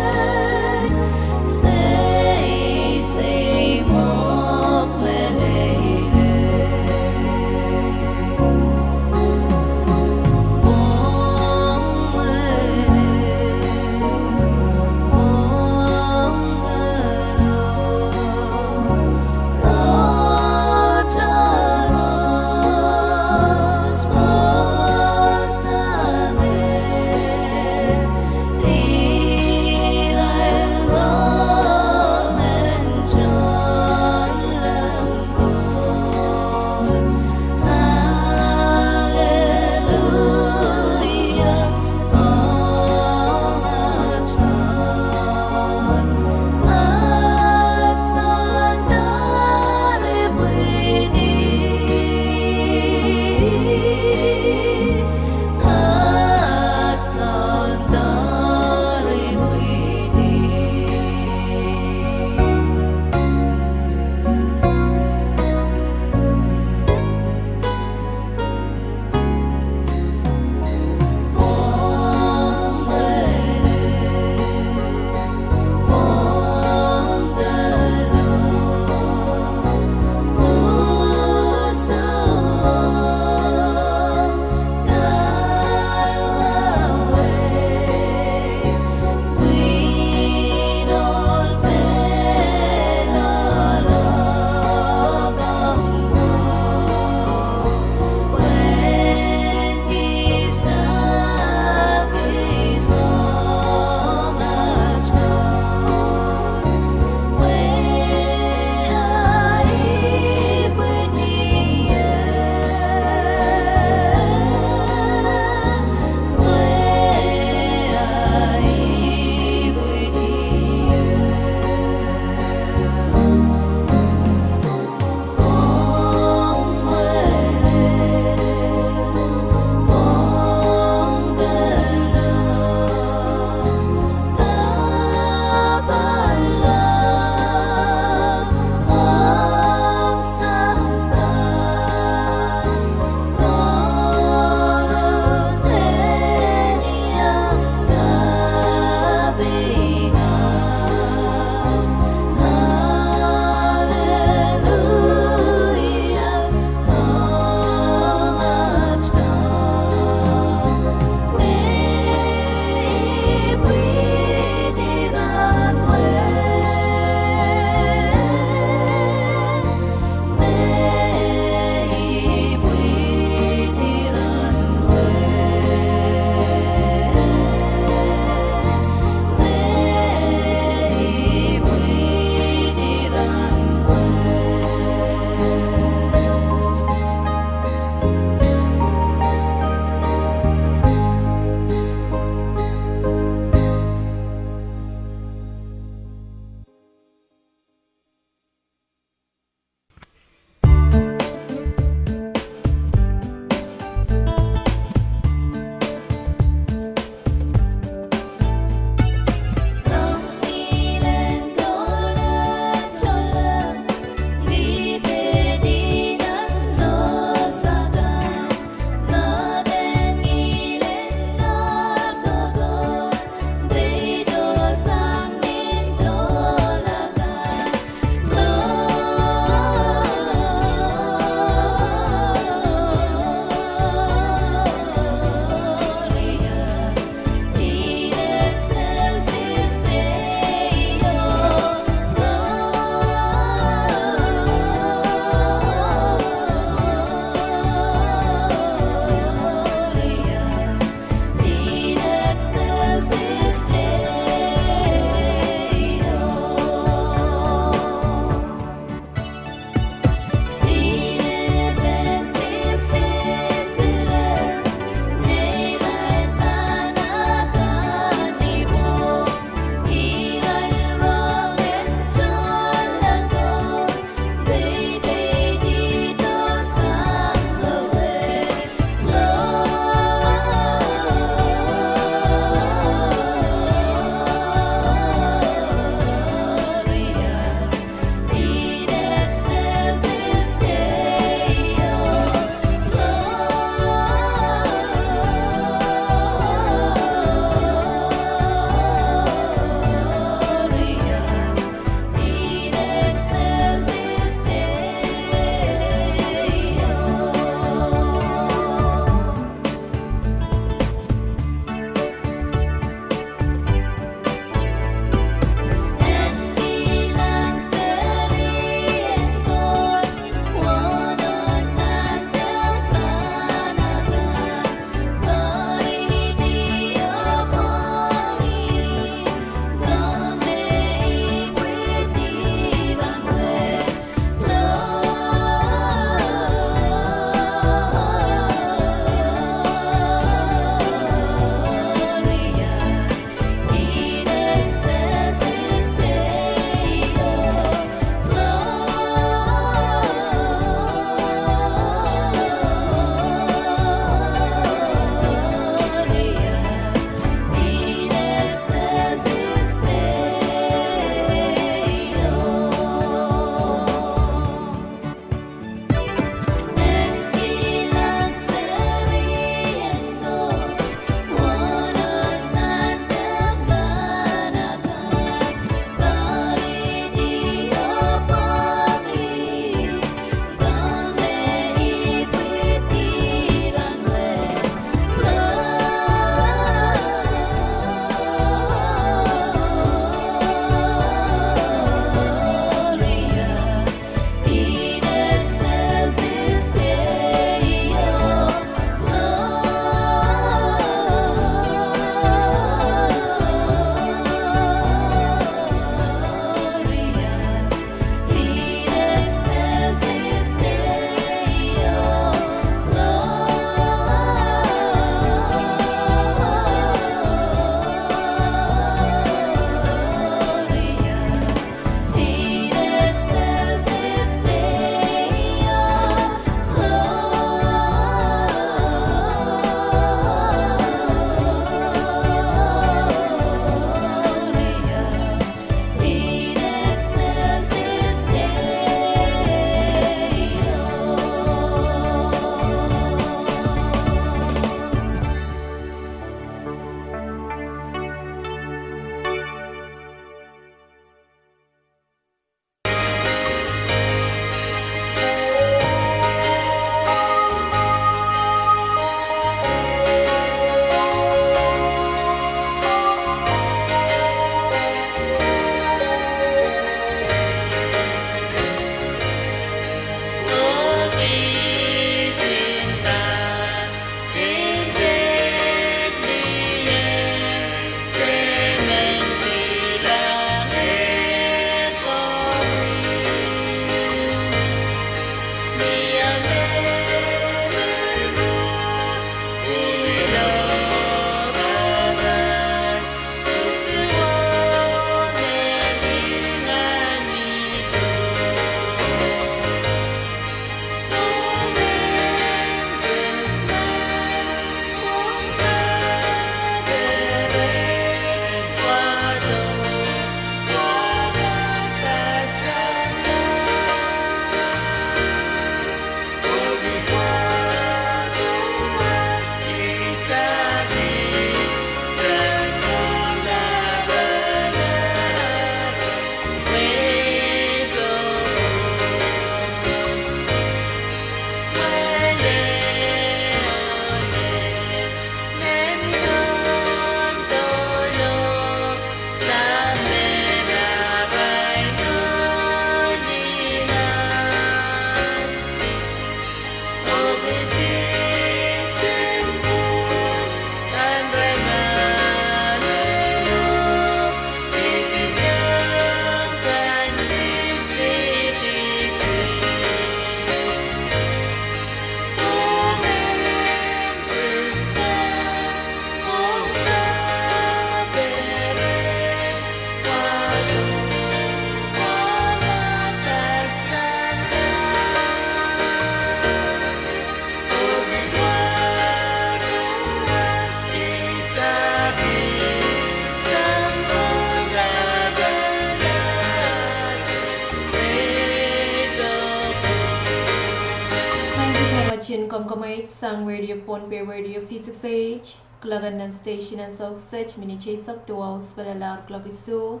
chin komkomait sang radio ponpe radio V6AH klagan nan station ang sok sech mini chasok tuwaw spalalar klagisu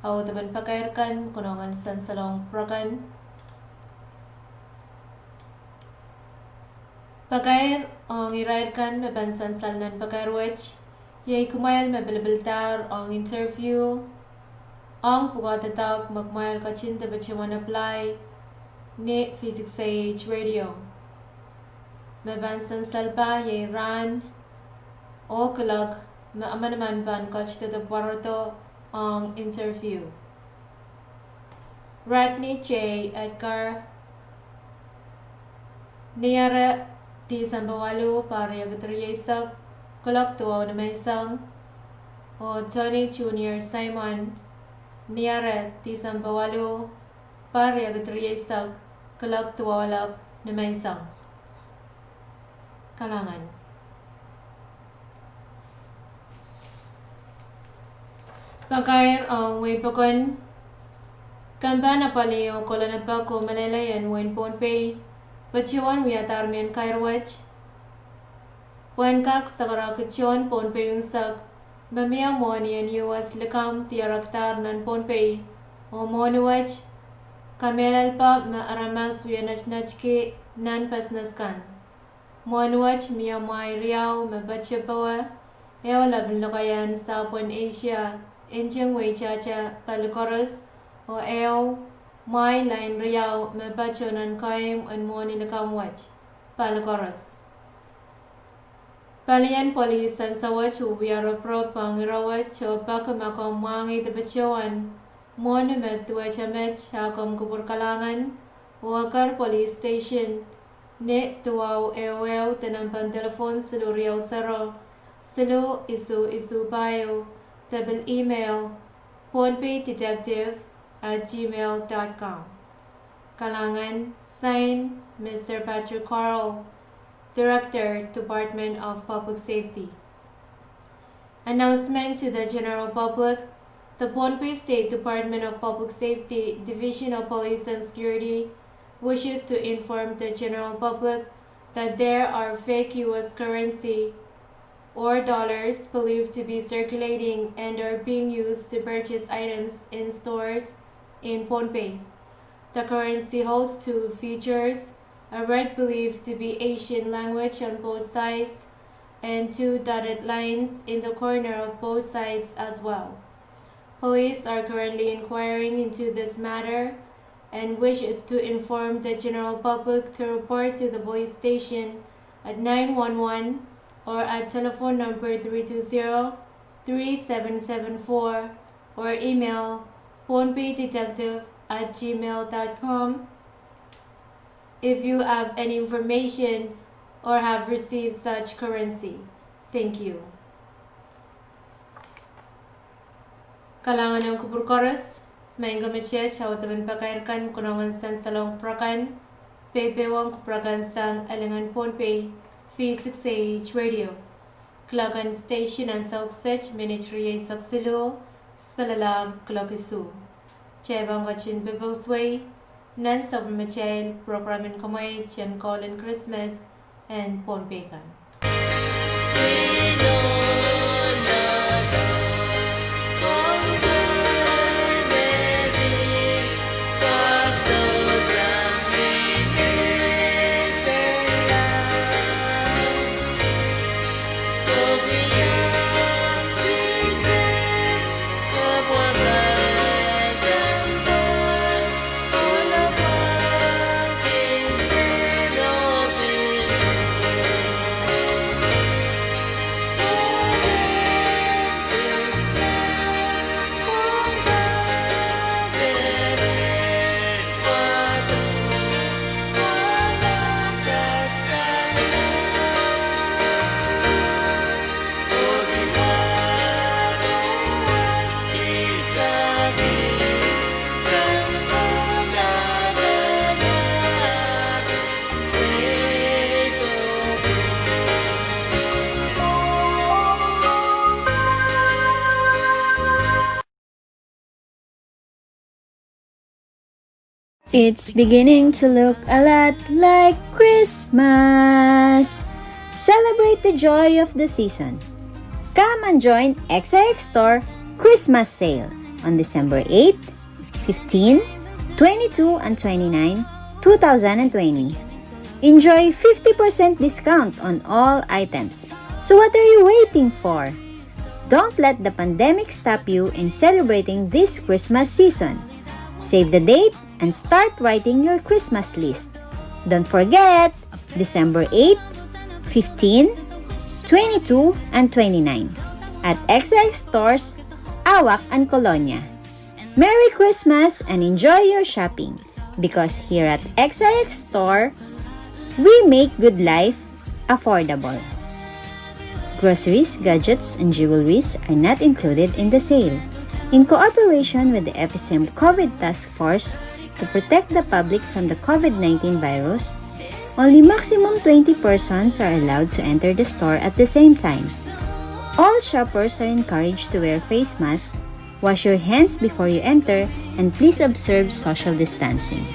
aw taban pakairkan kunongan san salong prakan pakair ang irailkan mabansan salnan pakairwech yay kumayal mabalbaltar ang interview ang pugatatag magmayal kachin tabachiwan apply ni V6AH radio mabansan salpa yay ran o kalag maamanaman ban coach to the Puerto ang interview. Rodney J. Edgar Niyara ti Sambawalu para yagatriyesak kalag tuwaw na may sang o Tony Jr. Simon Niyara ti Sambawalu para yagatriyesak kalag tuwawalap na may sang kalangan. Pagkair ang wipakon kamba na paliyo kola na pa ko malalayan wen ponpay pachiwan wiyatar men kairwach wen kak sakara kachon ponpay yung sak mamaya mo niyan US likam tiyaraktar nan ponpay o monuwach kamelal pa maaramas wiyanach ke nan pasnaskan monuwach miya may riyaw mabachipawa eo labin lokayan sa Pon Asia Injeng Wei Chacha Palikoros o Eo Mai Line Riau Mabachonan Kaim and Moni Lakamwach Palikoros Palian Police and Sawach Ubiara Pro Pangirawach o Pakamakom Mangi the Bachoan Monument to Wachamech Hakom Kubur Kalangan Wakar Police Station Net Tuau Eo Tenampan Telephone Silu Riau Saro Silu Isu Bayo double email ponpaydetective@gmail.com. Kalangan, sign Mr. Patrick Carl, Director, Department of Public Safety. Announcement to the general public. The Pohnpei State Department of Public Safety, Division of Police and Security wishes to inform the general public that there are fake US currency or dollars believed to be circulating and are being used to purchase items in stores in Pohnpei. The currency holds two features, a red believed to be Asian language on both sides and two dotted lines in the corner of both sides as well. Police are currently inquiring into this matter and wishes to inform the general public to report to the police station at 911 or at telephone number 320-3774 or email pohnpaydetective@gmail.com if you have any information or have received such currency. Thank you. Kalangan ng Kupurkoros, may gamitche chawataban pakairkan kunangan san salong prakan, pepewang kuprakan sang alangan Pohnpei, V6AH Radio. Klagan Station and Soksech Ministry Soksilo, Spalalam Klokisu. Chebang Wachin Bebosway, Nan Sobramachail, Program in Kamay, Chen Colin Christmas, and Pohnpeikan. It's beginning to look a lot like Christmas. Celebrate the joy of the season. Come and join XIX Store Christmas Sale on December 8, 15, 22, and 29, 2020. Enjoy 50% discount on all items. So what are you waiting for? Don't let the pandemic stop you in celebrating this Christmas season. Save the date and start writing your Christmas list. Don't forget, December 8, 15, 22, and 29 at XX Stores, Awak and Colonia. Merry Christmas and enjoy your shopping because here at XX Store, we make good life affordable. Groceries, gadgets, and jewelries are not included in the sale. In cooperation with the FSM COVID Task Force to protect the public from the COVID-19 virus, only maximum 20 persons are allowed to enter the store at the same time. All shoppers are encouraged to wear face masks, wash your hands before you enter, and please observe social distancing.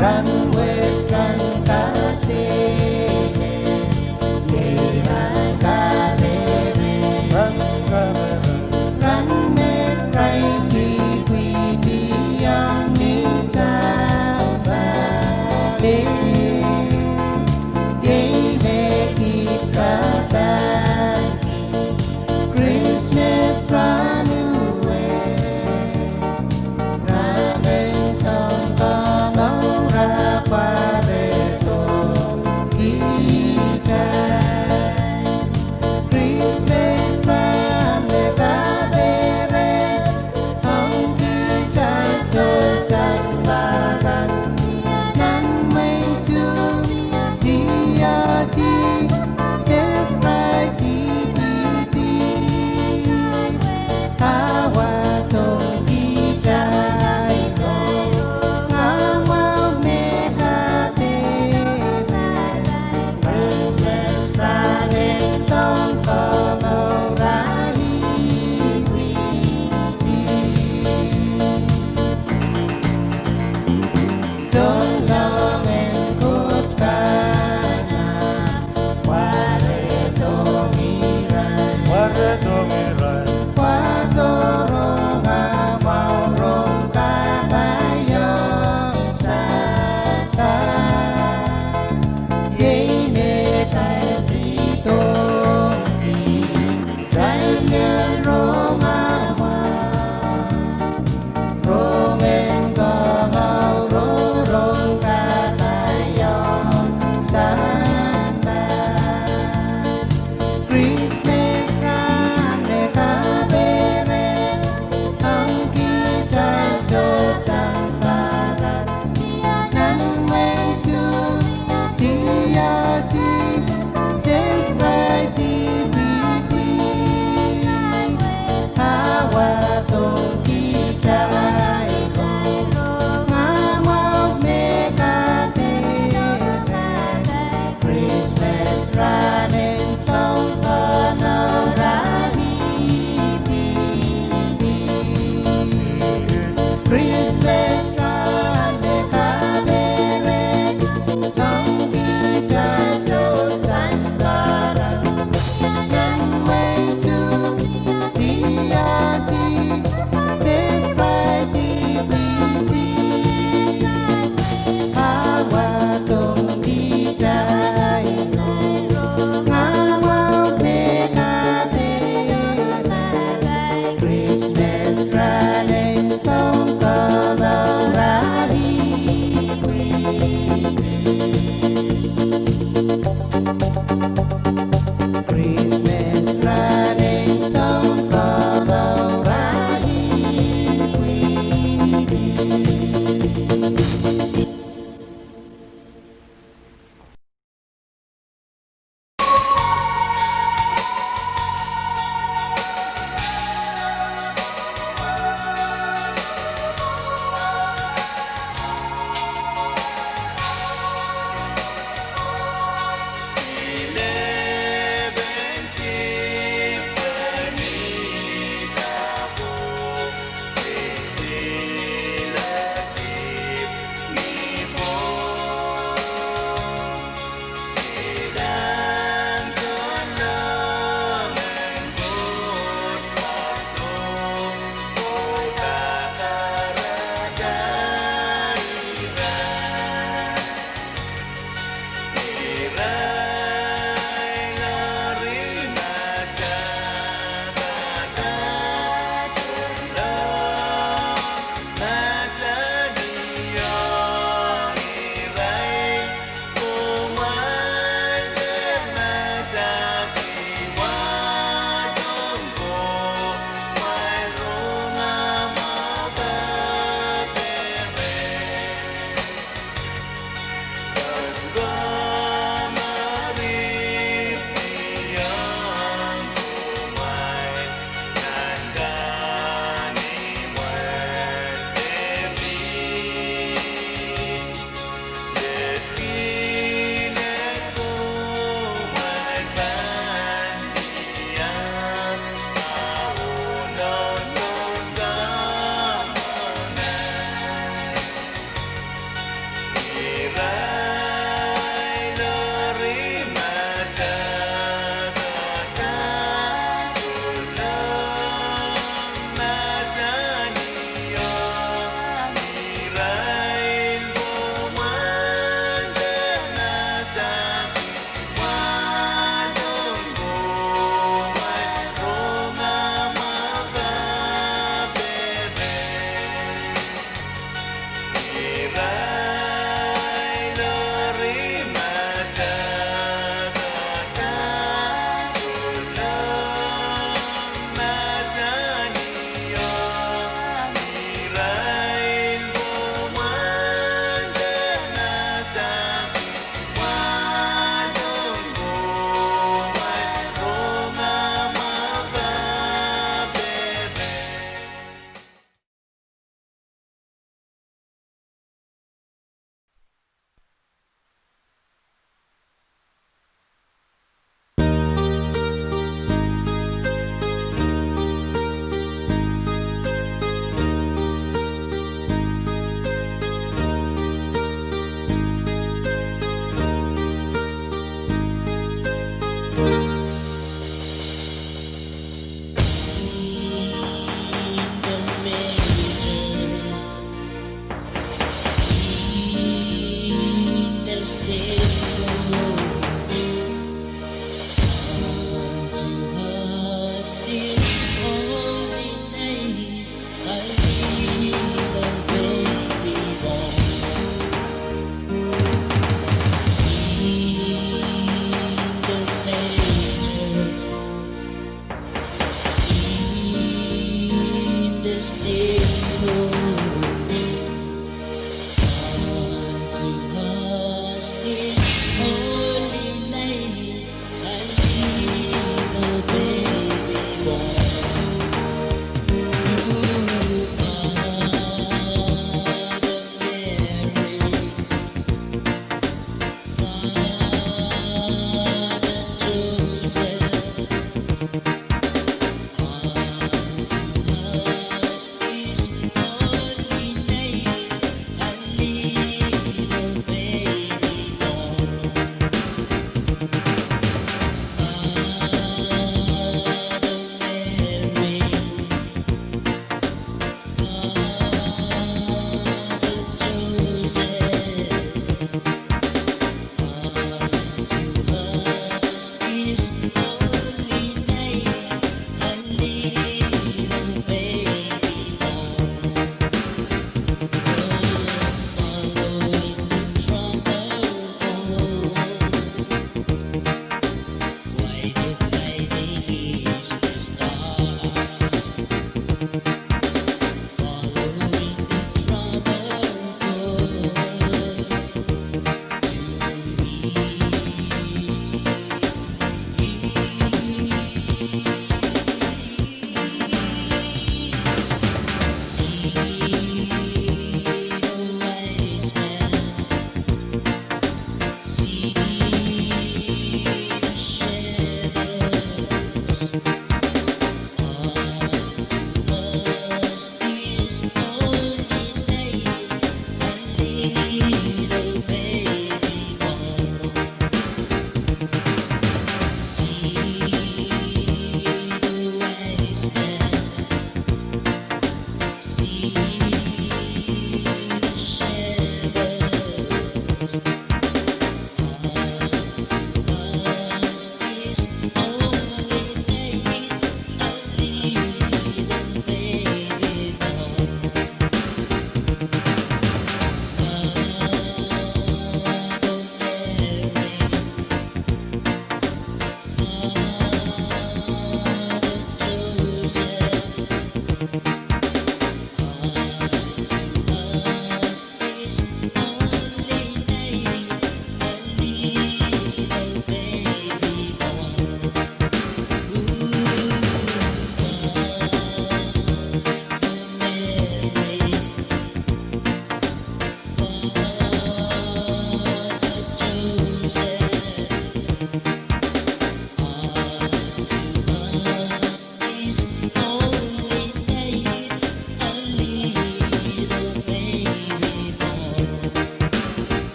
run with run kasi run run with crazy queenie young somebody they make it back Christmas run away running come around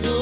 Oh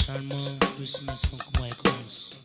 charmant Christmas from Michaels.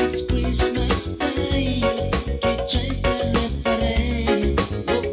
It's Christmas time, che c'è il pere, oh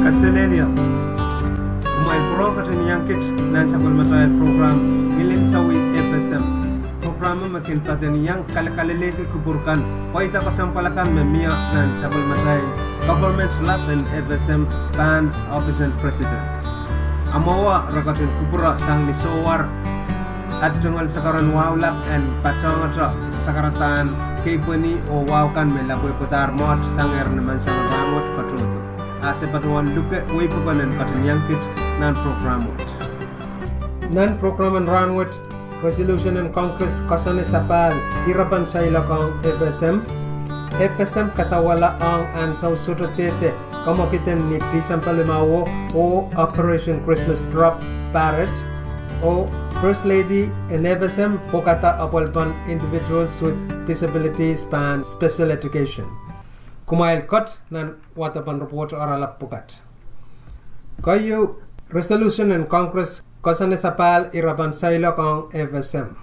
Kaselenia, my broken yankit nan sa kulmatay program ngilin sa V6AH program makin paten yang kalakaleleki kuburkan paita kasampalakan memia nan sa kulmatay government lab and FSM band office and president amawa rakatin kubura sang nisowar at jungal sakaran wawlap and pachangatra sakaratan kipuni o wawkan melaboy putar mod sanger naman sang ramot patuto ase patuan luke way pukanan patin yankit nan programan ranwit resolution and congress kasane sapal iraban sa ilakang FSM kasawala ang ansaw sutotete kamakiten ni Tisang Palimawo o Operation Christmas Drop Parade o First Lady in FSM pokata apalpan individuals with disabilities and special education kumail kot nan watapan report aralap pukat kayo resolution in congress kasane sapal iraban sailok ang FSM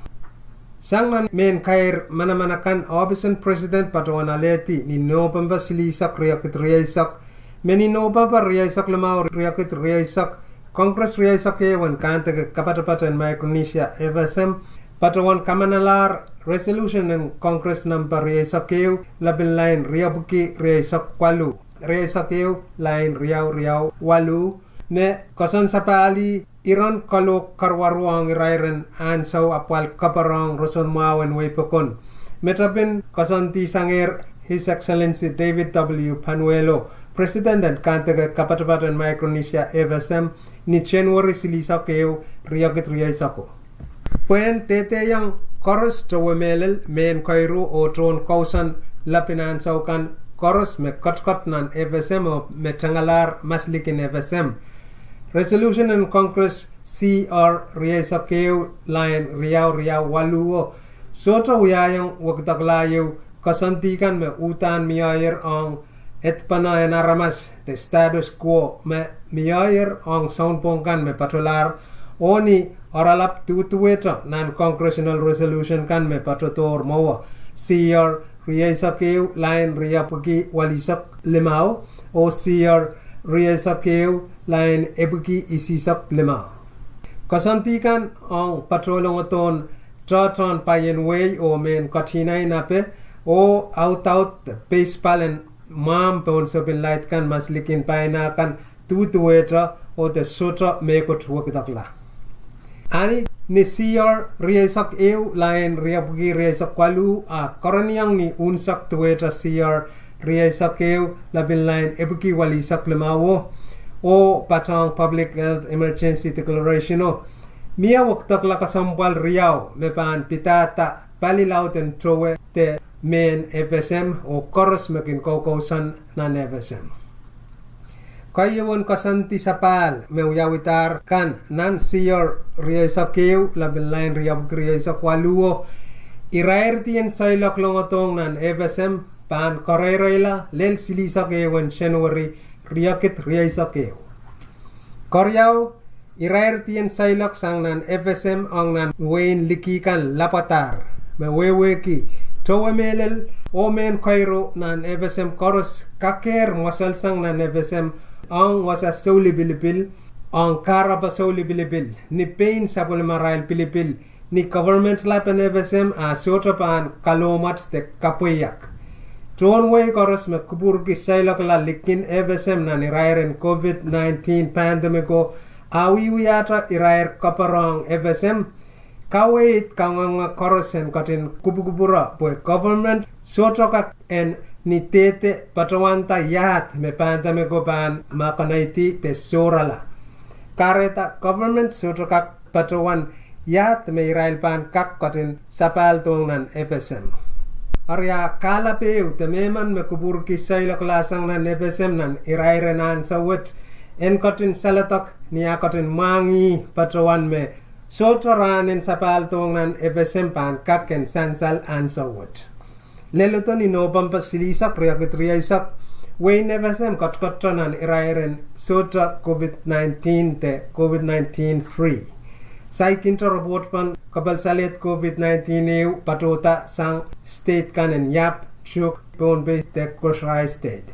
sangman men kair manamanakan obisan president patuan aleti ni November silisak riyakit riyasak meni November riyasak lamau riyakit riyasak congress riyasak ewan kante kapatapatan Micronesia FSM patuan kamanalar resolution in congress number riyasak labil line riyabuki riyasak walu riyasak line riyaw walu ne kasan sapali Iran kalau karwaruang irairen ansaw apal kaparang roson mawen wepokon. Metabin kasanti sanger His Excellency David W. Panuelo, President and Kantega Kapatapatan Micronesia FSM ni January silisa keo riyakit riyasako. Puen tete yang koros tawemelel men kairu o tron kausan lapinan saukan koros me kotkot nan FSM o metangalar maslikin FSM. Resolution in Congress CR Riyasakew line Riyaw Waluo Soto Uyayang Wagdaglayo kasantikan me utan miyayer ang etpanayan aramas de status quo me miyayer ang soundpongkan me patular oni oralap tutuweta nan congressional resolution kan me patutor mawa CR Riyasakew line Riyapuki Walisak Limao o CR Riyasakew line ebuki isisak lima. Kasantikan ang patrolong aton Toton payen way o men katina inape o out baseball mam pon sopin light kan maslikin paina kan tutueta o te sota meko tuwakidakla. Ani ni siar riaisak lain riapugi riaisak walu a koraniang ni unsak tueta siar riaisak labin lain ebuki walisak lemawo o patang public health emergency declaration o mia waktak la kasampal riau mepan pitata palilauten trowe te men FSM o koros mekin kokousan nan FSM. Kayawon kasanti sapal meuyawitar kan nan siyor riaisakeu labin lain riab riaisak waluo iraertien sailak longotong nan FSM pan koreirela lel silisakewon January riakit riaisakeu. Koryao iraertien sailak sang nan FSM ang nan Wayne likikan lapatar meweweki towe melel omen kairo nan FSM koros kaker masal sang nan FSM ang wasa sauli bilipil ang karaba sauli bilipil ni pain sapul marail pilipil ni government lapan FSM a sotapan kalomat te kapoyak John way koros me kubur ki sailak la likin FSM na ni rairen COVID-19 pandemiko awi ata irair kaparang FSM kawait kanganga korosen katin kubukubura boy government sotokak en ni tete patawanta yat me pandemiko ban makanaiti te sorala kareta government sotokak patawan yat me irail pan kak katin sapal tongnan FSM Arya kalapeu tememan me kubur ki sailak lasang nan FSM nan irairenan sawet en katin salatak niya katin mangi patawan me sotoran en sapal tongnan FSM pan kaken sansal an sawet leluton inobam pasilisak riakit riaisak Wayne FSM katkotonan irairen sota COVID-19 te COVID-19 free Saikinto robot pan kabal salet COVID-19 eu patota sang state kanen yap chuk pon base te kushrai state.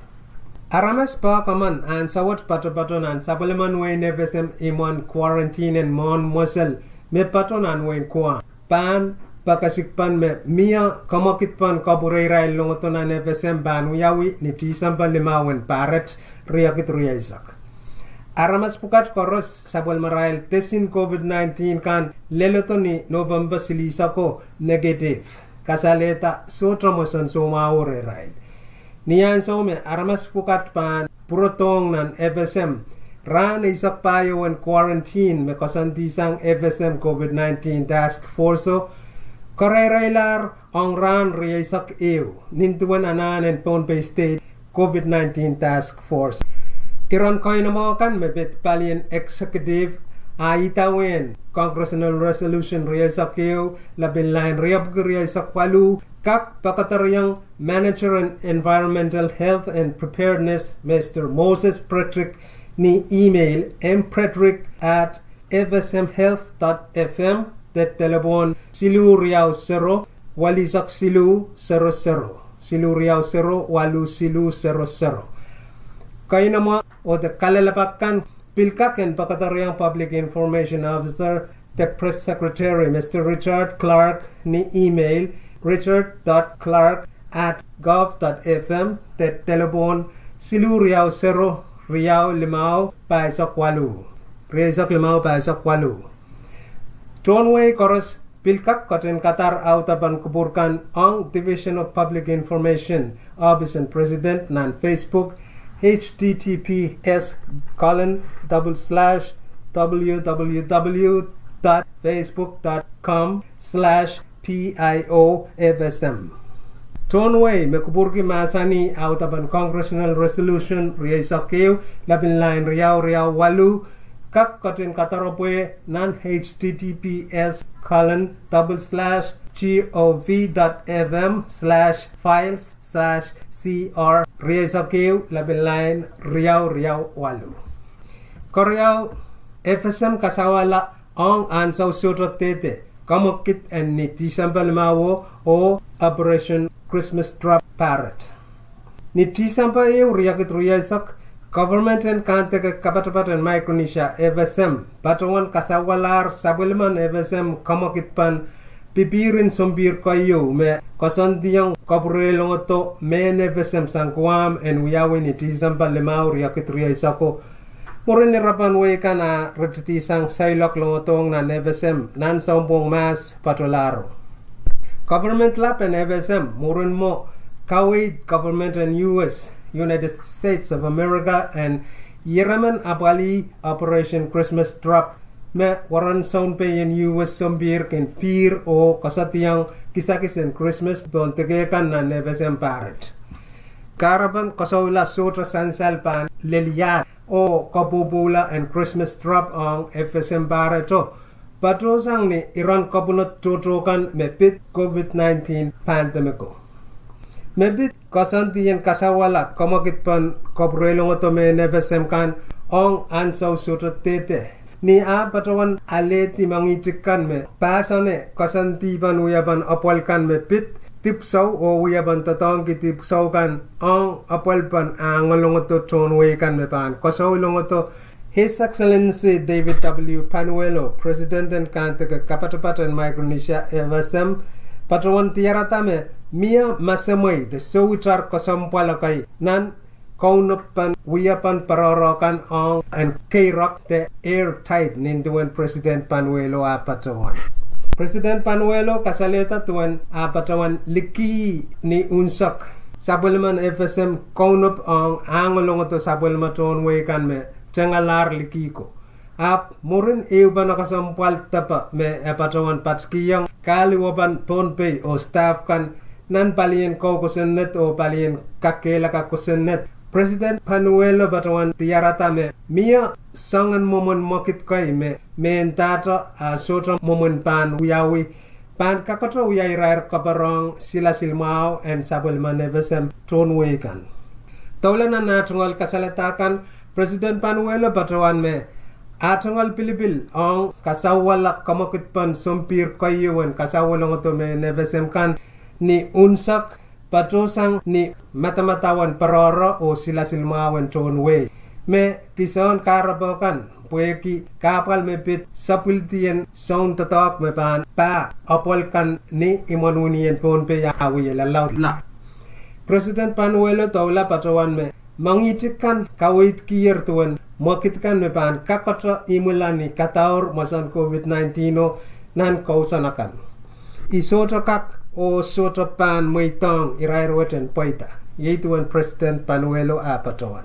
Aramas pa kaman an sawat patopaton an sabaleman Wayne FSM iman quarantine en mon mosel me paton an Wayne kwa pan pakasikpan me mia kamakit pan kabureirai longoton an FSM ban uyawi ni tisamba limawen paret riakit riaisak. Aramas pukat koros sabol marail tesin COVID-19 kan lelotoni November silisa ko negative. Kasaleta sotramoson sumaure rail. Niyan some aramas pukat pan protong nan FSM. Ran isak payo en quarantine me kasantisang FSM COVID-19 task force korerailar ang ran riaisak nintuan anan en Pohnpei State COVID-19 task force. Iran koy na mga kan mebet palien executive aitawen congressional resolution riasakyo labin lain riab riasakwalu kak pakataryang manager and environmental health and preparedness Mr. Moses Pretrick ni email mpretrick@fsmhealth.fm tet telefon silu riau 0 walisak silu 00 silu riau 0 walu silu 00 Kaya nama o the kalalapakan pilkaken pakataryang public information officer the press secretary Mr. Richard Clark ni email richard.clark@gov.fm the telefon silu riau 0 riau 5 paisak 8 riaisak 5 paisak 8 Tonway koros pilkak katen Qatar autaban kuburkan ang Division of Public Information Office and President nan Facebook https://www.facebook.com/PIOFSM Tonway mekuburki masani autaban congressional resolution riaisakeu labin lain riau walu kak katin kataropwe nan https://gov.fm/files/cr riaisakeu labin lain riau walu koryao FSM kasawala ang ansaw sutot tete kamokit en ni tisambal mawo o Operation Christmas Drop Parrot ni tisamba eu riakit riaisak Government and Kanteke Kapatapat and Micronesia FSM Patawan Kasawalar Sabulman FSM Kamokitpan pipirin sombir kayo me kasandiyang kaprelong to me nevesem sangkwam en uyawin iti samba lemau riakitria isako morin rapan we kana retiti sang sailok longotong na nevesem nan sombong mas patolaro government lap and nevesem morin mo Kuwait government and United States of America and Yemen abali Operation Christmas Drop me waran sound pay in US sombir ken pir o kasatiyang kisakisen Christmas don tegekan na nevesem paret karaban kasaula sotra sansalpan leliat o kabubula and Christmas Drop ang FSM pareto patrosang ni Iran kabunot tutukan me pit COVID-19 pandemiko mebit kasantiyan kasawala kamakit pan kabrelong oto me nevesem kan ong ansaw sutra tete ni a patawan aleti mangitikan me pasane kasantiban uyaban apwalkan me pit tipsaw o uyaban tatong kitipsaw kan ong apwalpan angolong oto tonwe kan me pan kasaw long oto His Excellency David W. Panuelo, President and Kantaka Kapatapatan Micronesia FSM patawan tiarata me Mia masamay de sowitar kasampalakay nan kaunupan wiyapan parorokan ang and K-Rock the airtight ninduan President Panuelo apatawan. President Panuelo kasaleta tuan apatawan liki ni unsak sabulman FSM kaunup ang angolong ito sabulman tuan wekan me tengalar liki ko. Ap murin iuban nakasampal tapa me apatawan patskiyang kaliwaban ponpay o staff kan nan palien ko kusennet o palien kakela ka kusennet President Panuelo batawan tiarata me mia sangan momon mokit kai me entata a sotra momon pan uyawi pan kakotro uyai rair kaparong sila silmao and sabulman nevesem tonwekan tawlan na tungal kasalatakan President Panuelo batawan me atungal pilipil ang kasawalak kamakit pan sompir kayuan kasawalong ito me nevesem kan ni unsak patrosang ni matamatawan paroro o sila silmawan tonwe me kison karabokan pueki kapal me pit sapultien sound tatok me pan pa apolkan ni imanunien pon pe yawi lalaut la President Panuelo tawla patrawan me mangitikan kawit kiyer tuan makitkan me pan kakatra imulani kataur masan COVID-19 o nan kausanakan isotra kak o sotra pan moitong irairweten poita yeituan President Panuelo apatawan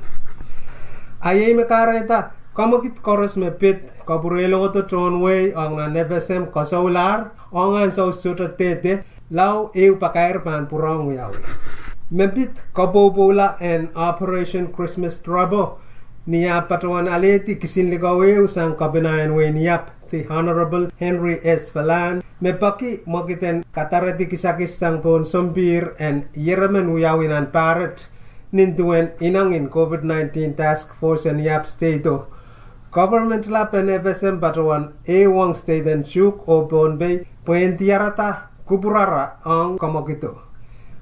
ayay makareta kamakit koros me pit kaburelo to tonway ang na nevesem kasaular ang sa sotra tete law eu pakair pan purong yawi mepit kabobola and Operation Christmas Trouble niya patawan aleti kisinligawe usang kabinayan we niyap the Honorable Henry S. Falan mepaki makiten katarati kisakis sang pon sombir and Yemen uyawinan paret nintuen inangin COVID-19 Task Force and Yap Stato Government Lap and FSM patawan A1 State and Chuk o Bonbay puentiarata kuburara ang kamakito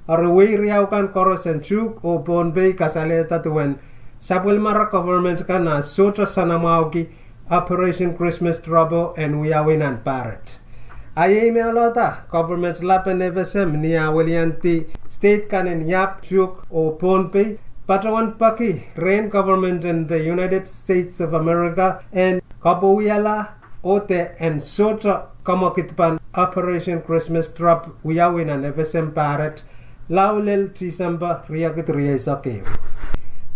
Arway riaukan koros and Chuk o Bonbay kasaleta tuen Sabulmara government ka na sotra sanamauki Operation Christmas Trouble and uyawinan paret. Ayay me alota government lapen FSM niya walianti state kanin Yap Chuk o Ponpey patawan paki rain government in the United States of America and kabuyala ote and sotra kamakitpan Operation Christmas Trouble uyawinan FSM paret laulel tisamba riagit riyaisakeo.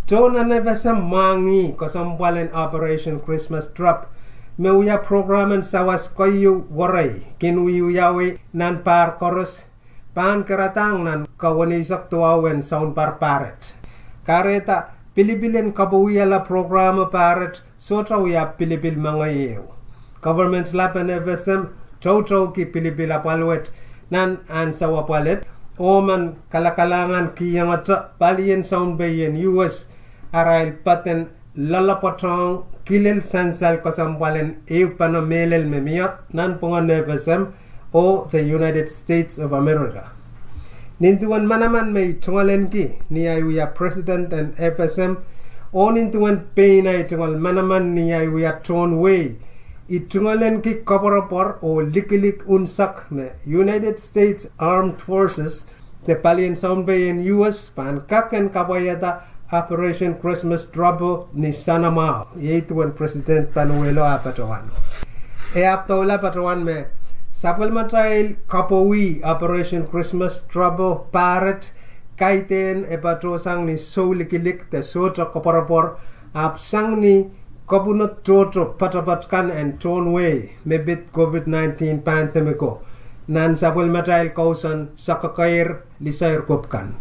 Tona nevesem mangi kasampalen Operation Christmas Drop meuya programen sawas kayu waray kinuyawi nan par koros pan keratang nan kawanisak tuawen sound par paret kareta pilipilen kabuyala programa paret sotra uya pilipil mga yew government lapen nevesem chow ki pilipila palwet nan ansawa palet oman kalakalangan kiyangata palien sound bayen US arail paten lalapatong kilel sansal kasampalen eupana melel memia nan ponga nevesem o the United States of America. Nintuan manaman may tungalen ki ni ayuya President and FSM o nintuan pay na itungal manaman ni ayuya Tonway itungalen ki koporapor o likilik unsak me United States Armed Forces te palien soundbay in US pan kaken kabayata Operation Christmas Trouble ni Sanamao yeituan President Panuelo Apatawan. E aptola patawan me sapel matrail kapowi Operation Christmas Trouble Parrot kaiten e patrosang ni soulikilik te sotra koporapor apsang ni Kabunot Toto Patapatkan and Tonway mebit COVID-19 pandemiko nan sabul matail kausan sakakair lisair kopkan.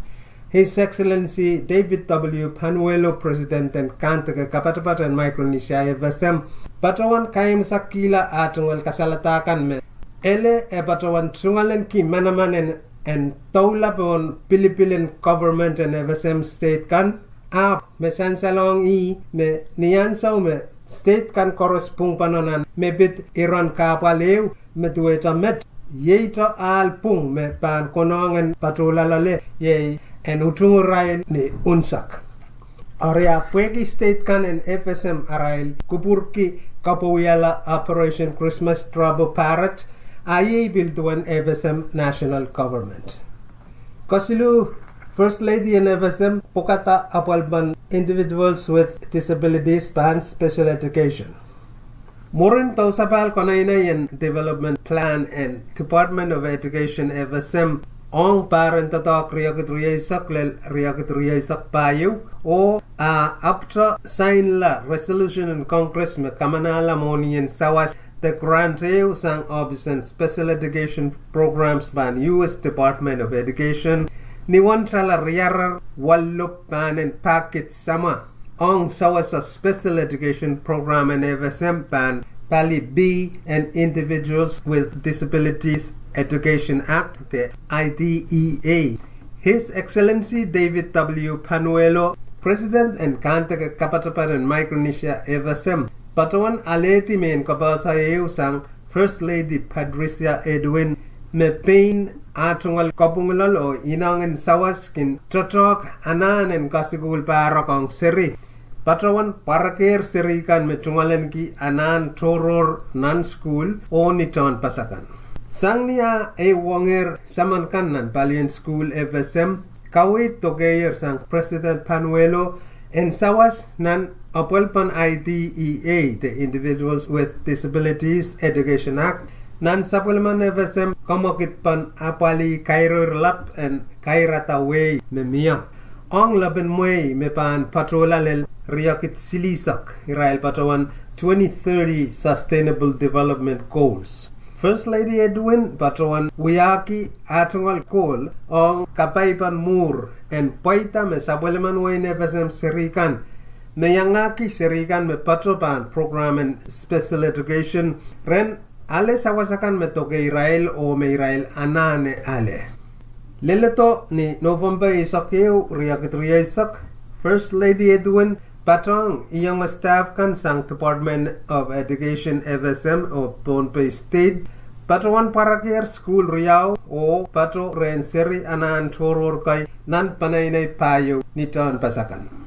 His Excellency David W. Panuelo, President and Kantaka Kapatapat and Micronesia FSM, patawan kaim sakila atungal kasalatakan me ele e patawan tungalen ki manaman and taulapon Philippine government and FSM state kan me sansalong me niyansaw me state kan korespong panonan me bit iran kapalew me tuweta met yeita alpung me pan konongan patulalale ye en utunguray ni unsak. Area pwegi state kan en FSM arail kupurki kapawiyala Operation Christmas Trouble Parrot aye bilduan FSM national government. Kasilu First Lady in FSM Pokata Apalban individuals with disabilities pan special education. Morin Tausapal Konainayan Development Plan and Department of Education FSM Ong Parent Tatak Riakutriyaisak Lel Riakutriyaisak Payu o Aptra Sign La Resolution in Congress Me Kamanala Monian Sawas the Granteo Sang Office and Special Education Programs ban US Department of Education Niwan trala riarar wallup pan packet sama ong sawasa special education program and FSM pan Pali B and Individuals with Disabilities Education Act the IDEA. His Excellency David W. Panuelo, President and Kantaka Kapatapat and Micronesia FSM, patawan aleti men kabasa sang First Lady Patricia Edwin me pain atungal kapungulal o inangan sawaskin totok ananen kasigul parakong seri patrawan parakir serikan me tungalen ki anan toror nan school o niton pasakan sang niya e wanger samankan nan palien school FSM kawit togeyer sang President Panuelo en sawas nan apalpan IDEA the Individuals with Disabilities Education Act nan sapulman FSM kamakit pan apali kairor lap and kairata way me mia ong laben way me pan patrola lel riakit silisak irail patawan 2030 Sustainable Development Goals. First Lady Edwin patawan wiyaki atungal kol ong kapaypan mur and paita me sapulman way FSM serikan me yangaki serikan me patropan program and special education ren ale sawasakan me toke Israel o me Israel anane ale. Leleto ni November isakeu riakitriyasak First Lady Edwin patong iyang staff kan sang Department of Education FSM o Pohnpei State patawan parakir school riau o pato renseri anan toror kay nan panaynay payo niton pasakan.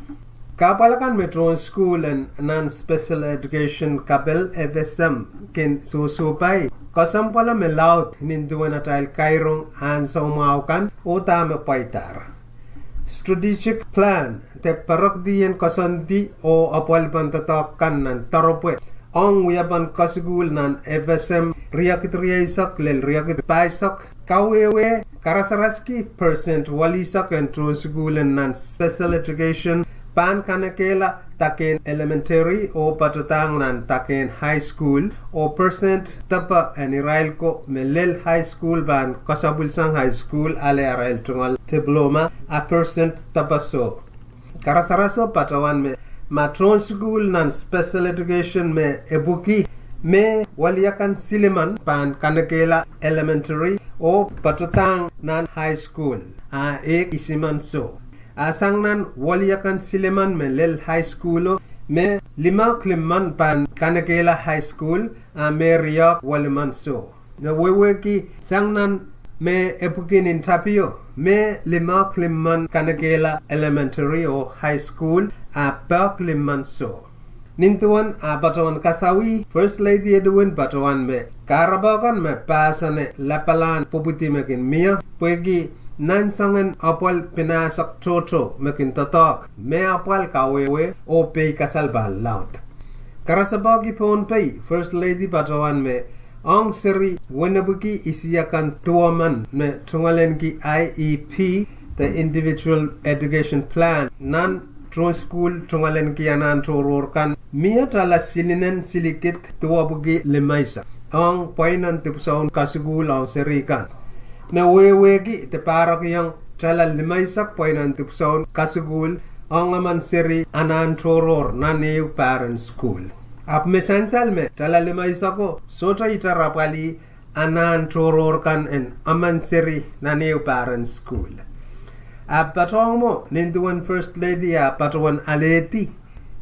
Kapalakan Metro School and Non-Special Education Kapel FSM kin susupay kasampala me laut ninduan atayal kairong an saumaukan o tama paitar. Strategic Plan te parakdiyan kasandi o apalban tatakan ng taropwe ang wiyaban kasigul ng FSM riakitriyasak lel riakit paisak kawewe karasaraski percent walisak and trusugulan ng special education pan kanakela taken elementary o patatang nan taken high school o percent tapa an irail ko melel high school ban kasabulsang high school ale arail tungal diploma a percent tapaso karasaraso patawan me matron school nan special education me ebuki me waliakan siliman pan kanakela elementary o patatang nan high school a isiman so asang nan waliakan sileman me lel high school me lima klimman pan kanakela high school me riak waliman so na weweki sang nan me epukin in tapio me lima klimman kanakela elementary o high school per klimman so Nintuan Batawan Kasawi, First Lady Edwin Batawan me Karabakan me pasane lapalan puputi mekin mia pegi nansongen apal pinasak toto mekin tatak me apal kawewe o pei kasal bal laut. Karasabagi pon pei First Lady Batawan me ang seri wenabuki isiakan tuaman me tungalen ki IEP the Individual Education Plan nan Tron School tungalen ki anan tororkan mia tala silinen silikit tuabugi lemaisa ang painan tipsaun kasugul ang serikan me wewegi te parak yang tala lemaisa painan tipsaun kasugul ang aman seri anan toror nan new parent school ap mesansal me tala lemaisa ko sota itarapali anan toror kan en aman seri na new parent school ap patong mo ninduan First Lady patawan aleti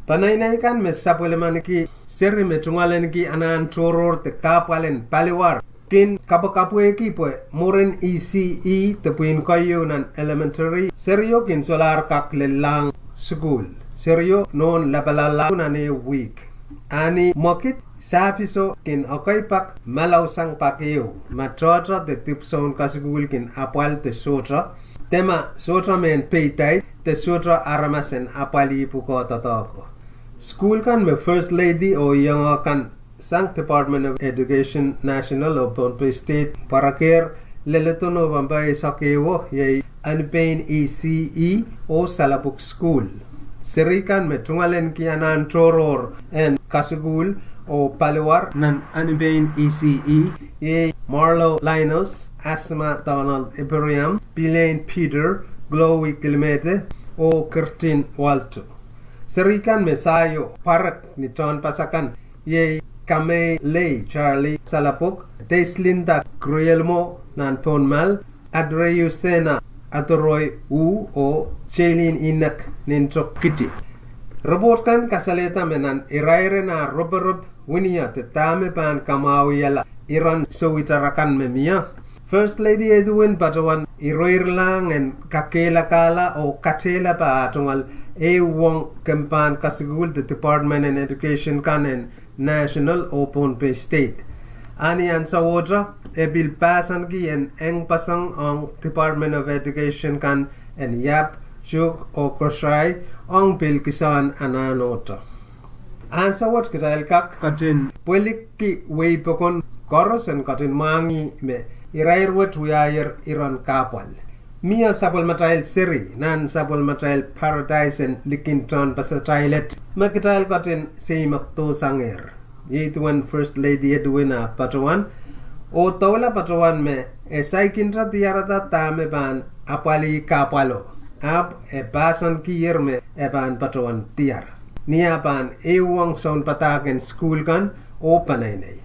Panainay kan me sapuleman ki seri me tungalen ki anan toror te kapalen paliwar kin kapakapwe ki po moren ECE te puin kayo nan elementary serio kin solar kak lelang school serio non lapalala na ne week ani mokit sapiso kin okay pak malaw sang pakyo matrotra te tipson ka school kin apal te sotra tema sotra men peitay te sotra aramasen apali puko tatako School kan me First Lady o yang akan sang Department of Education National o Pohnpei State parakir leleto no bambay sakewo yay anpain ECE o Salapuk School. Serikan me tungalen ki anan toror en kasugul o paliwar nan anpain ECE yay Marlo Linus, Asma Donald Ibrahim, Bilain Peter, Glowy Kilmete o Kirtin Walto. Serikan mesayo parak ni John Pasakan ye Kame Lay Charlie Salapuk Deslinda Gruelmo nan Ponmal Adreyu Sena Atoroy U o Chelin Inak Nintok Kitty Robot kan kasaleta menan iraire na roberub winia te tame pan kamawiyala iran sowitarakan memia First Lady Edwin Batawan iroirlang en kakela kala o katela pa atungal wong kempan kasugul the Department of Education kanen National Open Pay State. Ani an sawodra bil pasan ki en eng pasang ang Department of Education kan en yap juk o kroshay ang bil kisan ananota. An sawod kisayel kak katin puelik ki way pokon koros en katin mangi me irairwet wiayer iran kapal. Mia sapol matail seri nan sapol matail paradise en likinton pasatailet makitail katin seimak to sanger yituan First Lady Edwin Patawan o tawla Patawan me saikintra tiarata tame ban apali kapalo ab basan kiyer me ban Patawan tiar niya ban ewang son pataken school kan o panainay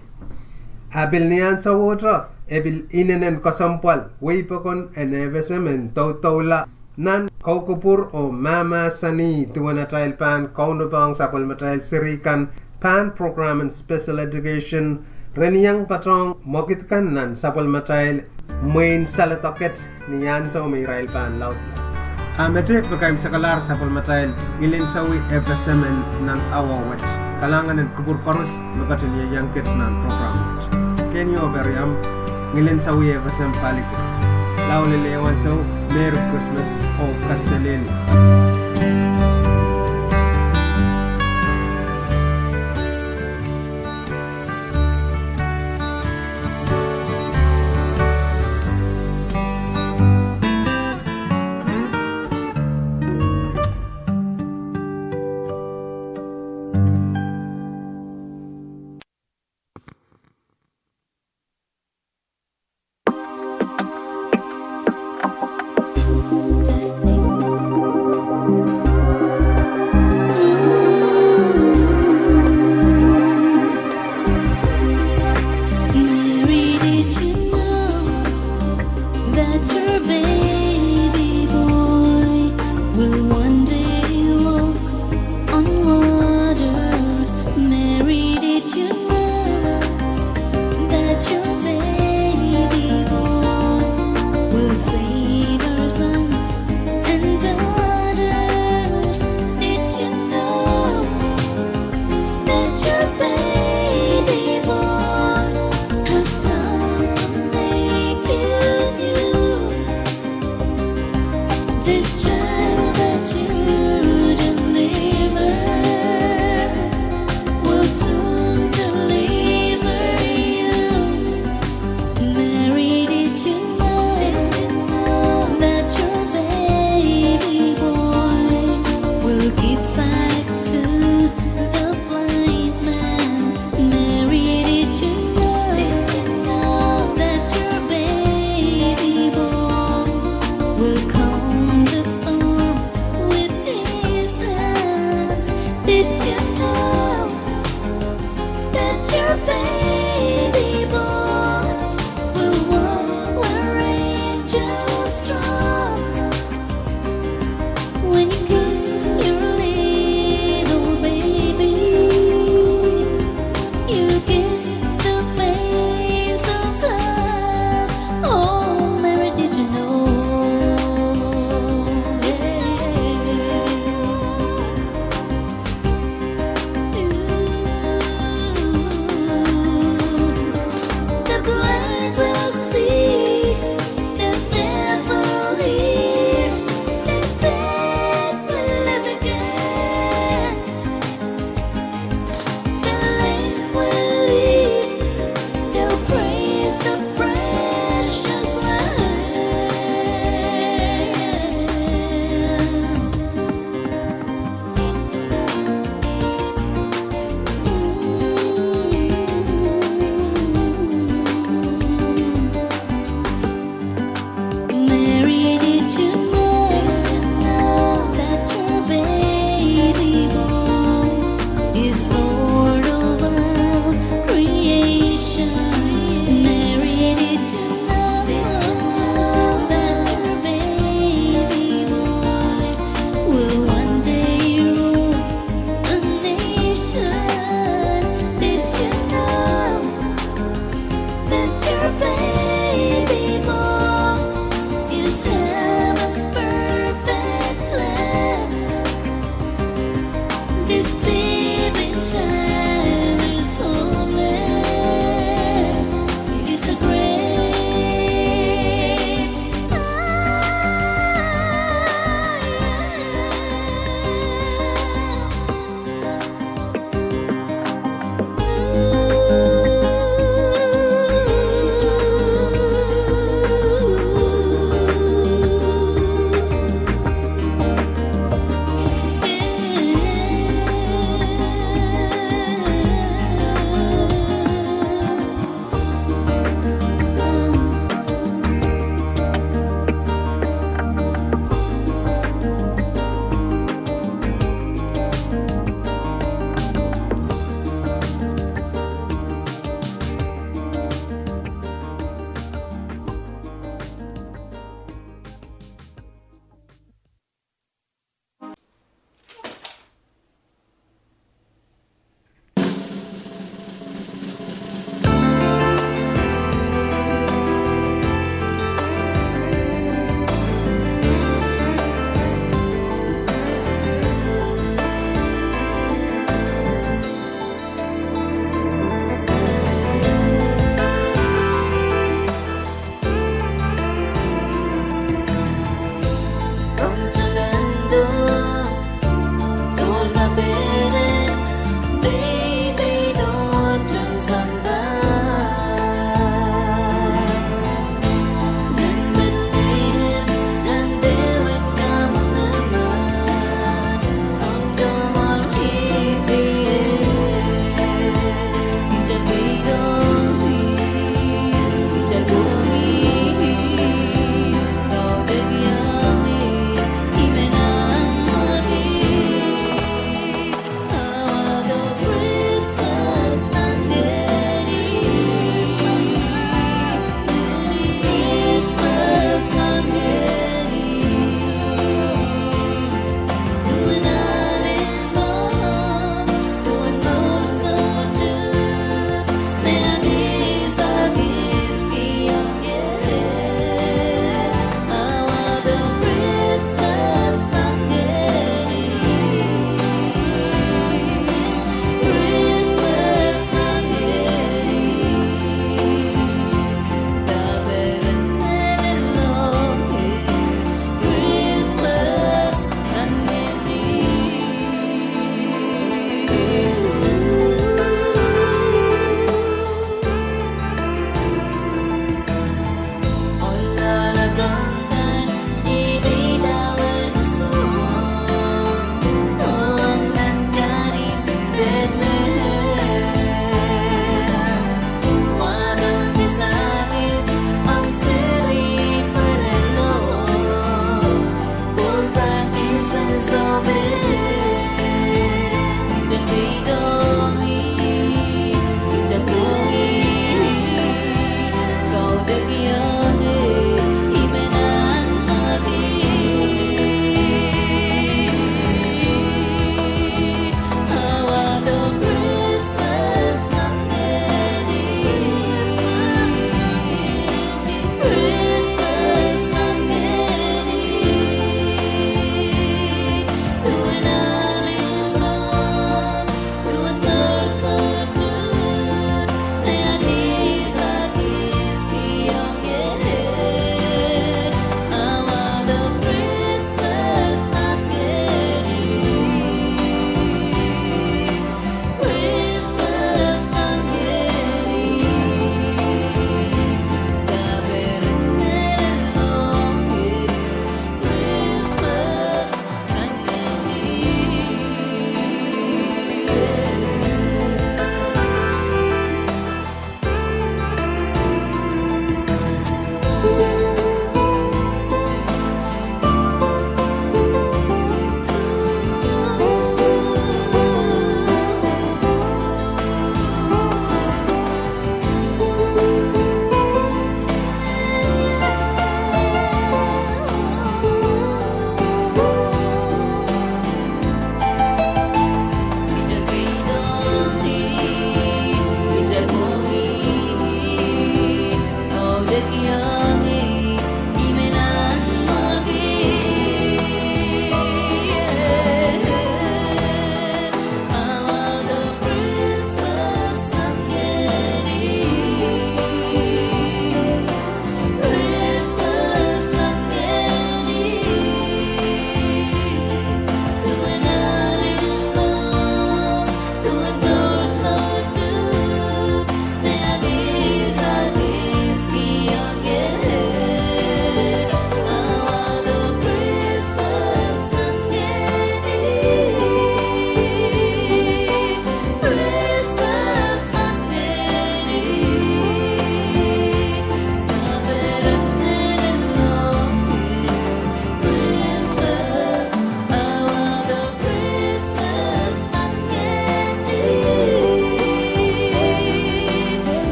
abil niyan sa wotra ebil inenen kasampal waypakon en evesem en tawla nan kaukupur o mama sani tuwanatail pan kaunubang sapal matail sirikan pan program and special education reniyang patrong mokitkan nan sapal matail main salatoket niyan sa umirail pan laut ametet pagkaim sakalar sapal matail ilin sawi evesem en nan awawet kalangan en kubur koros lugatin yayangkit nan program Kenyo Beriam ngilin sa wiye vasam palik lauli lewan so Merry Christmas o Castellini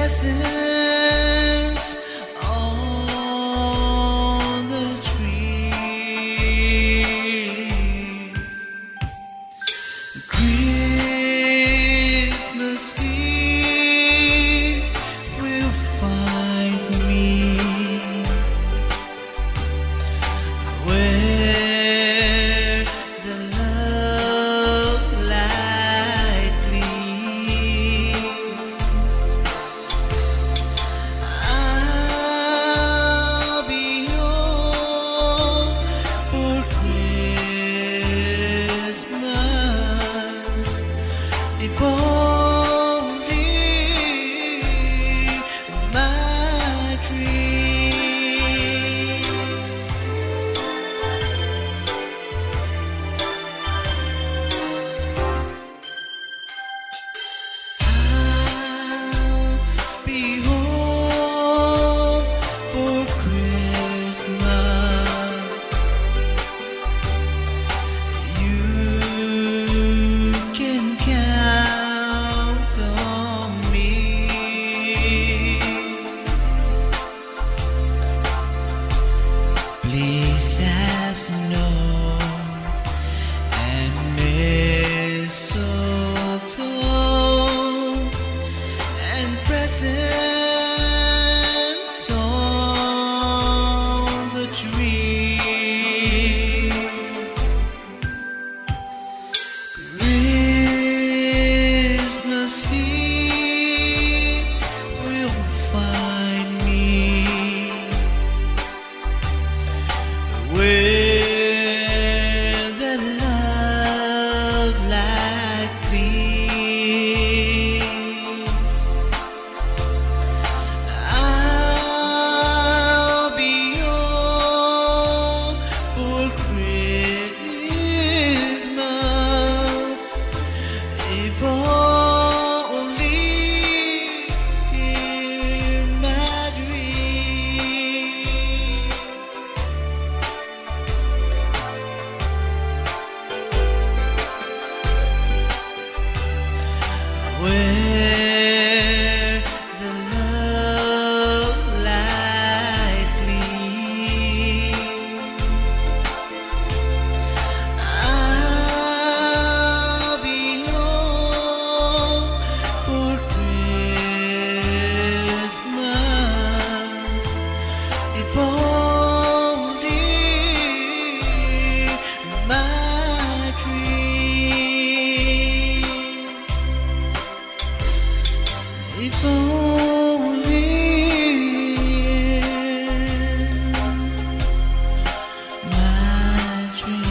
presents on the tree. Christmas Eve will find me where the love light gleams. I'll be home for Christmas. If only my dream. I'll be home for Christmas. You can count on me. Please have snow and mistletoe and presents on the tree. Christmas Eve will find me where the love light gleams. I'll be home for Christmas. If only in my dreams. Where the love light gleams. I'll be home for Christmas. If only my dream. If only my dream.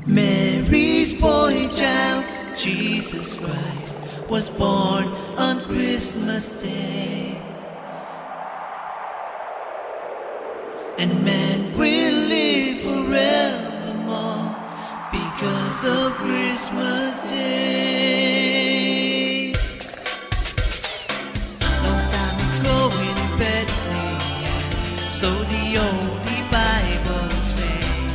Mary's boy child, Jesus Christ, was born on Christmas Day. And man will live forevermore because of Christmas Day. Long time ago in Bethlehem, so the Holy Bible says,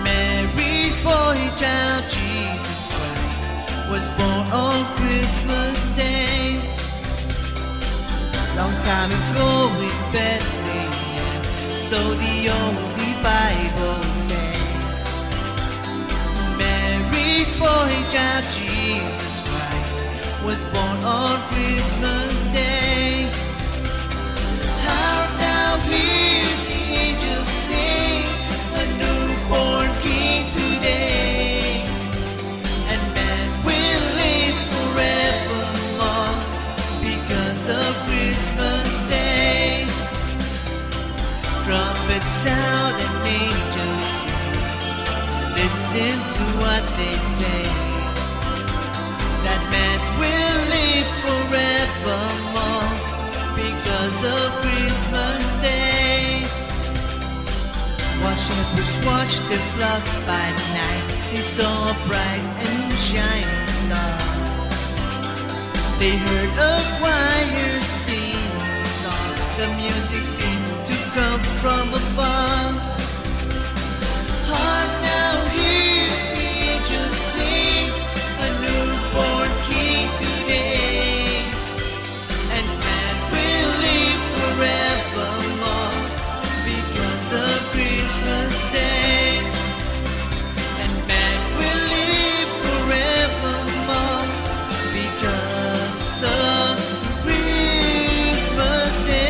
Mary's boy child, Jesus Christ, was born on Christmas Day. Long time ago in Bethlehem, so the Holy Bible says, Mary's boy child, Jesus Christ, was born on Christmas Day. How now hear the angels sing, a newborn King today, and man will live forevermore because of Christmas Day. Trumpets sound and angels sing, listen to what they say, that man will live forevermore because of Christmas Day. watched the flocks by night. They saw a bright and shining star. They heard a choir sing a song. The music seemed to come from afar. Hark now, hear the angels sing, a newborn king today. And man will live forevermore because of Christmas Day. And man will live forevermore because of Christmas Day.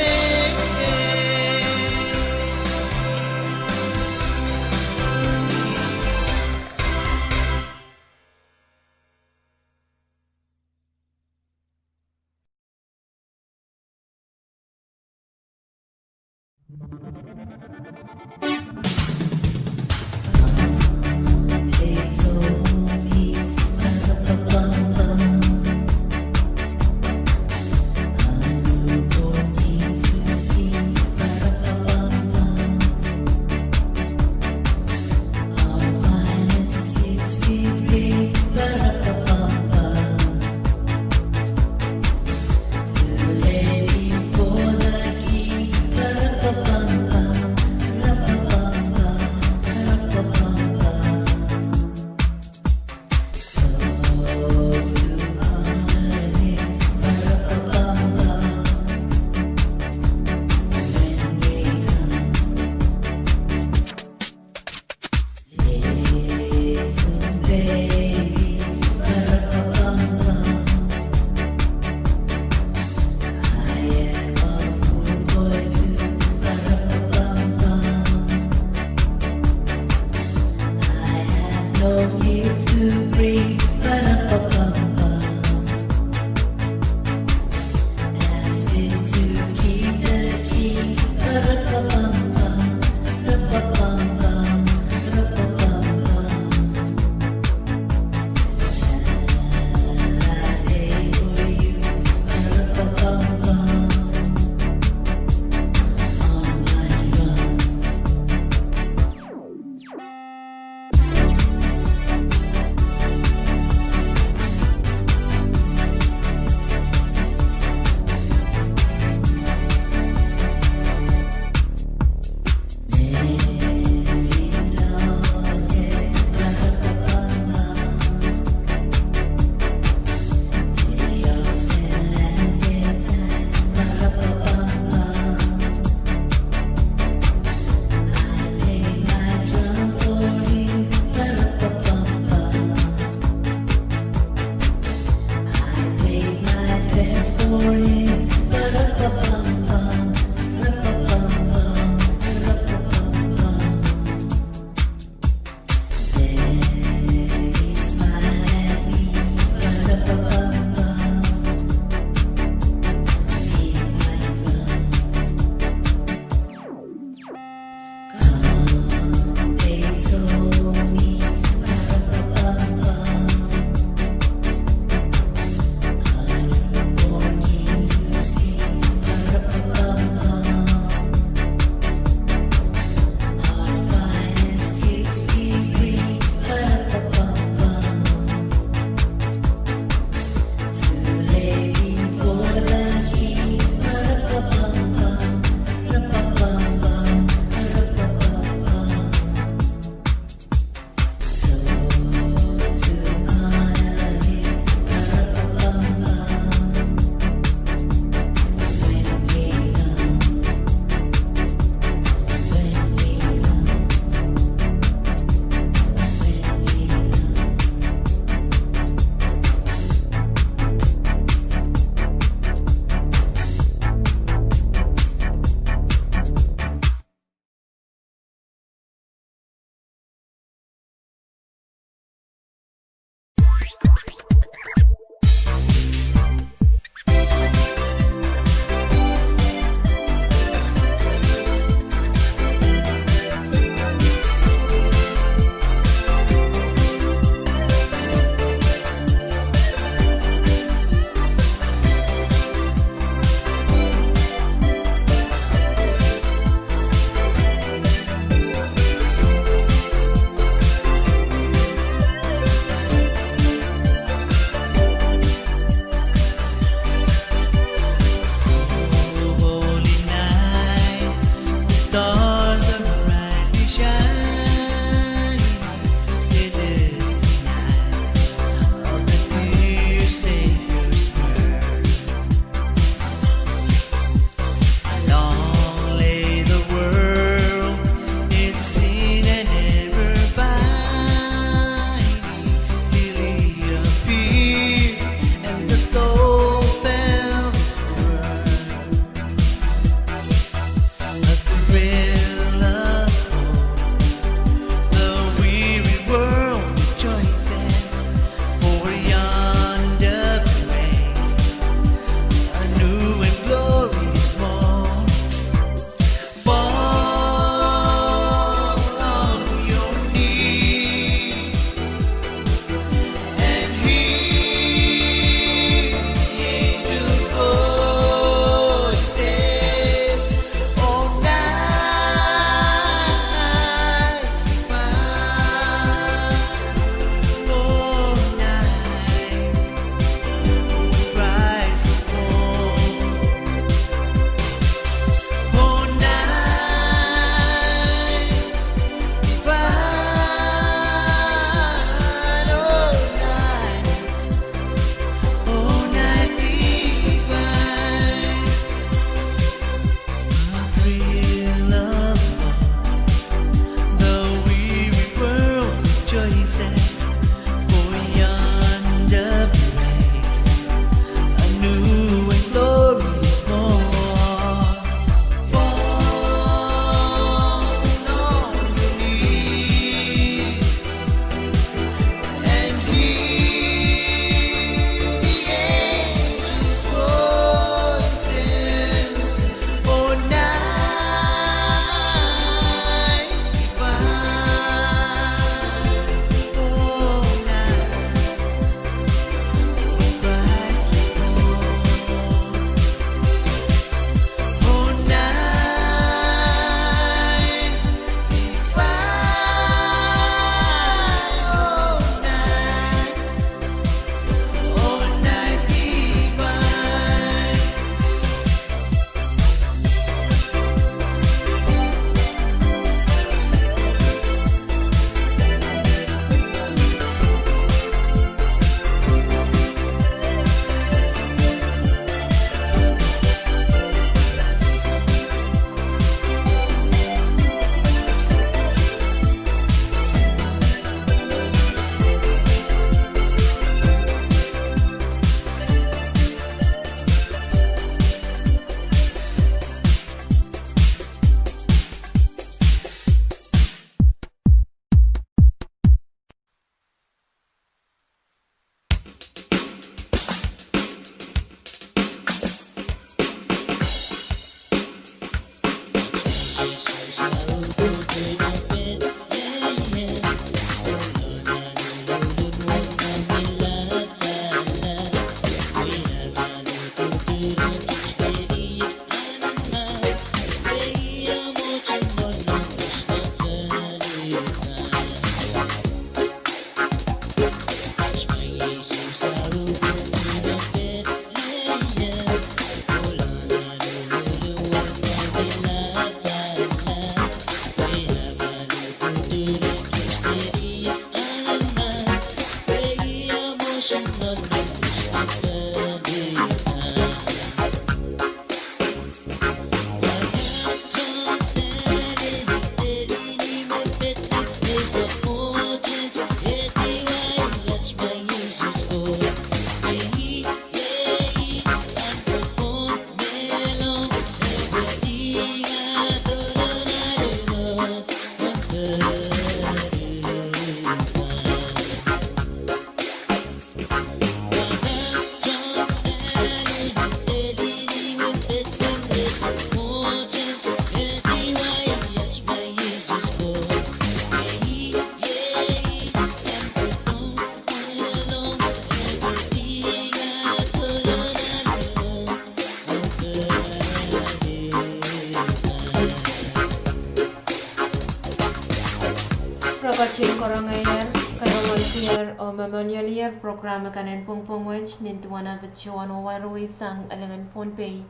Ragachin korangayer, kanawaltier o mamanyalier programa kanan pungpungwech nintuana bachuan o warui sang alangan ponpay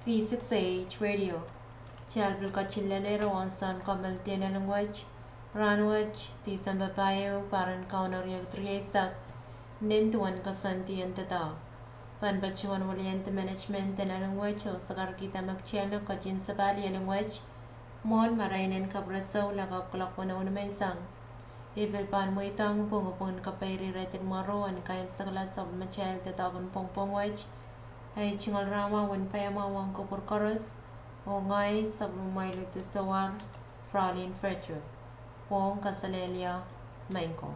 V6AH radio. Chalbul kachillalero on san kamal tienalangwech, ranwech, tisang babayo, paran kaunariag triyesak, nintuan kasanti ang tataw. Panbachuan waliente management tinalangwech o sagar kita magchelo kajin sabali alangwech, mon marainin kabraso lagap kalakwan na unamaysang. Ibil pan mo itang pungupun kapayri retin maro an kayam sakalat sa machel tatagon pongpong wech ay chingal rama wan payama wang kopor koros o ngay sa bumaylo to sawar fralin ferture pong kasalelia maingko.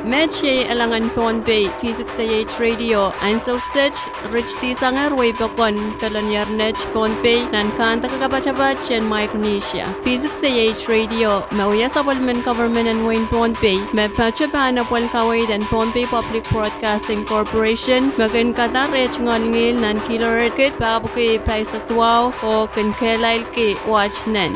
Medche alangan ponpay V6AH radio and so such rich tisangar way bakon talanyar nech ponpay nan kanta kakabachabat chen Micronesia. V6AH radio mauya sabulman government and Wayne ponpay me pachabana pol kaway and Ponpay Public Broadcasting Corporation magan katar rech ngolngil nan kilohertz kit babuke price atwaw o kankelail ke watch nen.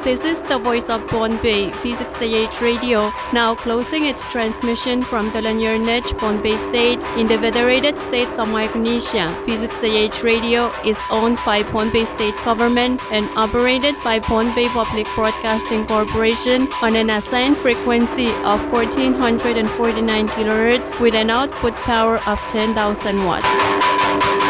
This is the voice of Ponpay V6AH radio, now closing its transmission from Talanyarnech, Ponpay State, in the Federated States of Micronesia. V6AH radio is owned by Ponpay State Government and operated by Ponpay Public Broadcasting Corporation on an assigned frequency of 1449 kHz with an output power of 10,000 watts.